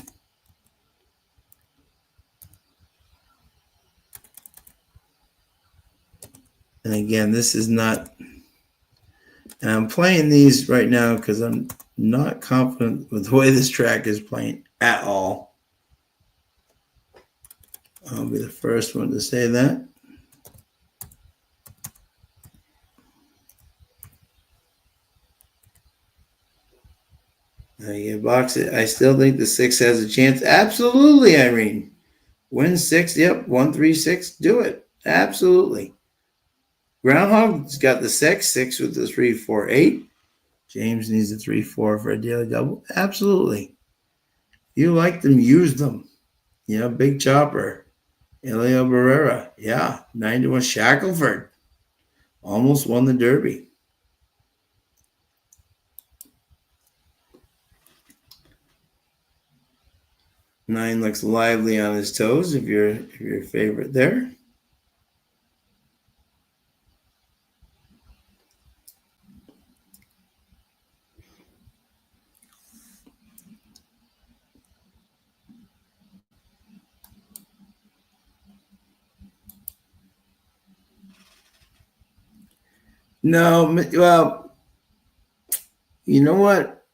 And again, this is not, and I'm playing these right now because I'm not confident with the way this track is playing at all. I'll be the first one to say that. You box it. I still think the 6 has a chance. Absolutely, Irene. Win 6. Yep, 1, 3, 6. Do it. Absolutely. Groundhog's got the 6 with the 3, 4, 8. James needs a 3, 4 for a daily double. Absolutely. You like them, use them. You know, Big Chopper. Elio Barrera. Yeah, 9 to 1. Shackelford. Almost won the Derby. Nine looks lively on his toes if you're your favorite there. No, well, You know what?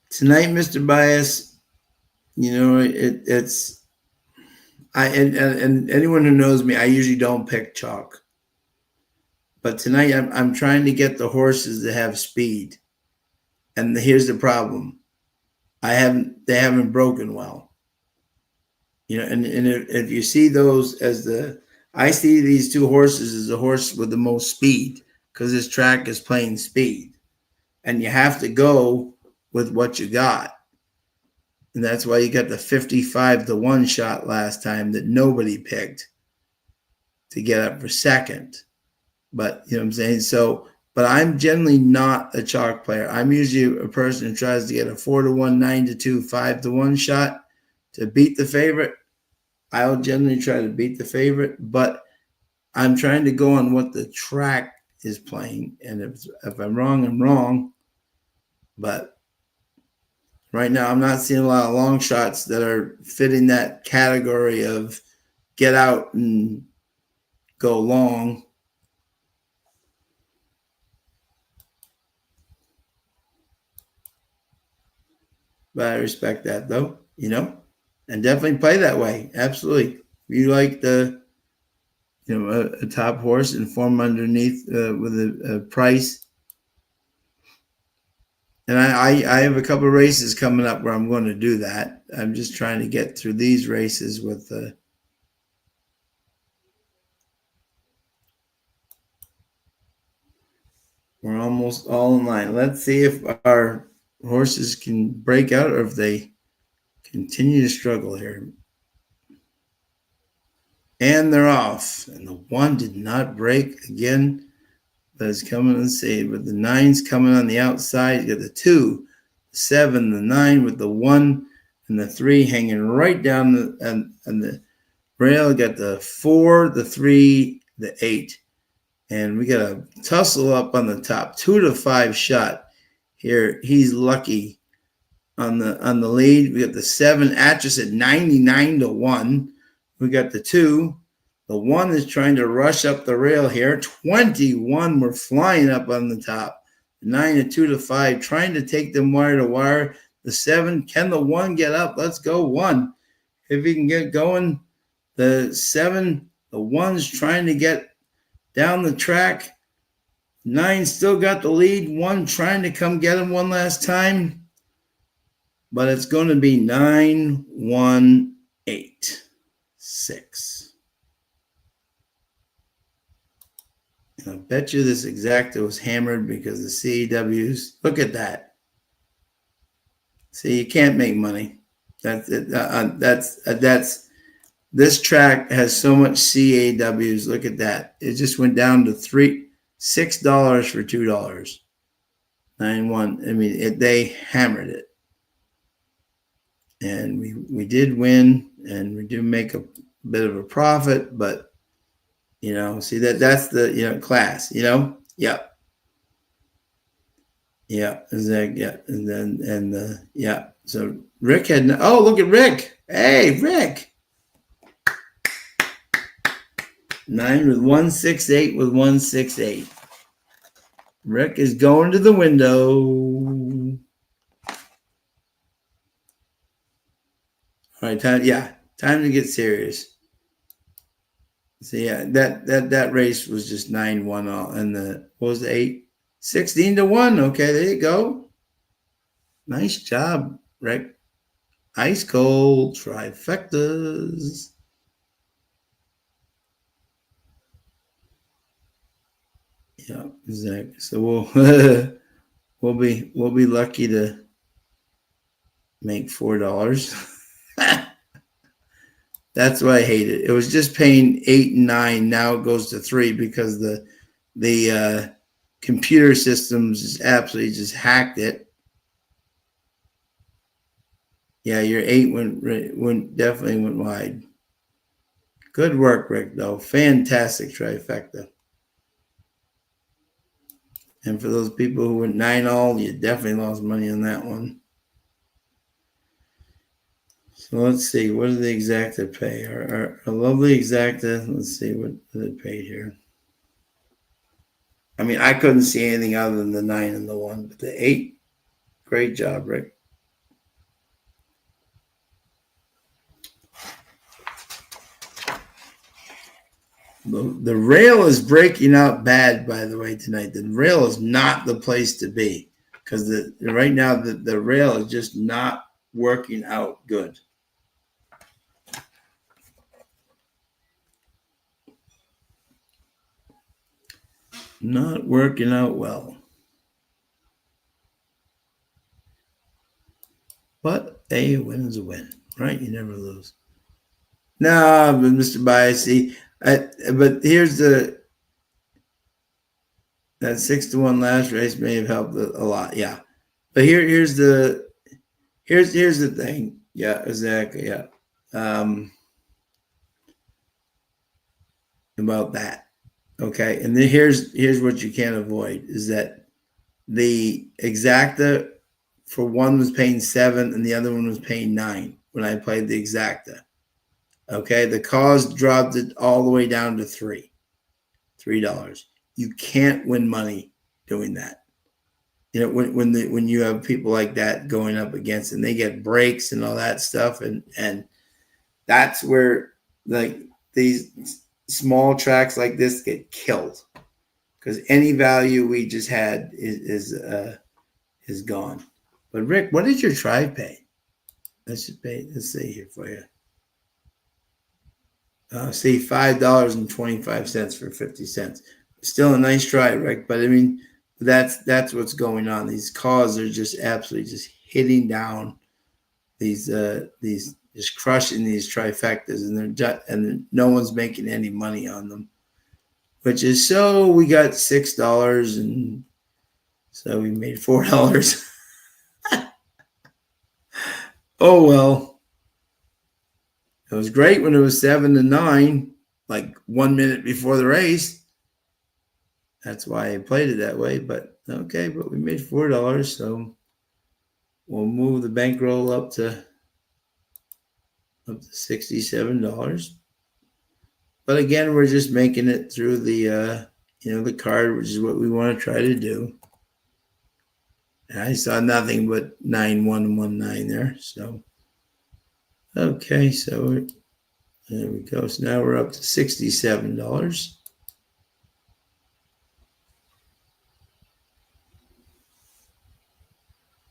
Tonight, Mr. Bias, it's and anyone who knows me, I usually don't pick chalk. But tonight I'm trying to get the horses that have speed. And here's the problem. They haven't broken well. And if you see those I see these two horses as the horse with the most speed because this track is playing speed. And you have to go with what you got. And that's why you got the 55-1 shot last time that nobody picked to get up for second. But you know what I'm saying? So, but I'm generally not a chalk player. I'm usually a person who tries to get a 4-1, 9-2, 5-1 shot to beat the favorite. I'll generally try to beat the favorite, but I'm trying to go on what the track is playing. And if I'm wrong, I'm wrong. But right now, I'm not seeing a lot of long shots that are fitting that category of get out and go long. But I respect that, though, and definitely play that way. Absolutely. If you like a top horse and form underneath with a price. And I have a couple of races coming up where I'm going to do that. I'm just trying to get through these races with we're almost all in line. Let's see if our horses can break out or if they continue to struggle here. And they're off. And the 1 did not break again. But it's coming, let's see, with the 9's coming on the outside. You got the 2, the 7, the 9 with the 1 and the 3 hanging right down the rail. You got the 4, the 3, the 8. And we got a tussle up on the top. 2-5 shot here. He's lucky on the lead. We got the 7, Atchis at 99-1. We got the 2. The 1 is trying to rush up the rail here. 21, we're flying up on the top. 9 and 2-5, trying to take them wire to wire. The 7, can the 1 get up? Let's go 1. If he can get going, the 7, the 1's trying to get down the track. 9 still got the lead. 1 trying to come get him one last time. But it's going to be 9, 1, 8, 6. I bet you this exacta was hammered because the CEWs. Look at that. See, you can't make money. That's this track has so much CAWs. Look at that. It just went down to $6 for $2. 9-1. I mean, they hammered it, and we did win, and we do make a bit of a profit, but. See that's the class, Yep. Yeah, exactly. Yeah. And then So Rick had look at Rick. Hey, Rick. 9 with 168 with 168. Rick is going to the window. All right, time to get serious. So that race was just 9-1 all, and what was the 8? 16-1. Okay, there you go. Nice job, Rick. Ice cold trifectas. Yeah, exactly. So we'll be lucky to make $4. That's why I hate it. It was just paying 8 and 9. Now it goes to 3 because the computer systems just absolutely just hacked it. Yeah, your 8 definitely went wide. Good work, Rick, though. Fantastic trifecta. And for those people who went 9 all, you definitely lost money on that one. So let's see, what did the exacta pay? Our lovely exacta, let's see, what did it pay here? I mean, I couldn't see anything other than the 9 and the 1, but the 8, great job, Rick. The rail is breaking out bad, by the way, tonight. The rail is not the place to be because right now the rail is just not working out good. Not working out well. But a win is a win, right? You never lose. No, but Mr. Biasy, but here's that 6-1 last race may have helped a lot. Yeah. But here's the thing. Yeah, exactly. Yeah. About that. Okay. And then here's what you can't avoid is that the exacta for one was paying 7 and the other one was paying 9 when I played the exacta. Okay. The cause dropped it all the way down to $3. You can't win money doing that. You know, when you have people like that going up against and they get breaks and all that stuff, and that's where like these small tracks like this get killed because any value we just had is gone. But Rick, what did your tribe pay? Let's see here for you. See, $5.25 for 50 cents. Still a nice try, Rick. But I mean, that's what's going on. These calls are just absolutely just hitting down these just crushing these trifectas, and no one's making any money on them. Which is so we got $6 and so we made $4. Oh well. It was great when it was 7-9, like 1 minute before the race. That's why I played it that way. But okay, but we made $4, so we'll move the bankroll up to $67. But again, we're just making it through the the card, which is what we want to try to do. And I saw nothing but 9-1-1-9 there. So okay, so there we go. So now we're up to $67.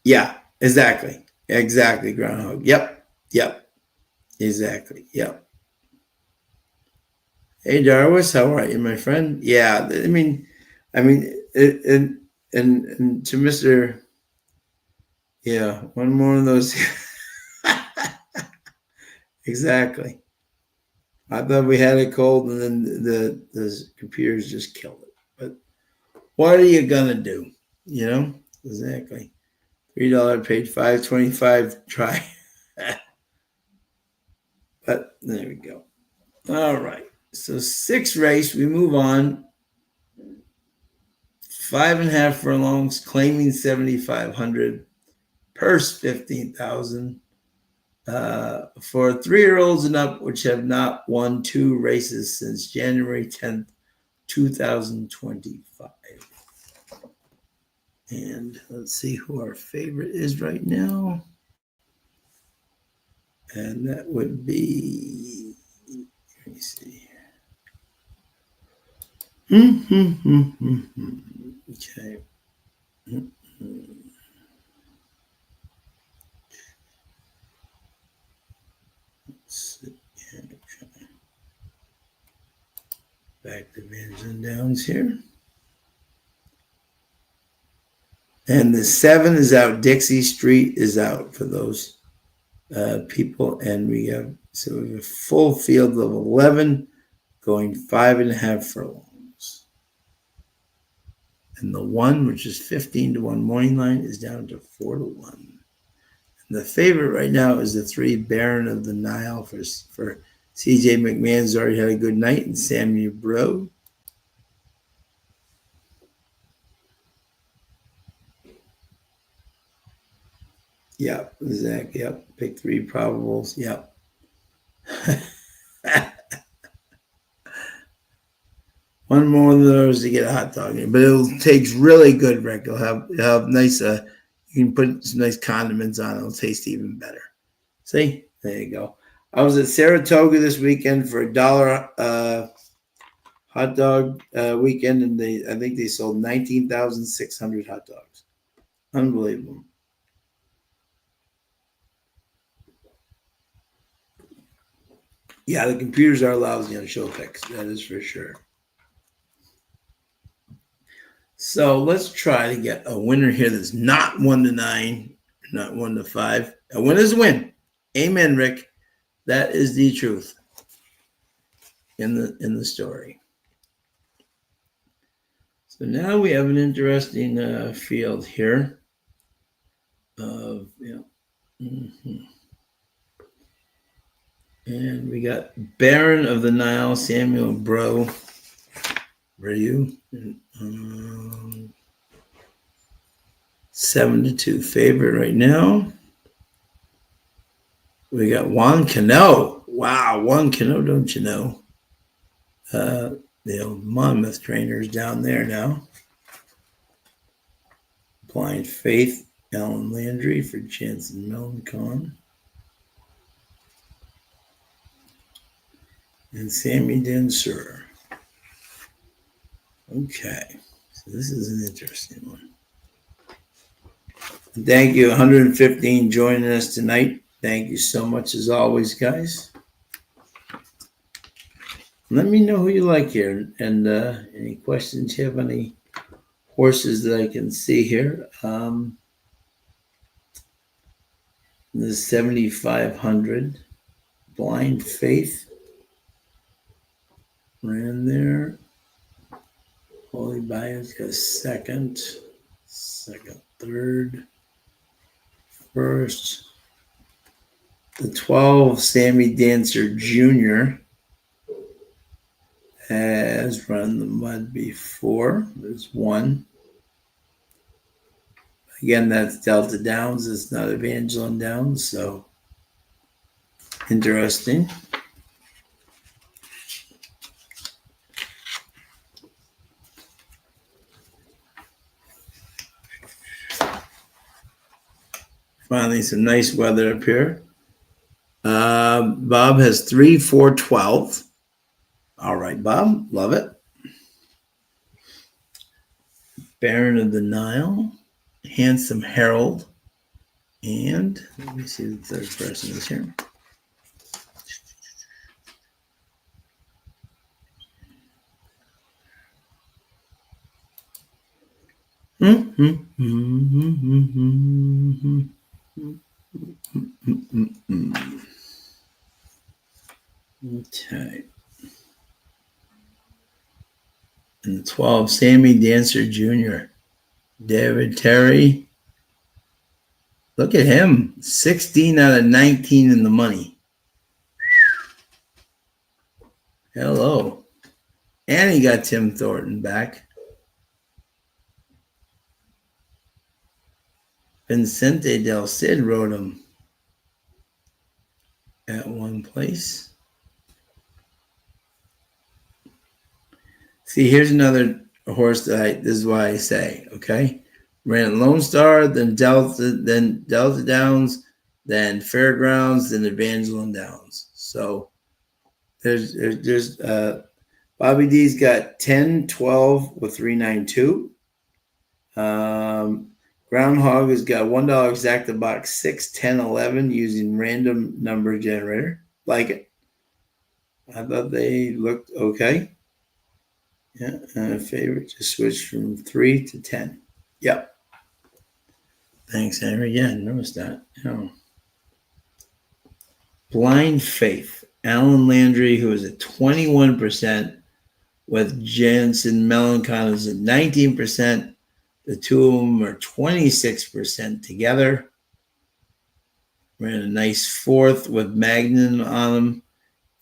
Yeah, exactly. Exactly, Groundhog. Yep. Exactly. Yep. Hey, Darwis, how are you, my friend? Yeah, I mean, and to Mr. Yeah, one more of those. Exactly. I thought we had it cold, and then the computers just killed it. But what are you gonna do? You know, exactly. $3 paid $5.25 try. But there we go. All right. So 6 race, we move on. 5.5 furlongs, claiming 7,500. Purse 15,000. For 3-year-olds and up, which have not won 2 races since January 10th, 2025. And let's see who our favorite is right now. And that would be, let me see. Okay. Back to Evangeline Downs here. And the 7 is out. Dixie Street is out for those people. And we have a full field of 11 going 5.5 furlongs. And the 1, which is 15-1 morning line, is down to 4-1. And the favorite right now is the 3 Baron of the Nile for CJ McMahon's already had a good night, and Samuel Bro. Yep, exactly. Yep, pick 3 probables. Yep. One more of those to get a hot dog in, but it'll taste really good, Rick. It'll have nice. You can put some nice condiments on it. It'll taste even better. See, there you go. I was at Saratoga this weekend for $1 hot dog weekend, and I think they sold 19,600 hot dogs. Unbelievable. Yeah, the computers are lousy on show picks. That is for sure. So let's try to get a winner here that's not 1 to 9, not 1 to 5. A win is a win. Amen, Rick. That is the truth in the story. So now we have an interesting field here of And we got Baron of the Nile, Samuel Bro. Where are you? 7-2 favorite right now. We got Juan Cano. Wow, Juan Cano, don't you know? The old Monmouth trainers down there now. Blind Faith, Alan Landry for Jansen Melancon. And Sammy Densur. Okay, so this is an interesting one. And thank you, 115 joining us tonight. Thank you so much as always, guys. Let me know who you like here, and any questions you have, any horses that I can see here. The 7,500 Blind Faith ran there. Holy Bio's got second, third, first. The 12 Sammy Dancer Jr. has run the mud before. There's one. Again, that's Delta Downs. It's not Evangeline Downs, so interesting. Finally, some nice weather up here. Bob has 3, 4, 12. All right, Bob, love it. Baron of the Nile, Handsome Harold, and let me see the third person is here. Okay. And the 12, Sammy Dancer Jr., David Terry. Look at him, 16 out of 19 in the money. Hello. And he got Tim Thornton back. Vincente Del Cid rode him at one place. See, here's another horse that this is why I say, okay? Ran Lone Star, then Delta Downs, then Fairgrounds, then Evangeline Downs. So there's Bobby D's got 10, 12 with 392. Groundhog has got $1 exact the box 6, 10, 11 using random number generator. Like it. I thought they looked okay. Yeah, favorite just switched from 3 to 10. Yep. Thanks, Henry. Yeah, I noticed that. Yeah. Blind Faith. Alan Landry, who is at 21%, with Jansen Melancon is at 19%. The two of them are 26% together. Ran a nice fourth with Magnan on them.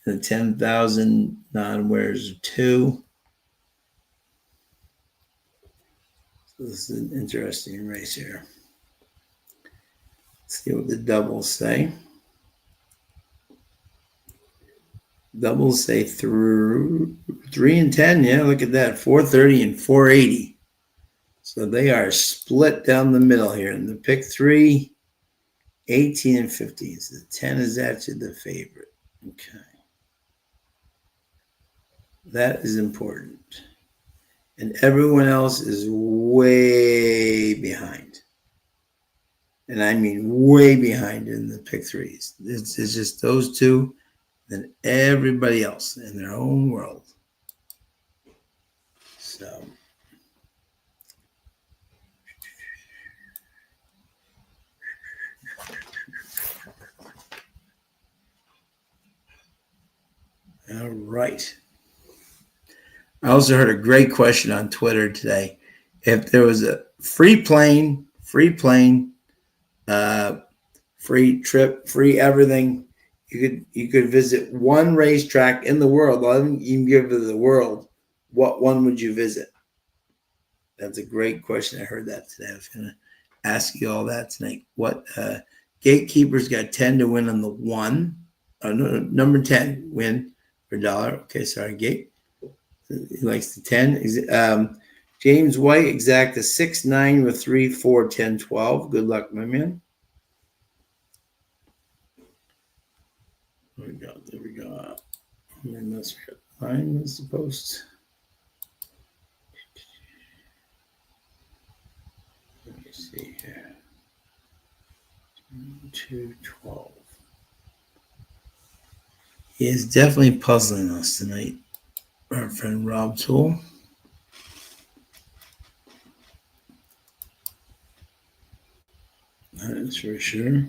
And the 10,000 non-wearers of 2. So this is an interesting race here. See what the doubles say. Doubles say through 3 and 10. Yeah, look at that. 430 and 480. So they are split down the middle here. In the pick 3, 18 and 15. So the 10 is actually the favorite. Okay. That is important. And everyone else is way behind. And I mean way behind in the pick 3s. It's just those two, then everybody else in their own world. So all right. I also heard a great question on Twitter today. If there was a free plane, free trip, free everything, you could visit one racetrack in the world. I'll even give it the world. What one would you visit? That's a great question. I heard that today. I was going to ask you all that tonight. What Gatekeeper's got 10 to win on the 1. No, number 10 win for $1. Okay, sorry, Gate. He likes the 10. James White exact a 6-9 with 3, 4, 10, 12. Good luck, my man. There we go. There we go. And that's line is the post. Let me see here. 2, 12. He is definitely puzzling us tonight. Our friend Rob Tool. That is for sure.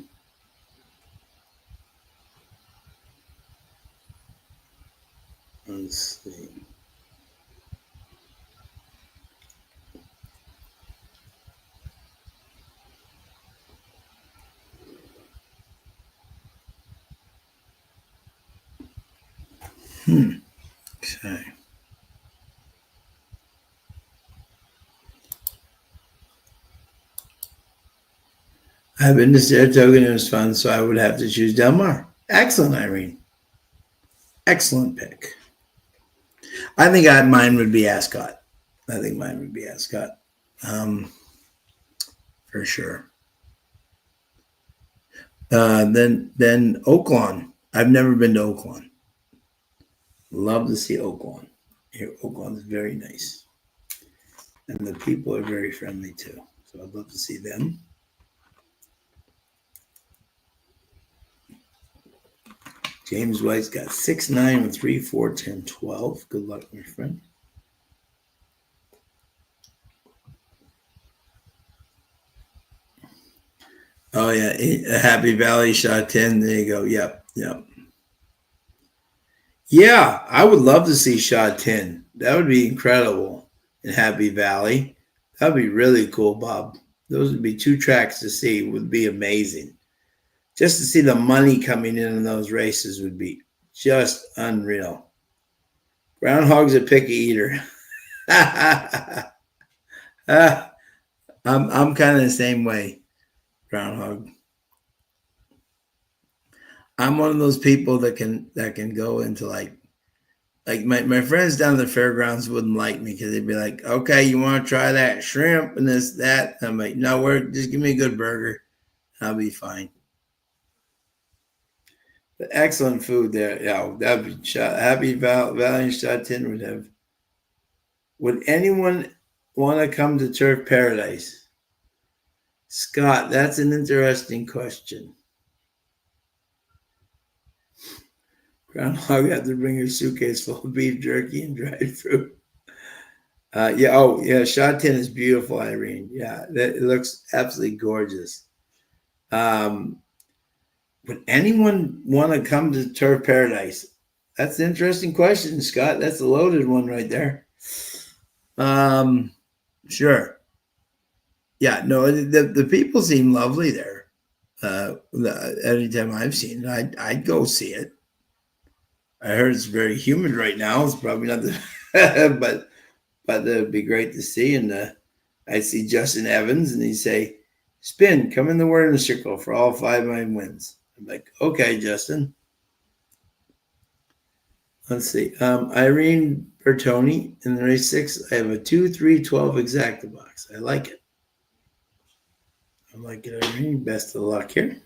Let's see. Okay. I've been to Saratoga and it was fun, so I would have to choose Del Mar. Excellent, Irene. Excellent pick. I think mine would be Ascot. I think mine would be Ascot. For sure. Then Oaklawn. I've never been to Oaklawn. Love to see Oaklawn. Here, Oaklawn is very nice. And the people are very friendly too. So I'd love to see them. James White's got 6-9 with 3, 4, 10, 12. Good luck, my friend. Oh, yeah. Happy Valley shot 10. There you go. Yep. Yeah, I would love to see shot 10. That would be incredible in Happy Valley. That would be really cool, Bob. Those would be 2 tracks to see. It would be amazing. Just to see the money coming in those races would be just unreal. Groundhog's a picky eater. I'm kind of the same way, Groundhog. I'm one of those people that can go into like my friends down at the fairgrounds wouldn't like me because they'd be like, okay, you want to try that shrimp and this, that? And I'm like, no, just give me a good burger. I'll be fine. The excellent food there. Yeah, that'd be Happy Valley shot 10 would have. Would anyone want to come to Turf Paradise? Scott, that's an interesting question. Groundhog had to bring her suitcase full of beef jerky and dried fruit. Shot 10 is beautiful, Irene. Yeah, it looks absolutely gorgeous. Would anyone want to come to Turf Paradise? That's an interesting question, Scott. That's a loaded one right there. Sure. Yeah, no, the people seem lovely there. Anytime I've seen it, I'd go see it. I heard it's very humid right now. It's probably not but it would be great to see. And I see Justin Evans, and he'd say, Spin, come in the word in the circle for all 5 of my wins. I'm like, okay, Justin. Let's see. Irene Bertoni in the race 6. I have a 2, 3, 12 exacta box. I like it. I like it, Irene. Best of luck here.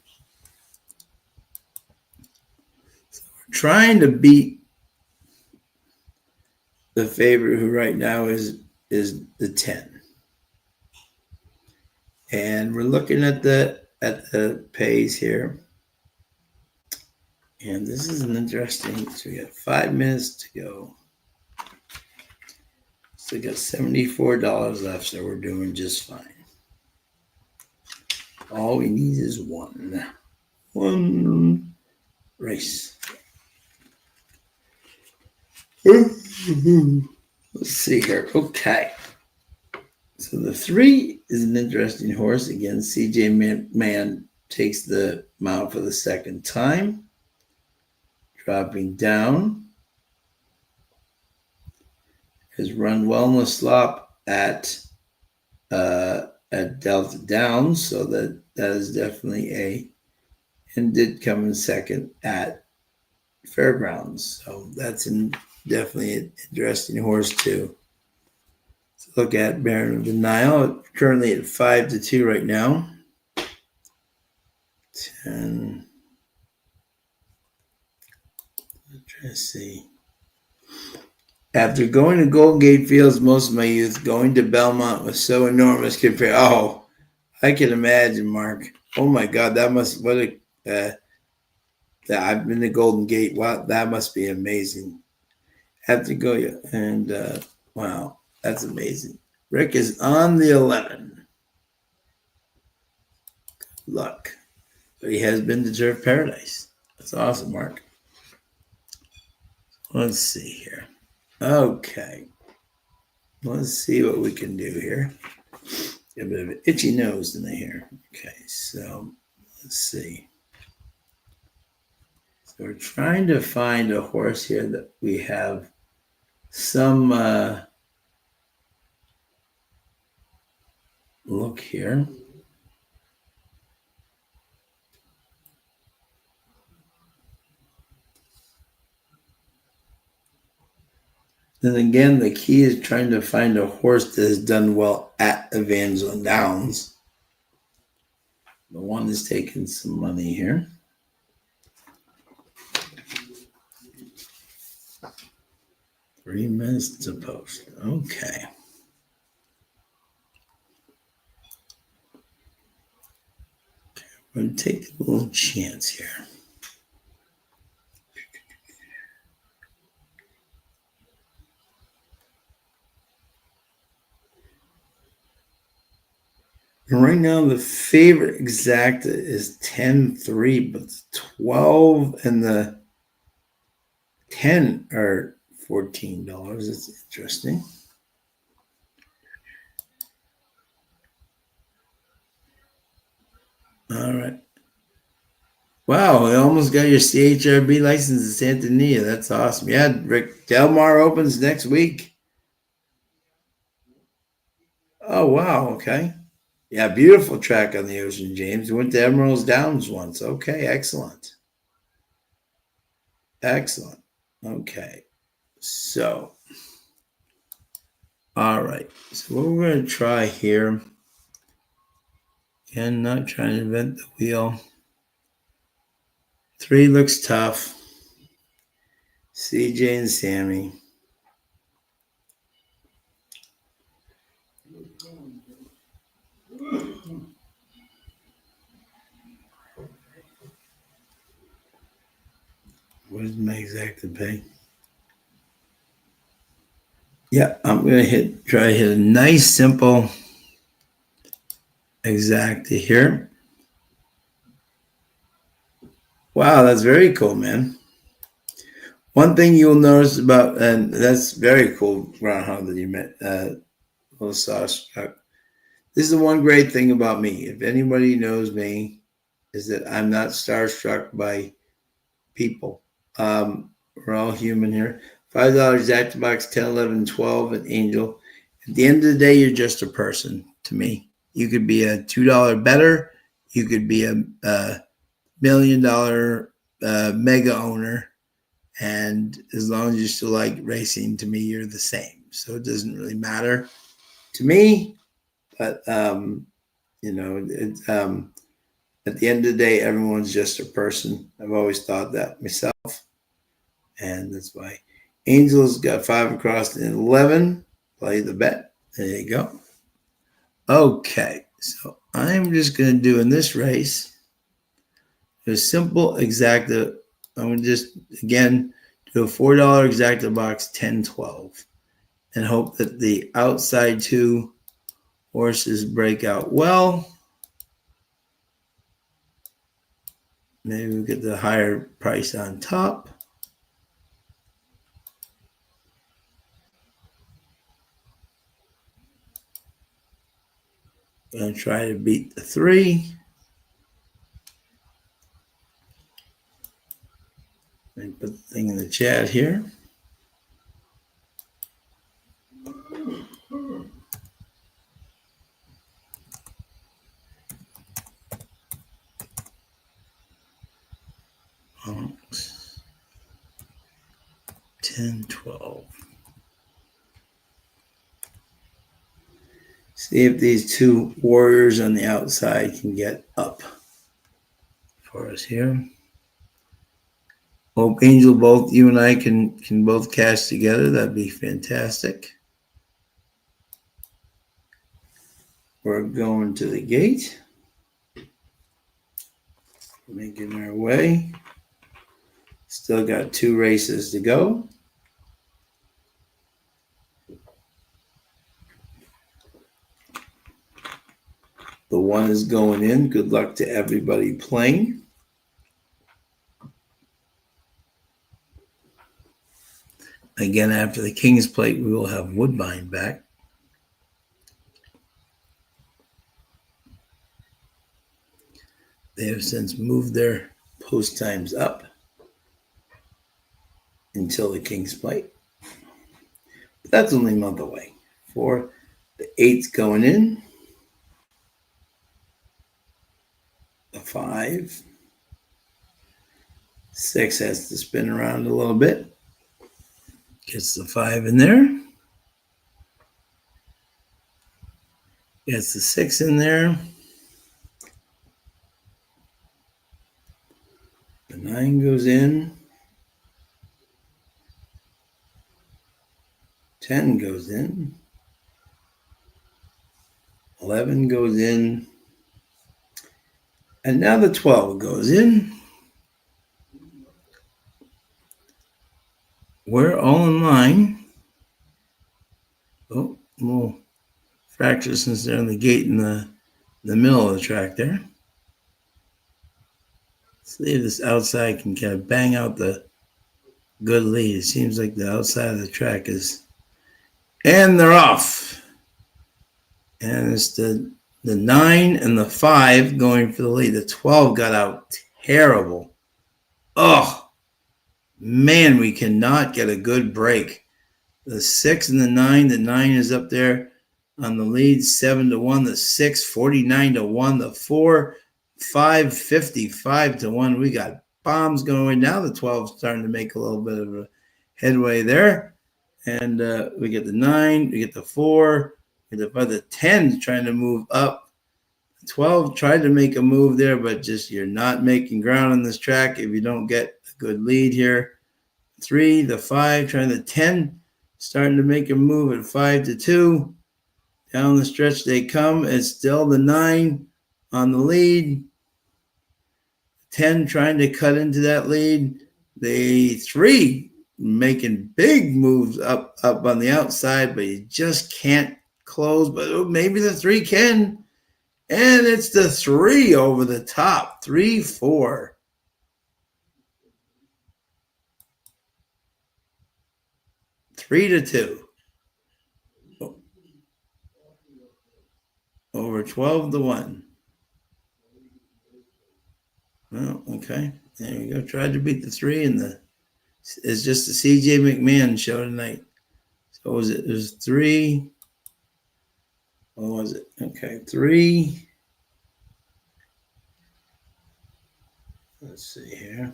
So we're trying to beat the favorite, who right now is the 10. And we're looking at the pays here. And this is an interesting, so we got 5 minutes to go. So we got $74 left, so we're doing just fine. All we need is one race. Let's see here. Okay. So the 3 is an interesting horse. Again, CJ Man takes the mount for the second time. Dropping down. Has run well in the slop at Delta Downs, so that is definitely and did come in second at Fairgrounds. So that's definitely an interesting horse to look at. Baron of Denial, currently at 5-2 right now. 10. I'm trying to see. After going to Golden Gate Fields most of my youth, going to Belmont was so enormous compared. Oh, I can imagine, Mark. Oh my God, I've been to Golden Gate. Wow, that must be amazing. Have to go, and wow, that's amazing. Rick is on the 11. Good luck. But he has been to Turf Paradise. That's awesome, Mark. Let's see here. Okay. Let's see what we can do here. Get a bit of an itchy nose in the hair. Okay, so let's see. So we're trying to find a horse here that we have some look here. Then again, the key is trying to find a horse that has done well at Evangeline Downs. The one is taking some money here. Three minutes to post. Okay. I'm going to take a little chance here. And right now, the favorite exacta is 10-3, but the 12 and the 10 are $14. It's interesting. All right. Wow, you almost got your CHRB license in Santa Anita. That's awesome. Yeah, Rick, Del Mar opens next week. Oh, wow. Okay. Yeah, beautiful track on the ocean, James. Went to Emerald's Downs once. Okay, excellent. Excellent. Okay. So, all right. So what we're going to try here, again, not trying to invent the wheel. 3 looks tough. CJ and Sammy. What is my exacta pay? Yeah, I'm gonna try to hit a nice simple exacta here. Wow, that's very cool, man. One thing you'll notice about, and that's very cool, Groundhog, that you met, little starstruck. This is the one great thing about me. If anybody knows me, is that I'm not starstruck by people. We're all human here. $5 exacta box, 10, 11, 12, and Angel. At the end of the day, you're just a person to me. You could be a $2 bettor. You could be a $1 million mega owner. And as long as you still like racing, to me, you're the same. So it doesn't really matter to me. But, you know, it's, at the end of the day, everyone's just a person. I've always thought that myself. And that's why Angels got 5 across and 11. Play the bet. There you go. Okay. So I'm just going to do in this race a simple exacta. I'm going to just, again, do a $4 exacta box 10-12 and hope that the outside 2 horses break out well. Maybe we get the higher price on top. I'm going to try to beat the 3. Let me put the thing in the chat here. Box 10-12. See if these 2 warriors on the outside can get up for us here. Hope Angel, both you and I can both cash together. That'd be fantastic. We're going to the gate. Making our way. Still got 2 races to go. The 1 is going in. Good luck to everybody playing. Again, after the King's Plate, we will have Woodbine back. They have since moved their post times up until the King's Plate. But that's only a month away. 4, the 8's going in. The 5. 6 has to spin around a little bit. Gets the 5 in there. Gets the 6 in there. The 9 goes in. 10 goes in. 11 goes in. And now the 12 goes in. We're all in line. Oh, a little fracture since they're on the gate in the middle of the track there. See if this outside can kind of bang out the good lead. It seems like the outside of the track is... And they're off. And it's the 9 and the 5 going for the lead. The 12 got out terrible. Oh, man, we cannot get a good break. The 6 and the 9 is up there on the lead, 7-1. The 6, 49-1. The 4, 5, 55-1. We got bombs going. Now the 12 starting to make a little bit of a headway there. And we get the 9, we get the 4, we get the 10 trying to move up. 12 tried to make a move there, but just you're not making ground on this track if you don't get a good lead here. 3, the 5, trying the 10, starting to make a move at 5-2. Down the stretch they come. It's still the 9 on the lead. 10 trying to cut into that lead. The 3 making big moves up on the outside, but you just can't close. But maybe the 3 can. And it's the 3 over the top. 3-4. Three to 2. Over 12-1. Well, okay. There you go. Tried to beat the 3 and it's just the CJ McMahon show tonight. So it was 3, What was it? Okay, 3. Let's see here.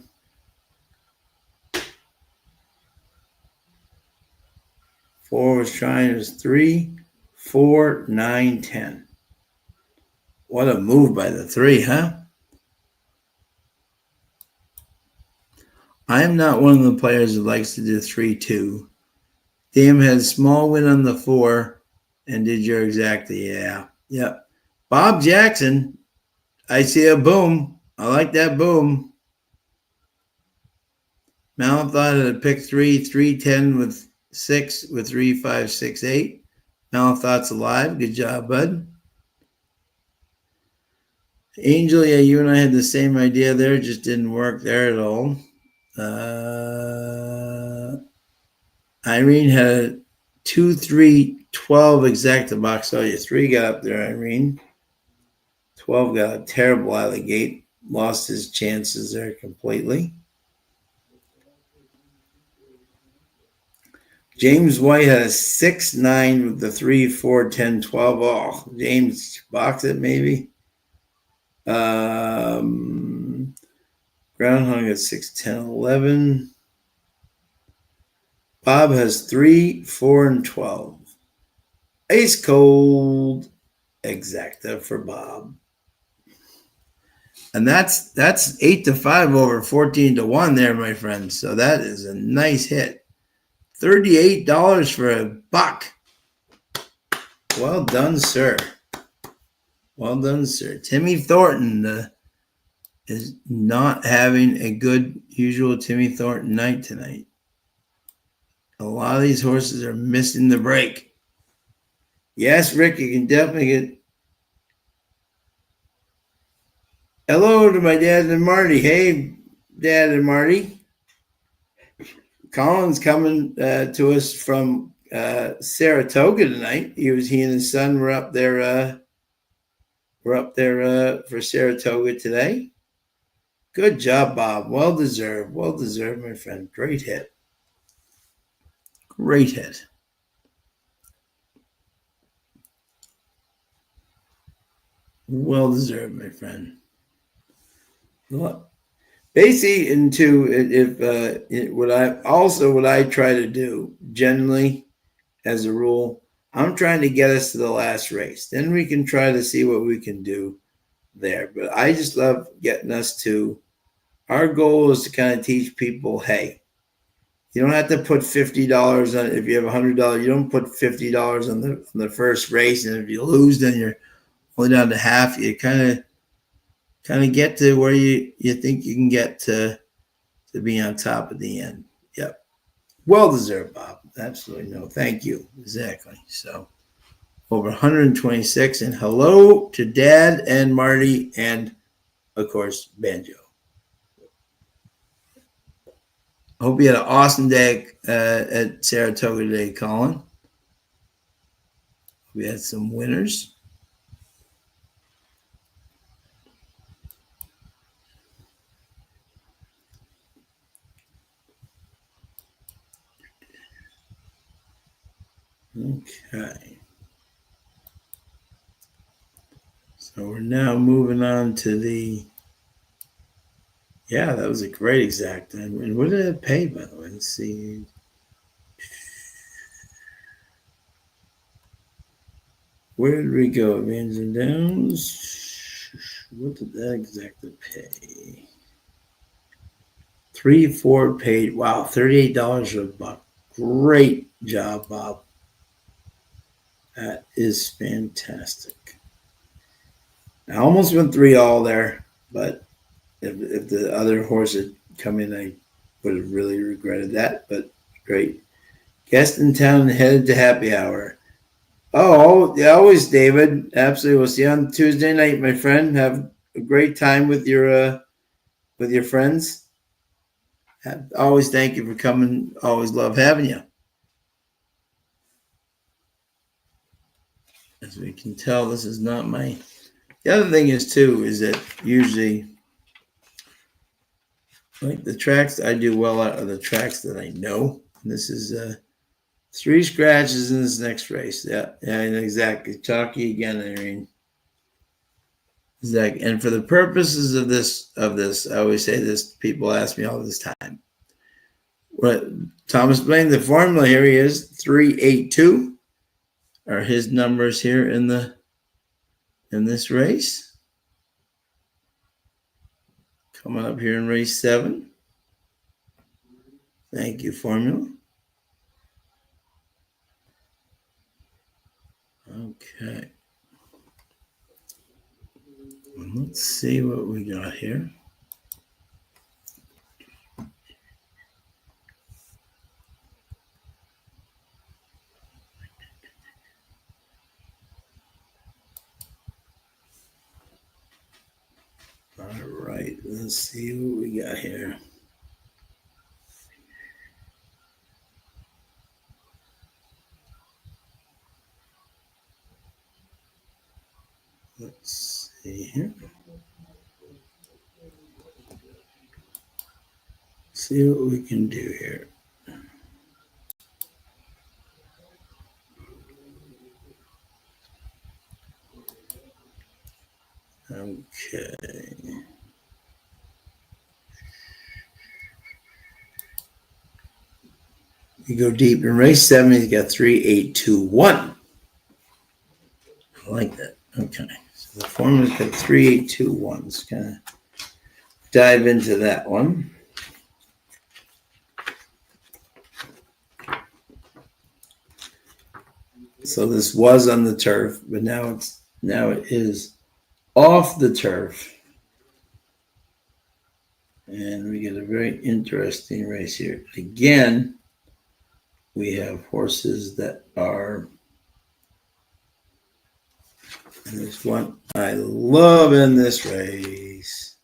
4 was trying. It was 3, 4, 9, 10. What a move by the 3, huh? I'm not one of the players that likes to do 3-2. Dam had a small win on the 4 and did your exactly. Yeah. Yep. Bob Jackson, I see a boom. I like that boom. Malathaat had a pick 3, 3-10 with 6 with 3, 5, 6, 8. Malathaat's alive. Good job, bud. Angel, yeah, you and I had the same idea there. Just didn't work there at all. Irene had a 2, 3, 12 exacta box. Oh, yeah, 3 got up there, Irene. 12 got a terrible out of the gate. Lost his chances there completely. James White had a 6, 9 with the 3, 4, 10, 12. Oh, James box it maybe. Groundhog at 6, 10, 11. Bob has 3, 4, and 12. Ice cold exacta for Bob. And that's 8-5 over 14-1 there, my friends. So that is a nice hit. $38 for a buck. Well done, sir. Well done, sir. Timmy Thornton is not having a good usual Timmy Thornton night tonight. A lot of these horses are missing the break. Yes, Rick, you can definitely get. Hello to my dad and Marty. Hey, Dad and Marty. Colin's coming to us from Saratoga tonight. He and his son were up there. We're up there for Saratoga today. Good job, Bob. Well deserved. Well deserved, my friend. Great hit. Great hit. Well deserved, my friend. Basically, what I try to do generally, as a rule, I'm trying to get us to the last race. Then we can try to see what we can do there. But I just love getting us to. Our goal is to kind of teach people, hey, you don't have to put $50 on it. If you have $100, you don't put $50 on the first race, and if you lose, then you're only down to half. You kind of get to where you think you can get to be on top at the end. Yep. Well deserved, Bob. Absolutely no. Thank you. Exactly. So over 126. And hello to Dad and Marty and, of course, Banjo. I hope you had an awesome day at Saratoga today, Colin. We had some winners. Okay. So we're now moving on to the. Yeah, that was a great exact. And what did it pay, by the way? Let's see. Where did we go? Evangeline Downs. What did that exacta pay? 3, 4 paid. Wow, $38 for a buck. Great job, Bob. That is fantastic. I almost went 3 all there, but if the other horse had come in, I would have really regretted that. But great. Guest in town and headed to happy hour. Oh, yeah, always, David. Absolutely. We'll see you on Tuesday night, my friend. Have a great time with your friends. Always thank you for coming. Always love having you. As we can tell, this is not my. The other thing is that usually, like the tracks I do well are the tracks that I know. And this is 3 scratches in this next race. Yeah, exactly. Jockey again, Irene. Exactly. And for the purposes of this, I always say this. People ask me all this time. What Thomas Blaine? The formula here he is 382 are his numbers here in this race. Coming up here in race 7. Thank you, formula. Okay. Let's see what we got here. All right, let's see what we got here. Let's see here. See what we can do here. Okay. You go deep in race 7, he's got 3, 8, 2, 1. I like that. Okay. So the formula's got 3, 8, 2, 1. Let's kind of dive into that one. So this was on the turf, but now it is off the turf. And we get a very interesting race here. Again, we have horses that are, and there's one I love in this race.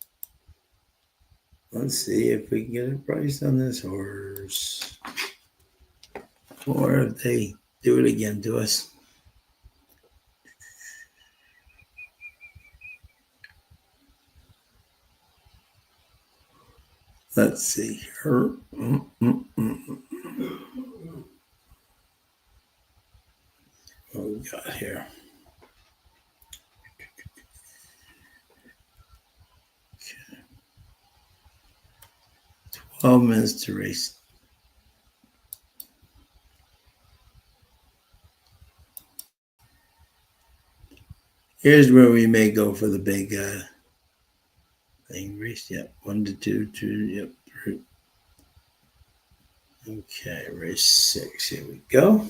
Let's see if we can get a price on this horse. Or if they do it again to us. Let's see here. What we got here? Okay. 12 minutes to race. Here's where we may go for the big thing. Race, yep. 1 to 2, 2, yep, 3. Okay, race 6. Here we go.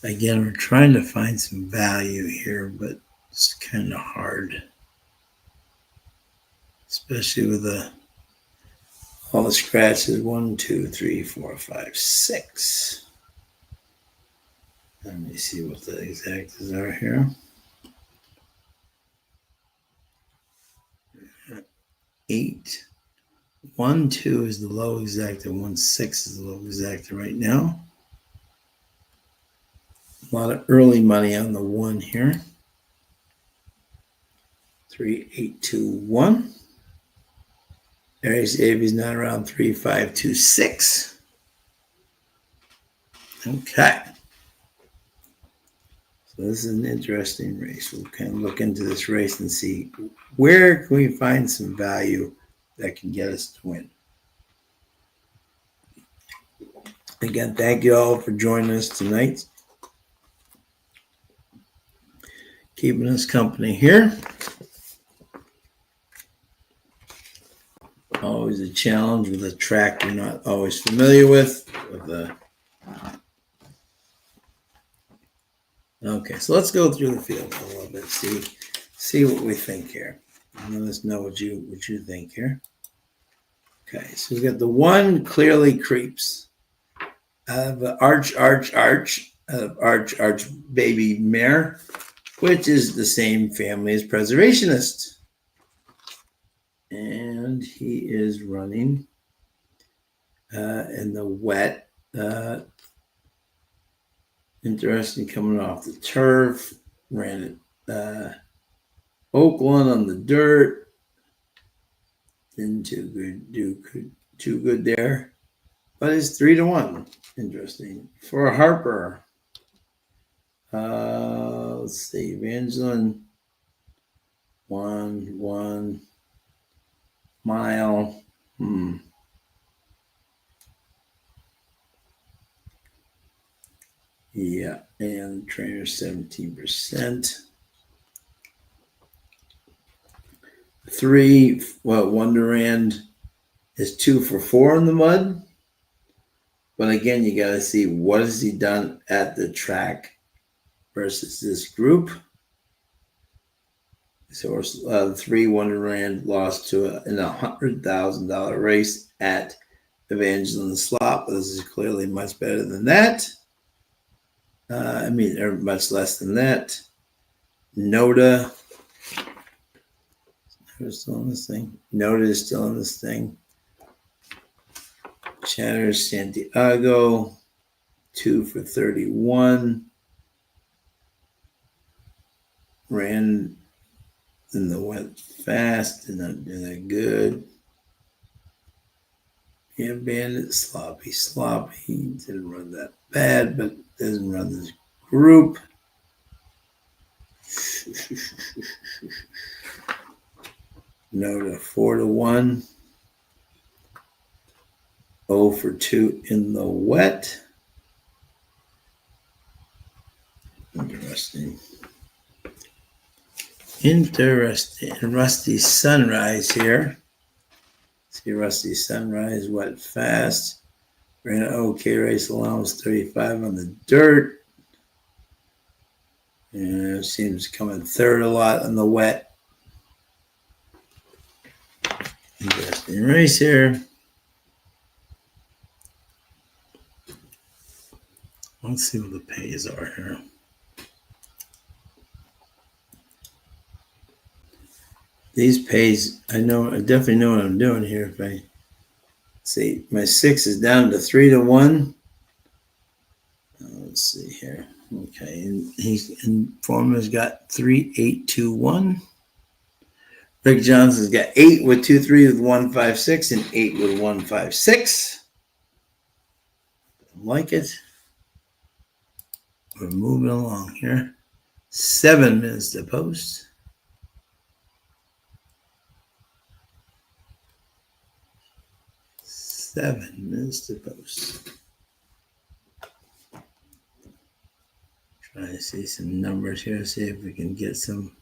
Again, we're trying to find some value here, but it's kind of hard. Especially with all the scratches. 1, 2, 3, 4, 5, 6. Let me see what the exactas are here. 8. 1, 2 is the low exacta. 1, 6 is the low exacta right now. A lot of early money on the 1 here. 3, 8, 2, 1. Aries Avi's not around 3, 5, 2, 6. Okay. So this is an interesting race. We'll kind of look into this race and see where can we find some value that can get us to win. Again, thank you all for joining us tonight. Keeping us company here. Always a challenge with a track you're not always familiar with. Okay, so let's go through the field a little bit. See what we think here. And let us know what you think here. Okay, so we've got the 1 clearly creeps. Out of Arch Baby Mare, which is the same family as Preservationist. And he is running in the wet. Interesting, coming off the turf. ran it. Oakland on the dirt. Didn't do too good there. But it's 3-1. Interesting. For Harper. Let's see. Evangeline 1 mile. Yeah, and trainer 17%. 3, Wonderland is 2 for 4 in the mud. But again, you got to see what has he done at the track versus this group. So 3 Wonderland lost to in a $100,000 race at Evangeline Slop. This is clearly much better than that. Or much less than that. Noda. Who's still in this thing? Noda is still in this thing. Chatter Santiago, 2 for 31. Ran in the wet fast, did not do that good. Yeah, Bandit, sloppy. Didn't run that bad, but doesn't run this group. Noda 4-1. 0 for 2 in the wet. Interesting. Rusty Sunrise here. See Rusty Sunrise, wet fast. Ran an okay race, allowance 35 on the dirt. And seems coming third a lot on the wet. Interesting race here. Let's see what the pays are here. These pays, I definitely know what I'm doing here. If I see, my 6 is down to 3-1. Let's see here. Okay, and Forman's got 3-8-2-1. Rick Johnson's got 8 with 2-3 with 1-5-6 and 8 with 1-5-6. Like it. We're moving along here. 7 minutes to post. 7 minutes to post. Trying to see some numbers here, see if we can get some.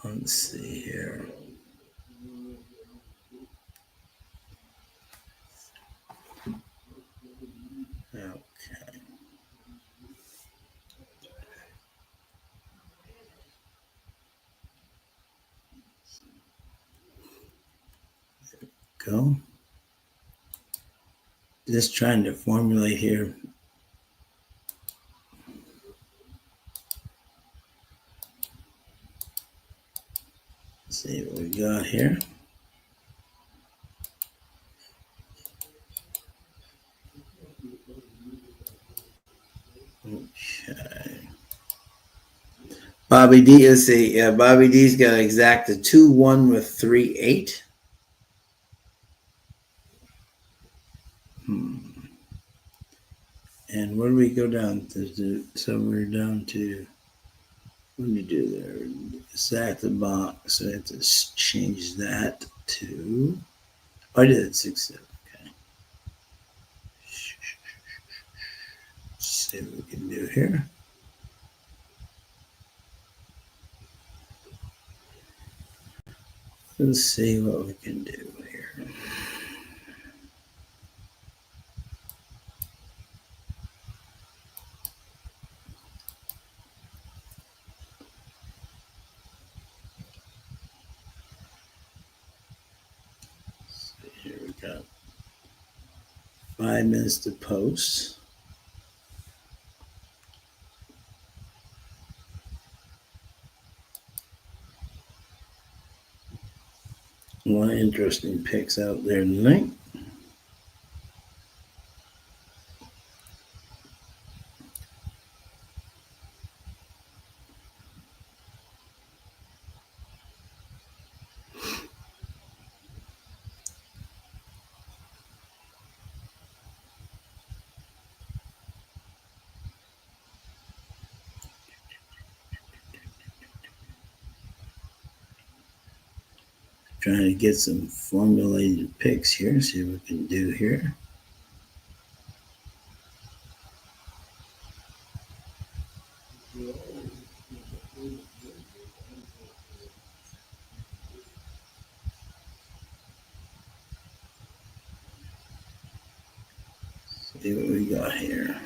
Let's see here. Okay. Go. Just trying to formulate here. Let's see what we got here. Okay. Bobby D, let's see. Yeah, Bobby D's got exact a 2-1 with 3-8. And where do we go down to? So we're down to, what do we do there? Exact the box. So I have to change that to, I did it 6-7. Okay. Let's see what we can do here. Let's see what we can do here. Here we go. 5 minutes to post. A lot of interesting picks out there tonight. Trying to get some formulated picks here, see what we can do here. See what we got here.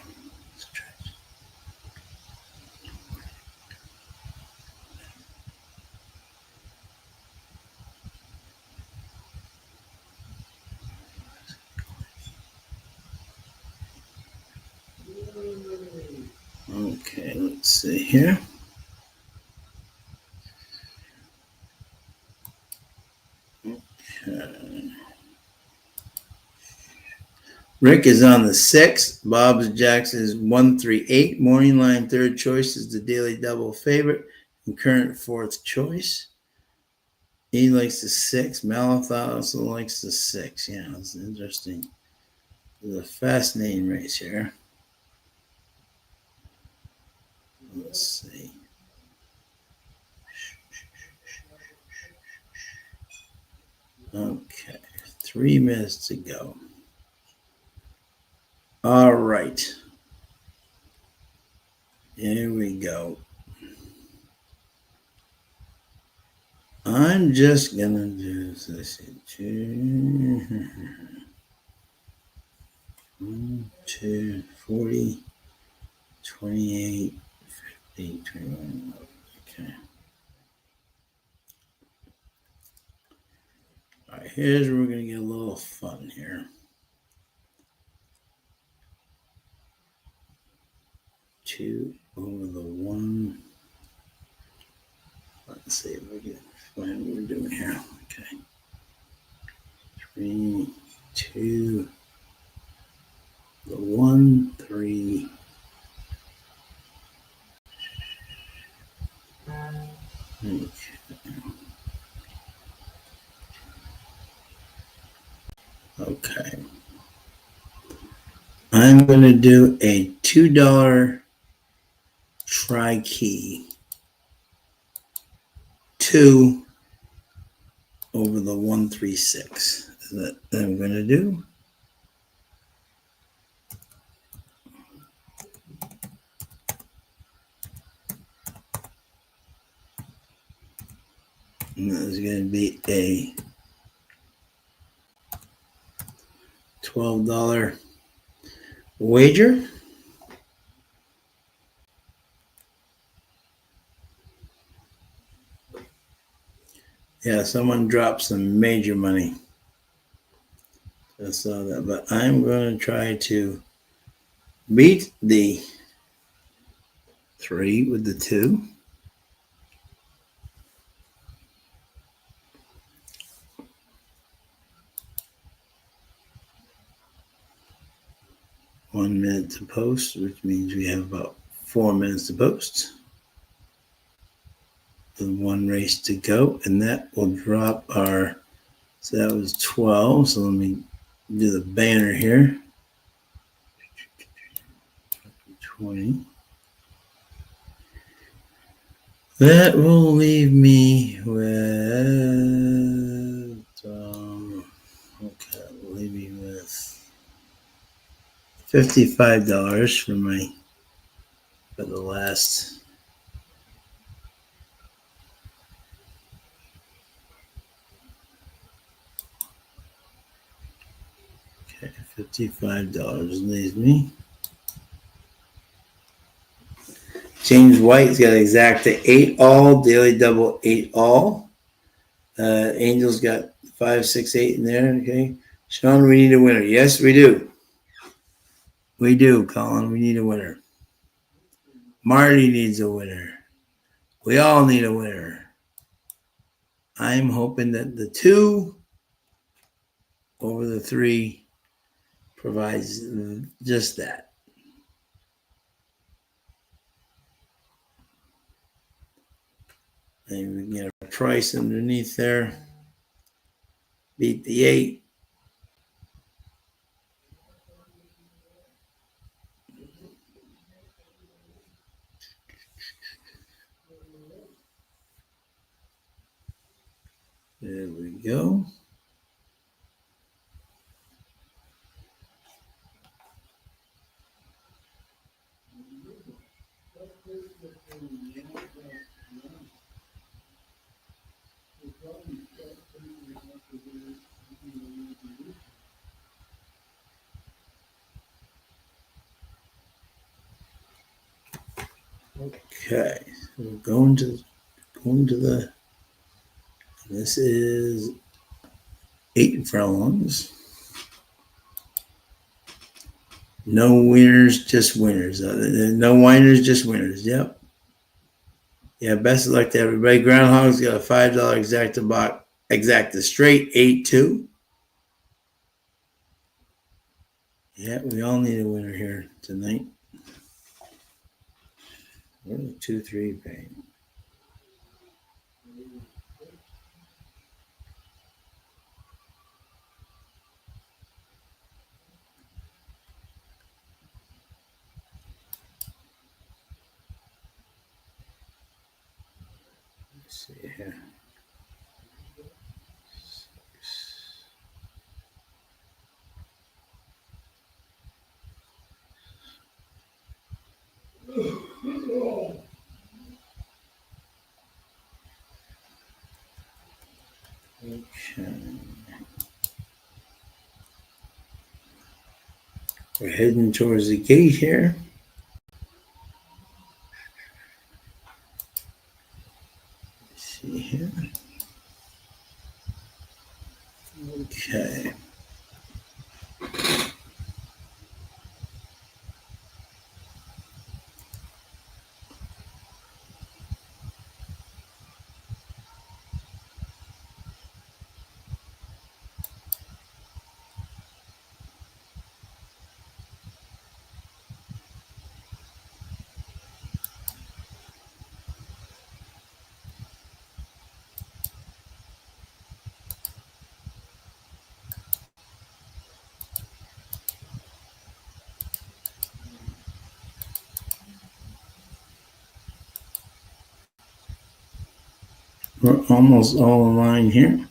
Okay, let's see here. Okay. Rick is on the 6th. Bob's Jacks is 138. Morning line third choice is the daily double favorite and current fourth choice. He likes the 6. Malatha also likes the 6. Yeah, it's interesting. It's a fascinating race here. Let's see. Okay, 3 minutes to go. All right. Here we go. I'm just going to do this. 1, 2, 40, 28, 50, 21. Okay. All right, here's where we're going to get a little fun here. 2 over the 1. Let's see if we can find what we're doing here. Okay. 3, 2, the 1, 3. Okay. Okay. I'm going to do a $2 try key. 2 over the 136. Is that what I'm going to do? And that is going to be a $12 wager. Yeah, someone dropped some major money. I saw that, but I'm going to try to beat the 3 with the 2. One minute to post, which means we have about 4 minutes to post. With 1 race to go, and that will drop our. So that was 12. So let me do the banner here. 20. That will leave me with. Okay, we'll leave me with $55 for the last. Okay, $55 leaves me. James White's got exacta 8 all, daily double 8 all. Angel's got 5, 6, 8 in there. Okay, Sean, we need a winner. Yes, we do. We do, Colin. We need a winner. Marty needs a winner. We all need a winner. I'm hoping that the 2 over the 3 provides just that. Maybe we can get a price underneath there. Beat the 8. There we go. Okay, so we're going to the. This is 8 furlongs. No winners, just winners. No whiners, just winners. Yep. Yeah, best of luck to everybody. Groundhog's got a $5 exacta straight 8-2. Yeah, we all need a winner here tonight. Where's the 2-3 pay? Let's see here. Okay. We're heading towards the gate here. Let's see here. Okay. We're almost all in line here.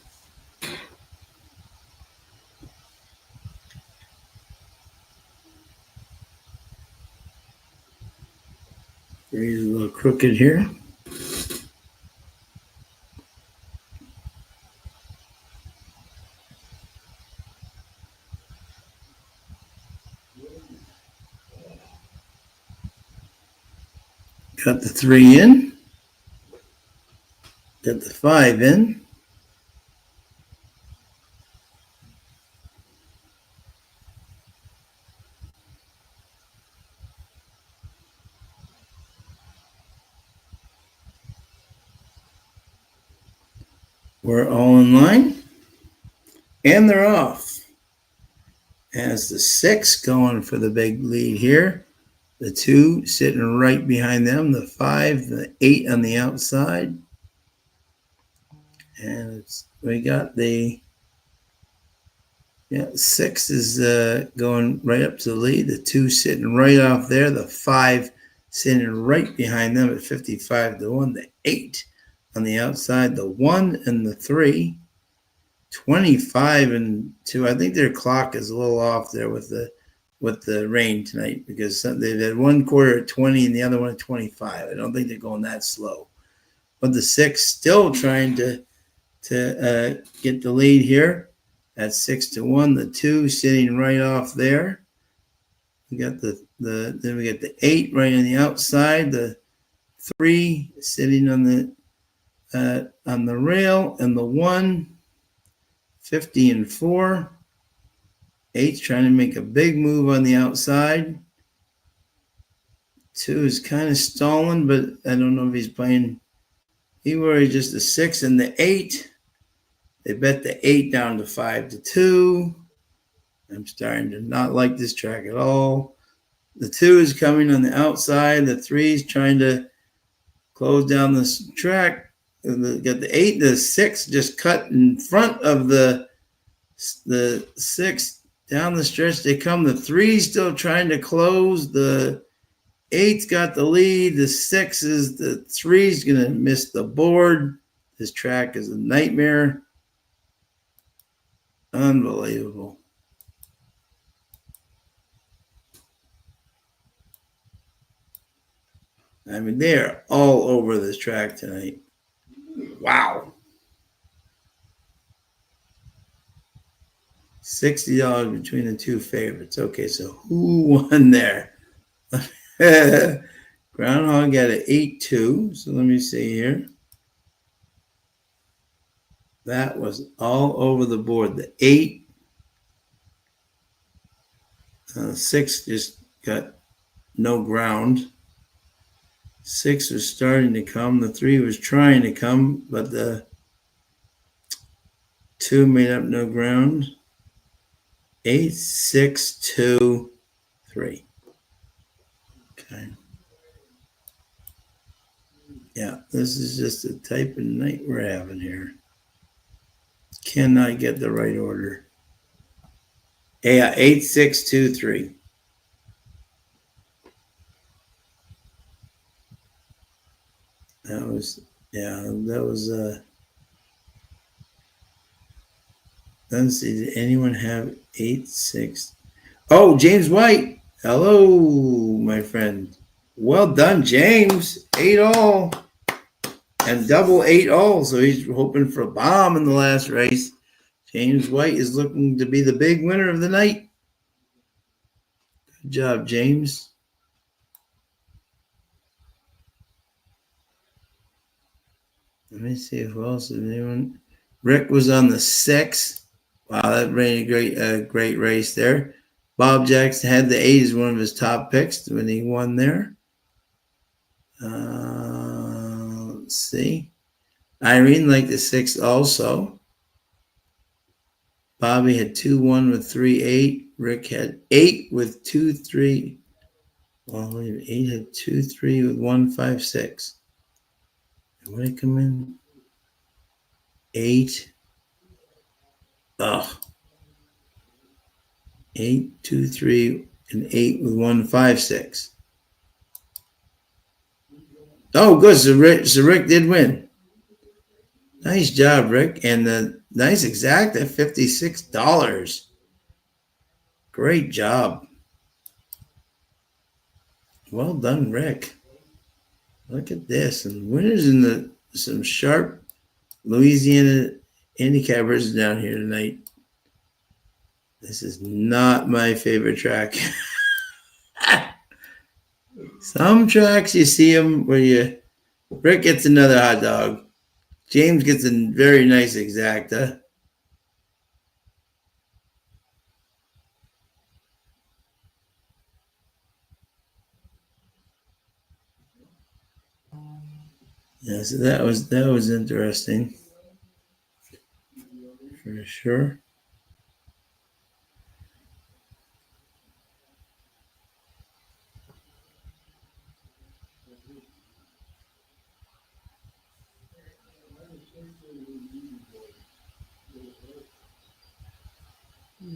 Grade's a little crooked here. Got the 3 in. Got the 5 in. We're all in line. And they're off. And it's the 6 going for the big lead here. The 2 sitting right behind them. The 5, the 8 on the outside. And we got the 6 is going right up to the lead. The 2 sitting right off there. The 5 sitting right behind them at 55-1. The 8 on the outside. The 1 and the 3. 25-2. I think their clock is a little off there with the rain tonight because they've had one quarter at 20 and the other one at 25. I don't think they're going that slow. But the 6 still trying to get the lead here at 6-1. The 2 sitting right off there. We got then we get the 8 right on the outside. The 3 sitting on the rail, and the 1 50-4. 8's trying to make a big move on the outside. 2 is kind of stalling, but I don't know if he's playing. He worried just the 6 and the 8. They bet the 8 down to 5-2. I'm starting to not like this track at all. The 2 is coming on the outside. The 3 is trying to close down this track. Got the 8, the 6 just cut in front of the 6 down the stretch. They come. The 3 still trying to close. The 8's got the lead. The 6 is the 3's gonna miss the board. This track is a nightmare. Unbelievable. I mean, they are all over this track tonight. Wow. $60 between the two favorites. Okay, so who won there? Groundhog got an 8-2. So let me see here. That was all over the board. The 8, 6 just got no ground. 6 was starting to come. The 3 was trying to come, but the 2 made up no ground. 8, 6, 2, 3. Okay. Yeah, this is just the type of night we're having here. Cannot get the right order. Yeah, 8, 6, 2, 3. That was let's see, did anyone have 8, 6? Oh, James White. Hello, my friend. Well done, James. 8 all. And double 8 all. So he's hoping for a bomb in the last race. James White is looking to be the big winner of the night. Good job, James. Let me see who else did anyone. Rick was on the 6. Wow, that ran a great race there. Bob Jackson had the 8 as one of his top picks when he won there. Let's see. Irene liked the 6 also. Bobby had 2-1 with 3-8. Rick had 8 with 2-3. Well, 8 had 2-3 with 1-5-6. What did it come in? 8. Oh. 8, 2, 3, and 8 with 1-5-6. Oh, good. So Rick did win. Nice job, Rick. And the nice exact at $56. Great job. Well done, Rick. Look at this. And winners in some sharp Louisiana handicappers down here tonight. This is not my favorite track. Some tracks you see them where Rick gets another hot dog. James gets a very nice exacta. Yeah, so that was interesting for sure.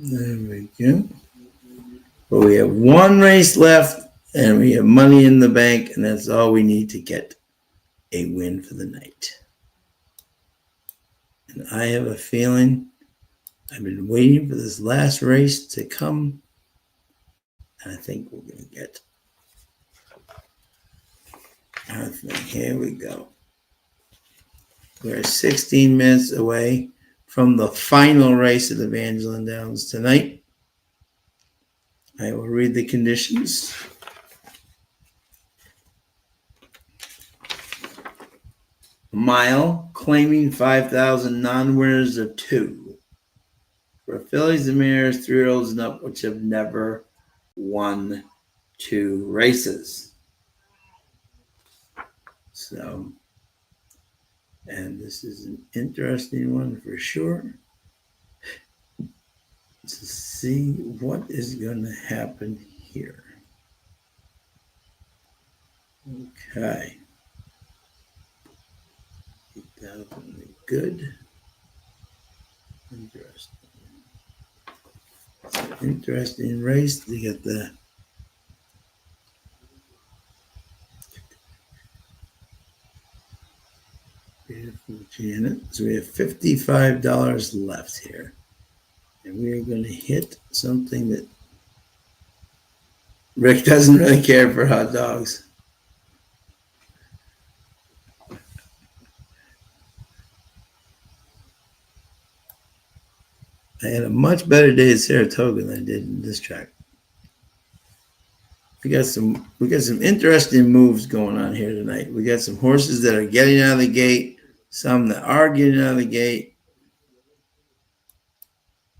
There we go. But we have one race left, and we have money in the bank, and that's all we need to get a win for the night. And I have a feeling I've been waiting for this last race to come, and I think we're going to get. I think here we go. We're 16 minutes away from the final race at Evangeline Downs tonight. I will read the conditions. Mile, claiming 5,000, non-winners of 2. For fillies and mares, 3-year-olds and up, which have never won 2 races. So, and this is an interesting one for sure. To see what is going to happen here. Okay. Definitely good. Interesting. It's an interesting race to get the beautiful Janet. So we have $55 left here. And we are going to hit something that Rick doesn't really care for hot dogs. I had a much better day at Saratoga than I did in this track. We got some interesting moves going on here tonight. We got some horses that are getting out of the gate, some that are getting out of the gate.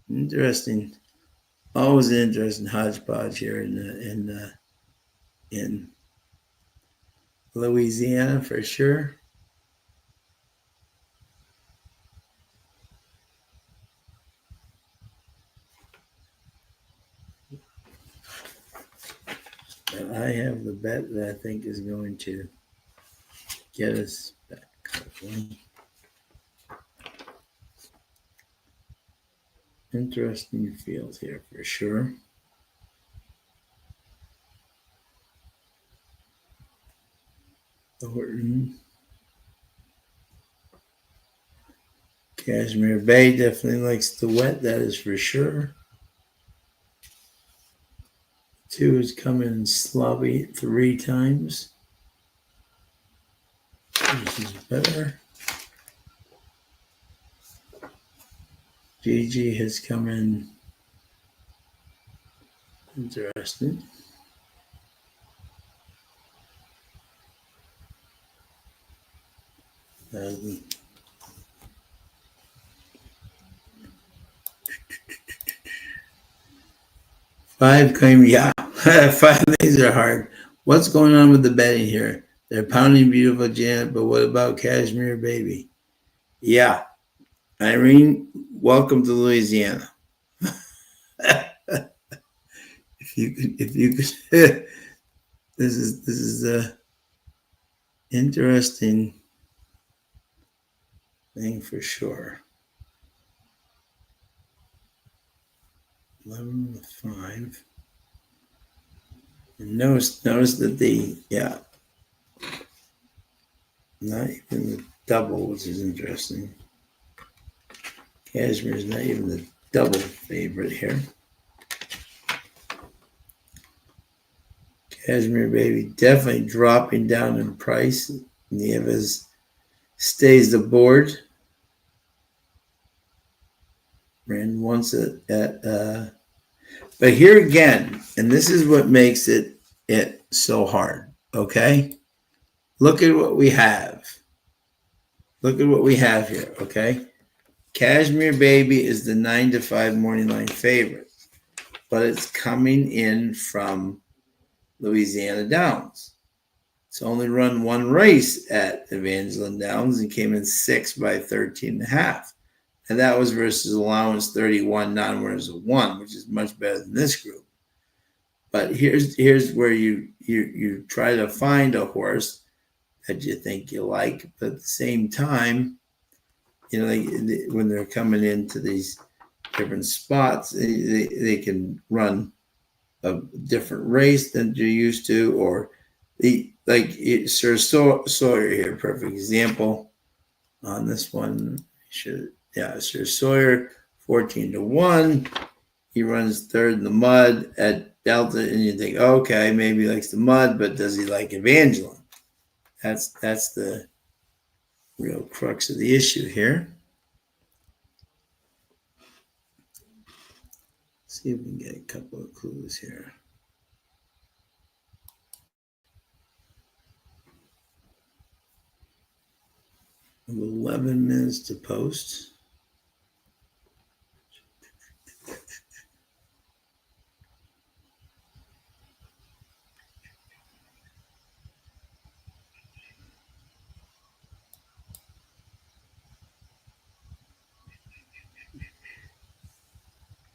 Interesting, always an interesting hodgepodge here in Louisiana for sure. And I have the bet that I think is going to get us back. Hopefully. Interesting field here for sure. Thornton. Cashmere Bay definitely likes the wet, that is for sure. 2 has come in sloppy 3 times. This is better. GG has come in interesting. Five claim, yeah. 5 days are hard. What's going on with the betting here? They're pounding Beautiful Janet, but what about Cashmere Baby? Yeah. Irene, welcome to Louisiana. if you could this is a interesting thing for sure. 11-5. And notice that not even the double, which is interesting. Cashmere is not even the double favorite here. Cashmere Baby definitely dropping down in price. Nieves stays the board. Ran once but here again, and this is what makes it so hard. Okay, look at what we have. Look at what we have here. Okay, Cashmere Baby is the 9-5 morning line favorite, but it's coming in from Louisiana Downs. It's only run 1 race at Evangeline Downs and came in 6 by 13.5. And that was versus allowance 31, non-winners of 1, which is much better than this group. But here's where you try to find a horse that you think you like, but at the same time, when they're coming into these different spots, they can run a different race than you're used to, or Sir Sawyer here, perfect example on this one. Sir Sawyer, 14-1. He runs 3rd in the mud at Delta, and you think, okay, maybe he likes the mud, but does he like Evangeline? That's the real crux of the issue here. Let's see if we can get a couple of clues here. We have 11 minutes to post.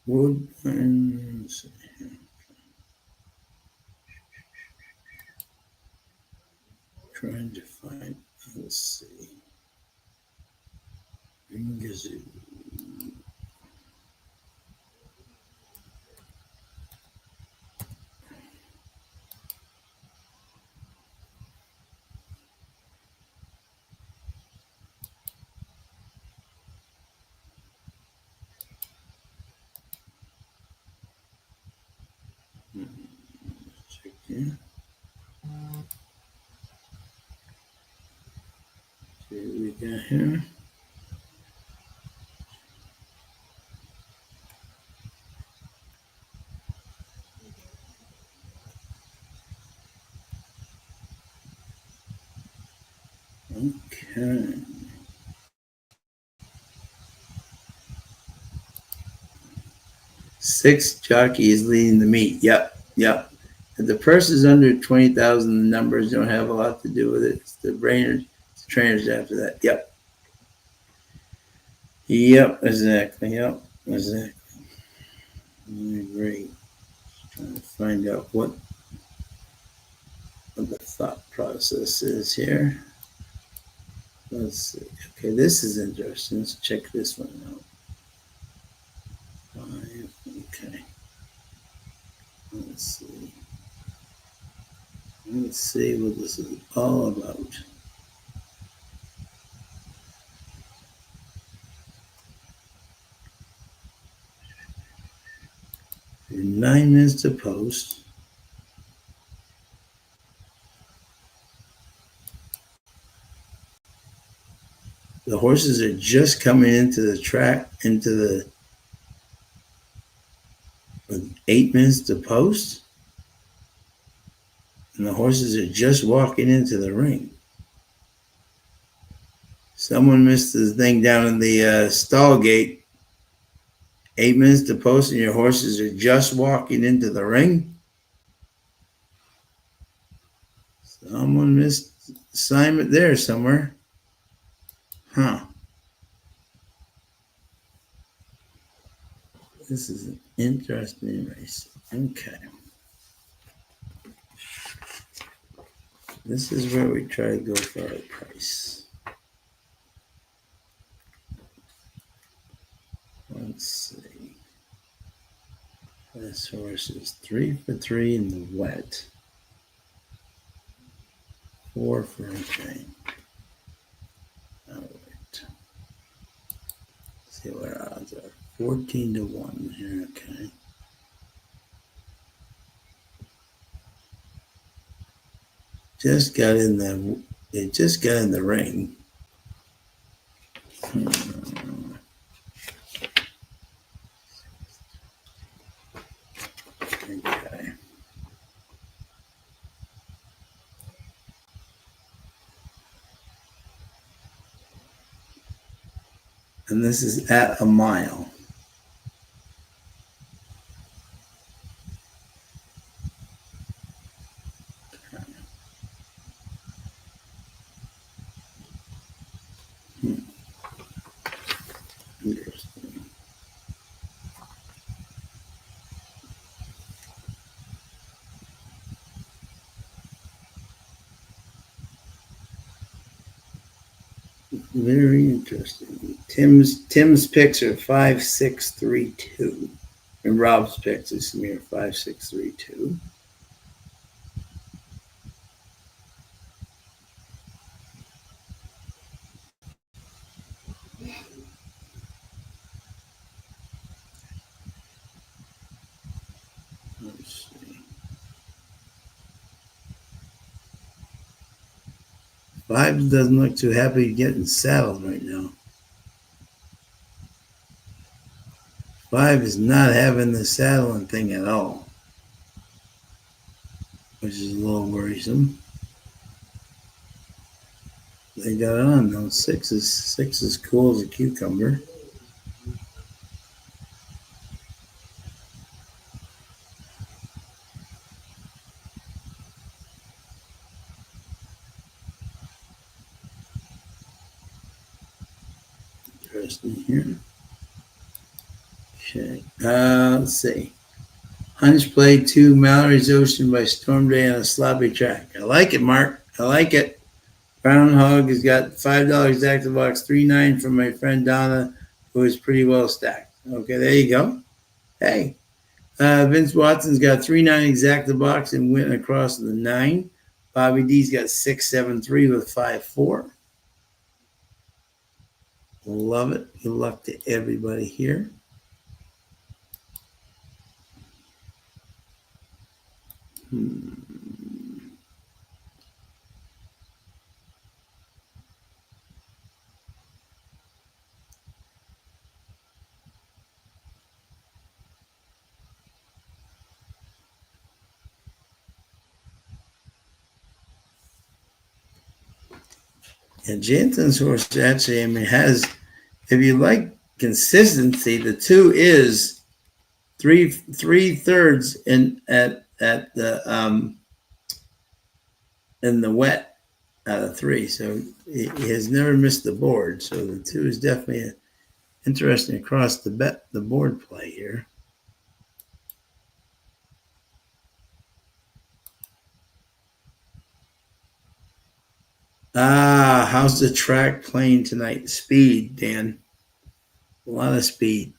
Woodbine, trying to find, let's see. Ringazoo. here. Okay. Six Jockey is leading the meet. Yep. If the purse is under 20,000, the numbers don't have a lot to do with it. It's the trainers after that. Yep. Exactly. I agree. Trying to find out what the thought process is here. Let's see. Okay, this is interesting. Let's check this one out. Okay. Let's see what this is all about. You're 9 minutes to post. The horses are just coming into the track, with 8 minutes to post. And the horses are just walking into the ring. Someone missed the thing down in the stall gate. 8 minutes to post, and your horses are just walking into the ring. Someone missed assignment there somewhere. Huh. This is an interesting race. Okay. This is where we try to go for our price. Let's see. This horse is 3 for 3 in the wet. 4 for a chain. All right. See what our odds are. 14 to 1 here. Okay. They just got in the ring. Okay. And this is at a mile. Interesting. Very interesting. Tim's picks are 5, 6, 3, 2. And Rob's picks is mere 5, 6, 3, 2. Let's see. 5 doesn't look too happy getting saddled right now. 5 is not having the saddling thing at all, which is a little worrisome. They got it on though. 6 is cool as a cucumber. Interesting here. Okay. Let's see. Hunch played 2 Mallory's Ocean by Storm Day on a sloppy track. I like it, Mark. I like it. Brown Hog has got $5 exacta box, 3.9 from my friend Donna, who is pretty well stacked. Okay, there you go. Hey, Vince Watson's got 3.9 exacta box and went across the 9. Bobby D's got 6.73 with 5.4. Love it. Good luck to everybody here. And Jansen's horse actually, I mean, has, if you like consistency, the 2 is three thirds in the wet out of 3. So he has never missed the board. So the 2 is definitely interesting across the board play here. How's the track playing tonight? Speed, Dan. A lot of speed.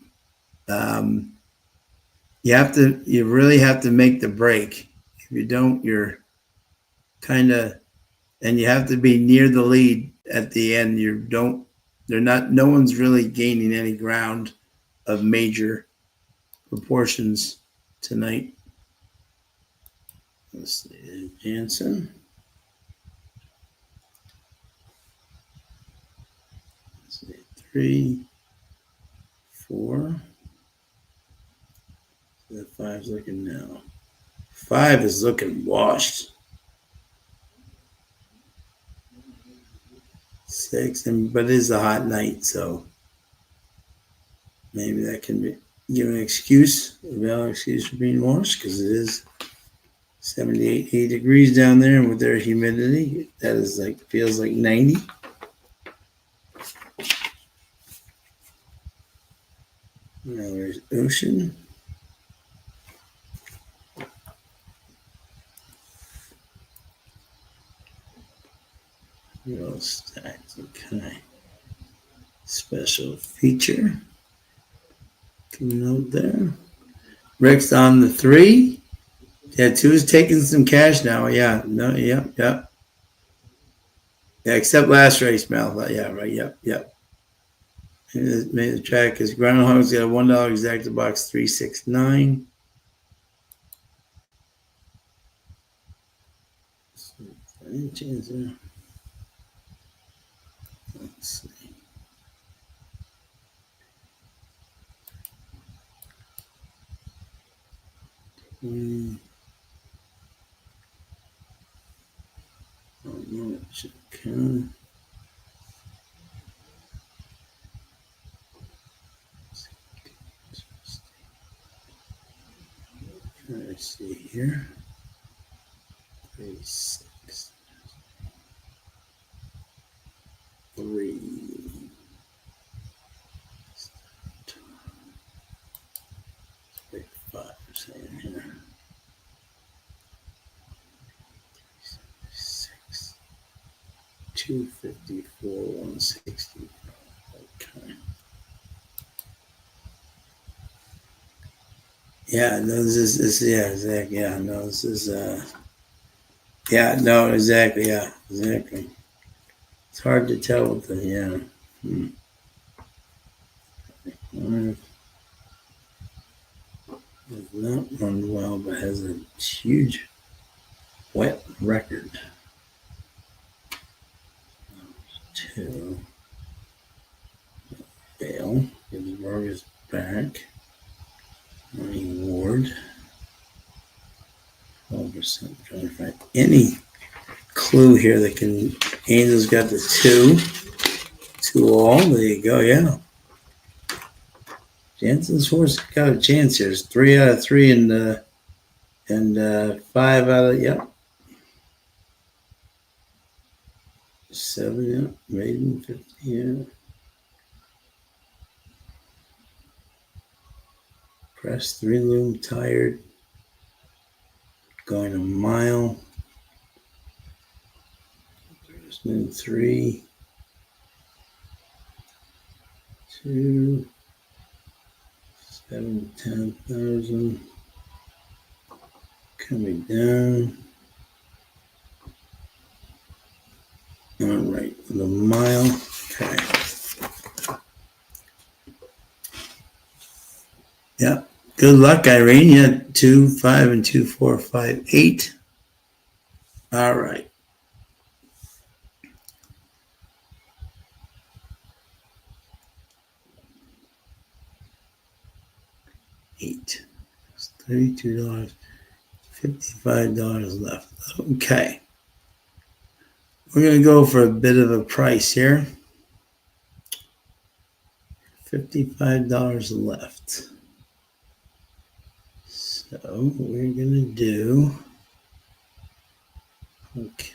You really have to make the break. If you don't, you're kind of, and you have to be near the lead at the end. No one's really gaining any ground of major proportions tonight. Let's see, Jansen. Let's see, 3, 4. The 5's looking now. 5 is looking washed. 6, but it is a hot night, so maybe that can give an excuse, a valid excuse for being washed, because it is 78, 80 degrees down there, and with their humidity, that is feels like 90. Now there's Ocean. Real stacks, okay. Special feature coming out there. Rick's on the 3. Yeah, 2 is taking some cash now. Yeah, no, yep. Yeah, except last race, Mel. Yeah, right, yep. Made the track is Groundhog's got a $1 exacta box 369. Any chance there? Let's see. Oh no, it should count. Let's see here. 36. 3. Big 5 saying here. 6. 254, 160. Okay. Yeah, no, this is yeah, exactly. Yeah, no, this is yeah, no, exactly, yeah, exactly. It's hard to tell with the Has not run well, but has a huge wet record. 2. Fail. Gibbsburg is back. Running Ward. 12%. Trying to find any clue here that can. Angel's got the 2. 2 all. There you go. Yeah. Jansen's horse got a chance here. It's 3 out of 3 and 5 out of yep. 7, yeah. Maiden 50, yeah. Press 3 loom tired. Going a mile. There's been 3. 2. 7, 10,000. Coming down. All right, the mile. Okay. Yeah. Good luck, Irene. Yeah, 2, 5, and 2, 4, 5, 8. All right. $8. $32. $55 left. Okay. We're going to go for a bit of a price here. $55 left. So we're going to do, okay.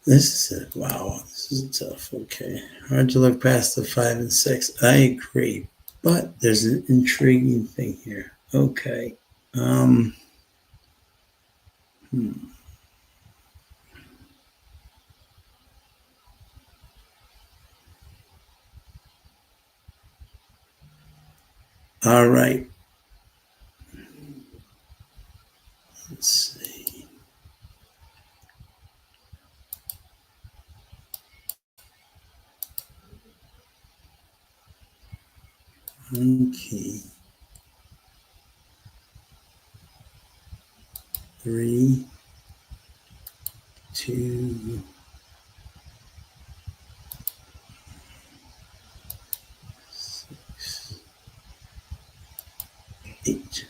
This is wow, this is tough. Okay. Hard to look past the 5 and 6. I agree. But there's an intriguing thing here. Okay. All right. Let's see. Okay. 3, 2, 6, 8.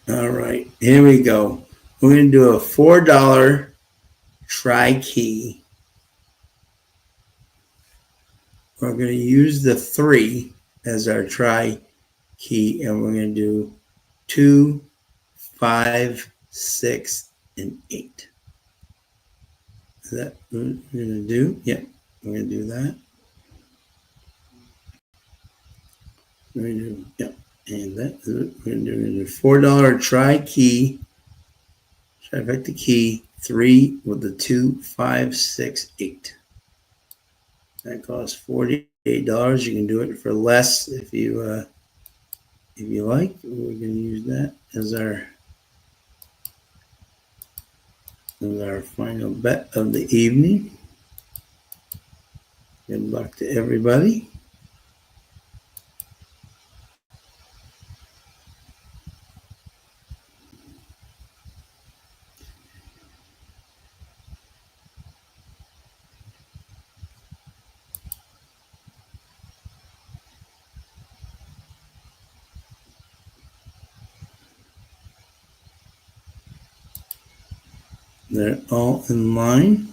All right, here we go. We're going to do a $4 try key. We're going to use the 3 as our try key, and we're going to do 2, 5, 6, and 8. Is that what we're going to do? Yeah, we're going to do that. We're going to do, yeah, and that is what we're going to do. We're going to do $4 try key, trifecta key, 3 with the 2, 5, 6, 8. That costs $48. You can do it for less if you like. We're going to use that as our final bet of the evening. Good luck to everybody. They're all in line.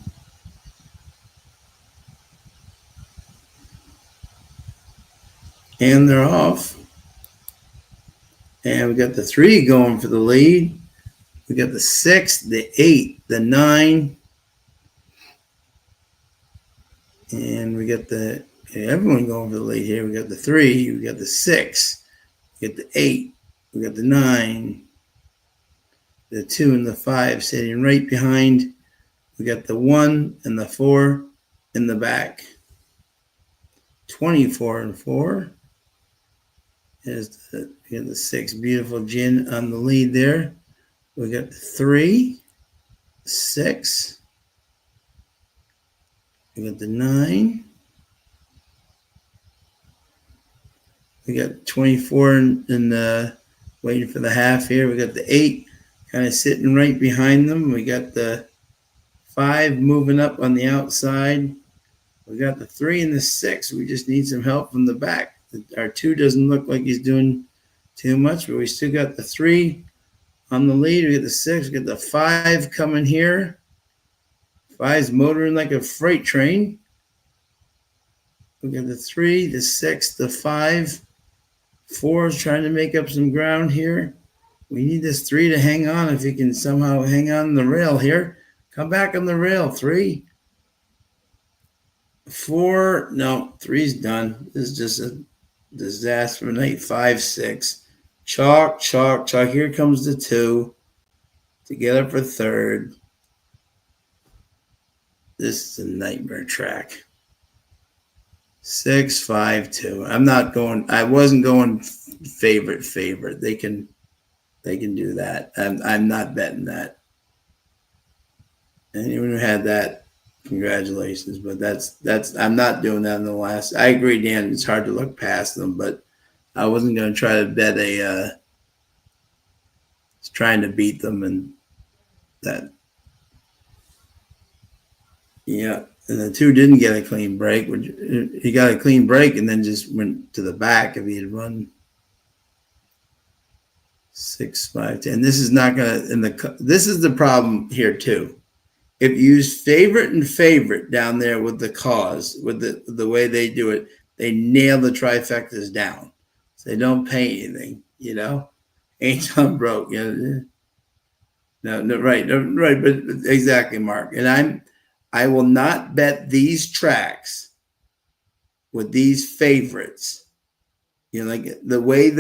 And they're off. And we got the 3 going for the lead. We got the 6, the 8, the 9. And we got everyone going for the lead here. We got the 3, we got the 6, we got the 8, we got the 9, the 2 and the 5 sitting right behind. We got the 1 and the 4 in the back. 24 and 4. There's we got the 6, beautiful gin on the lead there. We got the 3, 6. We got the 9. We got 24 and waiting for the half here. We got the 8 kind of sitting right behind them. We got the 5 moving up on the outside. We got the 3 and the 6. We just need some help from the back. Our 2 doesn't look like he's doing too much, but we still got the 3 on the lead. We got the 6. We got the 5 coming here. 5's motoring like a freight train. We got the 3, the 6, the 5. 4 is trying to make up some ground here. We need this 3 to hang on. If he can somehow hang on the rail here. Come back on the rail. 3. 4. No, 3's done. This is just a disaster night. 5, 6. Chalk, chalk, chalk. Here comes the 2. Together for 3rd. This is a nightmare track. 6, 5, 2. I wasn't going favorite. They can do that. I'm not betting that. Anyone who had that, congratulations. But that's I'm not doing that in the last. I agree, Dan. It's hard to look past them, but I wasn't going to try to bet trying to beat them, and that, yeah. And the 2 didn't get a clean break. He got a clean break and then just went to the back if he had run 6, 5, 10. This is not gonna this is the problem here too. If you use favorite and favorite down there with the cause, with the way they do it, they nail the trifectas down. So they don't pay anything, Ain't done broke. No, right, but exactly, Mark. And I will not bet these tracks with these favorites. Like the way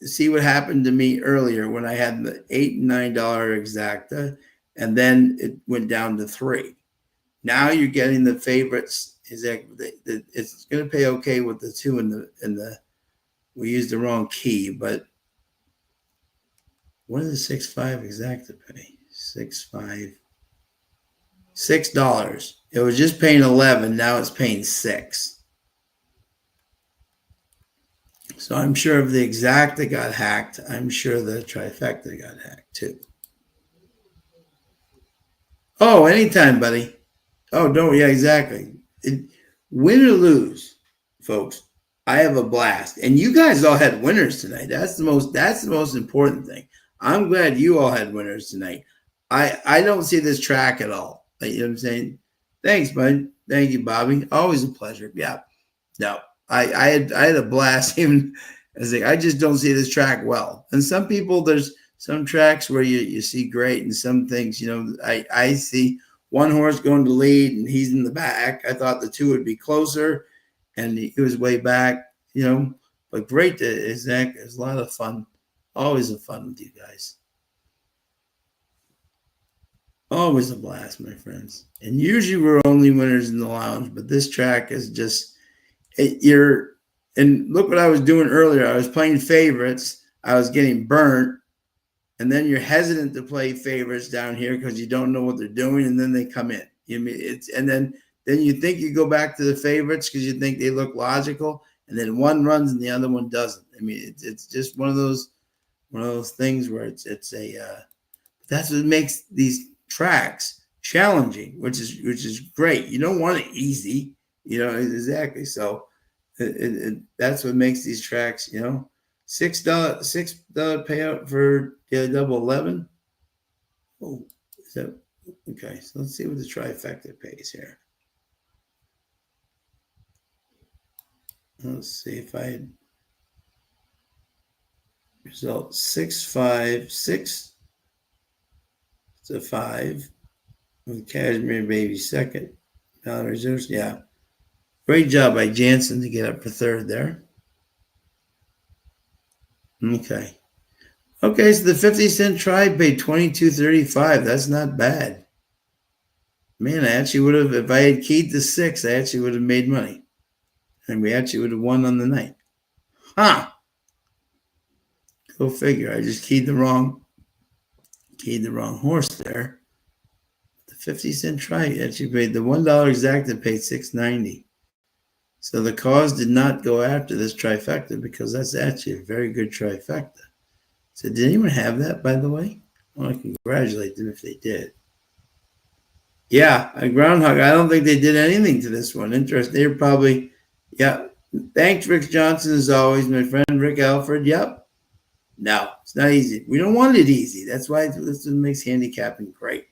see what happened to me earlier when I had the $8 and $9 exacta, and then it went down to 3. Now you're getting the favorites. It's going to pay okay with the 2 and the. We used the wrong key, but what is the 6.5 exacta pay? 6.5. $6. It was just paying 11. Now it's paying 6. So I'm sure if the exacta got hacked, I'm sure the trifecta got hacked too. Oh, anytime, buddy. Oh, yeah, exactly. Win or lose, folks, I have a blast. And you guys all had winners tonight. That's the most important thing. I'm glad you all had winners tonight. I don't see this track at all. You know what I'm saying? Thanks, bud. Thank you, Bobby. Always a pleasure. Yeah. No, I had a blast. Even I just don't see this track well. And some people, there's some tracks where you see great, and some things, I see one horse going to lead and he's in the back. I thought the 2 would be closer, and he was way back. But great to Zach. It was a lot of fun. Always a fun with you guys. Always a blast, my friends. And usually we're only winners in the lounge, but this track is just and look what I was doing earlier. I was playing favorites. I was getting burnt. And then you're hesitant to play favorites down here because you don't know what they're doing, and then they come in. And then you think you go back to the favorites because you think they look logical, and then one runs and the other one doesn't. It's just one of those things where it's that's what makes these tracks challenging, which is great. You don't want it easy, exactly. So that's what makes these tracks, $6 payout for double 11. Oh, is that okay? So let's see what the trifecta pays here. Let's see if I had result 6, 5, 6 to 5 with Cashmere Baby second. Dollar reserves, yeah. Great job by Jansen to get up for third there. Okay. Okay, so the 50-cent try paid $22.35. That's not bad. Man, I actually would have, if I had keyed the 6, I actually would have made money. And we actually would have won on the night. Huh. Go figure. I just keyed the wrong horse there. The 50-cent try actually paid the $1 exacta paid $6.90. So the cause did not go after this trifecta because that's actually a very good trifecta. So did anyone have that, by the way? I want to congratulate them if they did. Yeah, a groundhog. I don't think they did anything to this one. Interesting. They're probably, yeah. Thanks, Rick Johnson, as always, my friend Rick Alfred. Yep. No, it's not easy. We don't want it easy. That's why this makes handicapping great.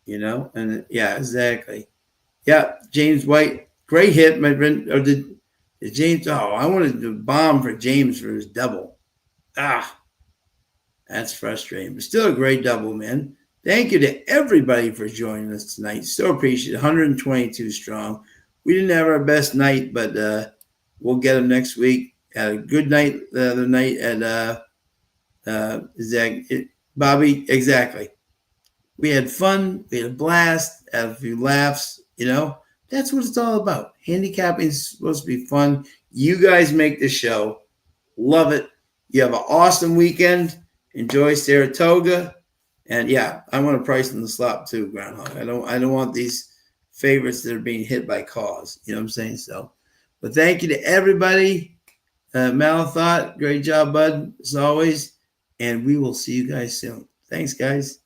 And yeah, exactly. Yeah, James White, great hit, my friend. Or did James? Oh, I wanted to bomb for James for his double. That's frustrating, but still a great double, man. Thank you to everybody for joining us tonight. So appreciate it. 122 strong. We didn't have our best night, but we'll get them next week. Had a good night the other night at Bobby. Exactly. We had fun. We had a blast. Had a few laughs. That's what it's all about. Handicapping is supposed to be fun. You guys make the show. Love it. You have an awesome weekend. Enjoy Saratoga. And yeah, I want to price in the slot too, Groundhog. I don't want these favorites that are being hit by cause. You know what I'm saying? So, but thank you to everybody. Malathot, great job, bud, as always. and we will see you guys soon. Thanks, guys.